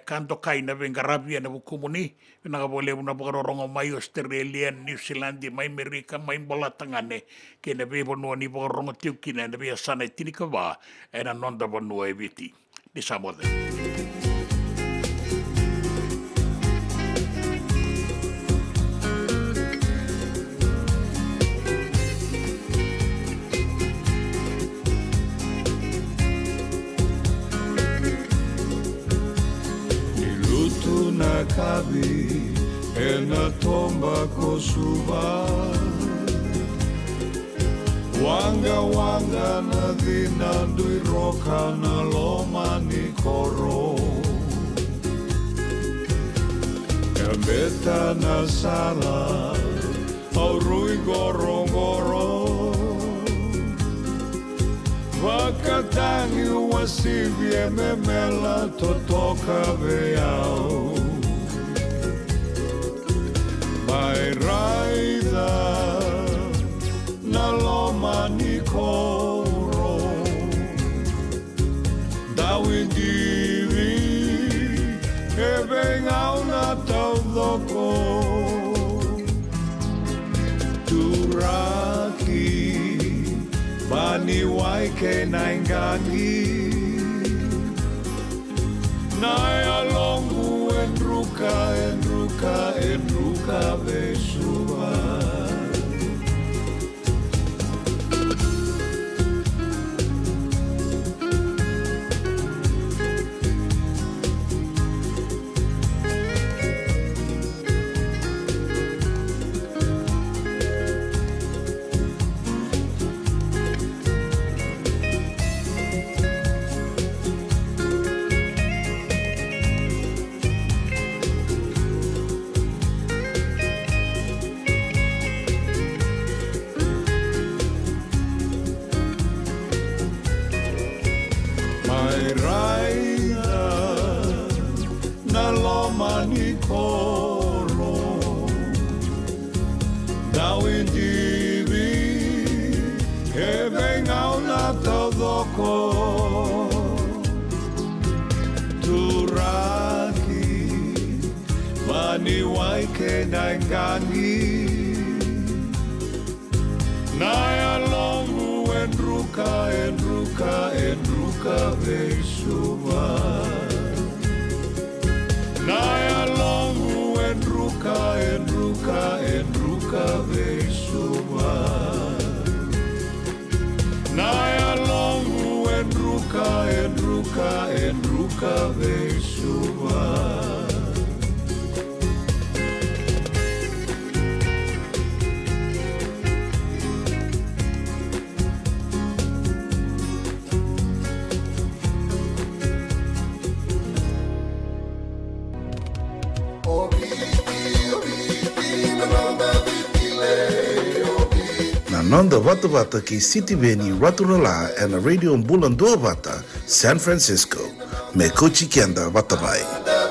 kanto kai na bengarabi na bukumuni na bole una baga rongo mai Australia New Zealand mai Amerika mai bola tangane ke na be bono ni baga rongo tiuki na be sana tinika ba na nonda bono e biti di samode.
Na kabi e na tomba ko suva wanga na dina dui roka na loma ni koro e beta na sala au rui goro wakatangi wasivi e memela totoka veao Mai raida na loma ni koro Dawi divi e venga una taudoko Turaki bani waike na ingangi Nai alongu enruka besua Bani waike na ngangi Naya longu enruka besua Naya longu enruka besua Naya longu enruka besua
Nanda Vata ki City Veni Raturala and Radio Mbulan Dua Vata, San Francisco. Me Kochi Kenda Vatamai.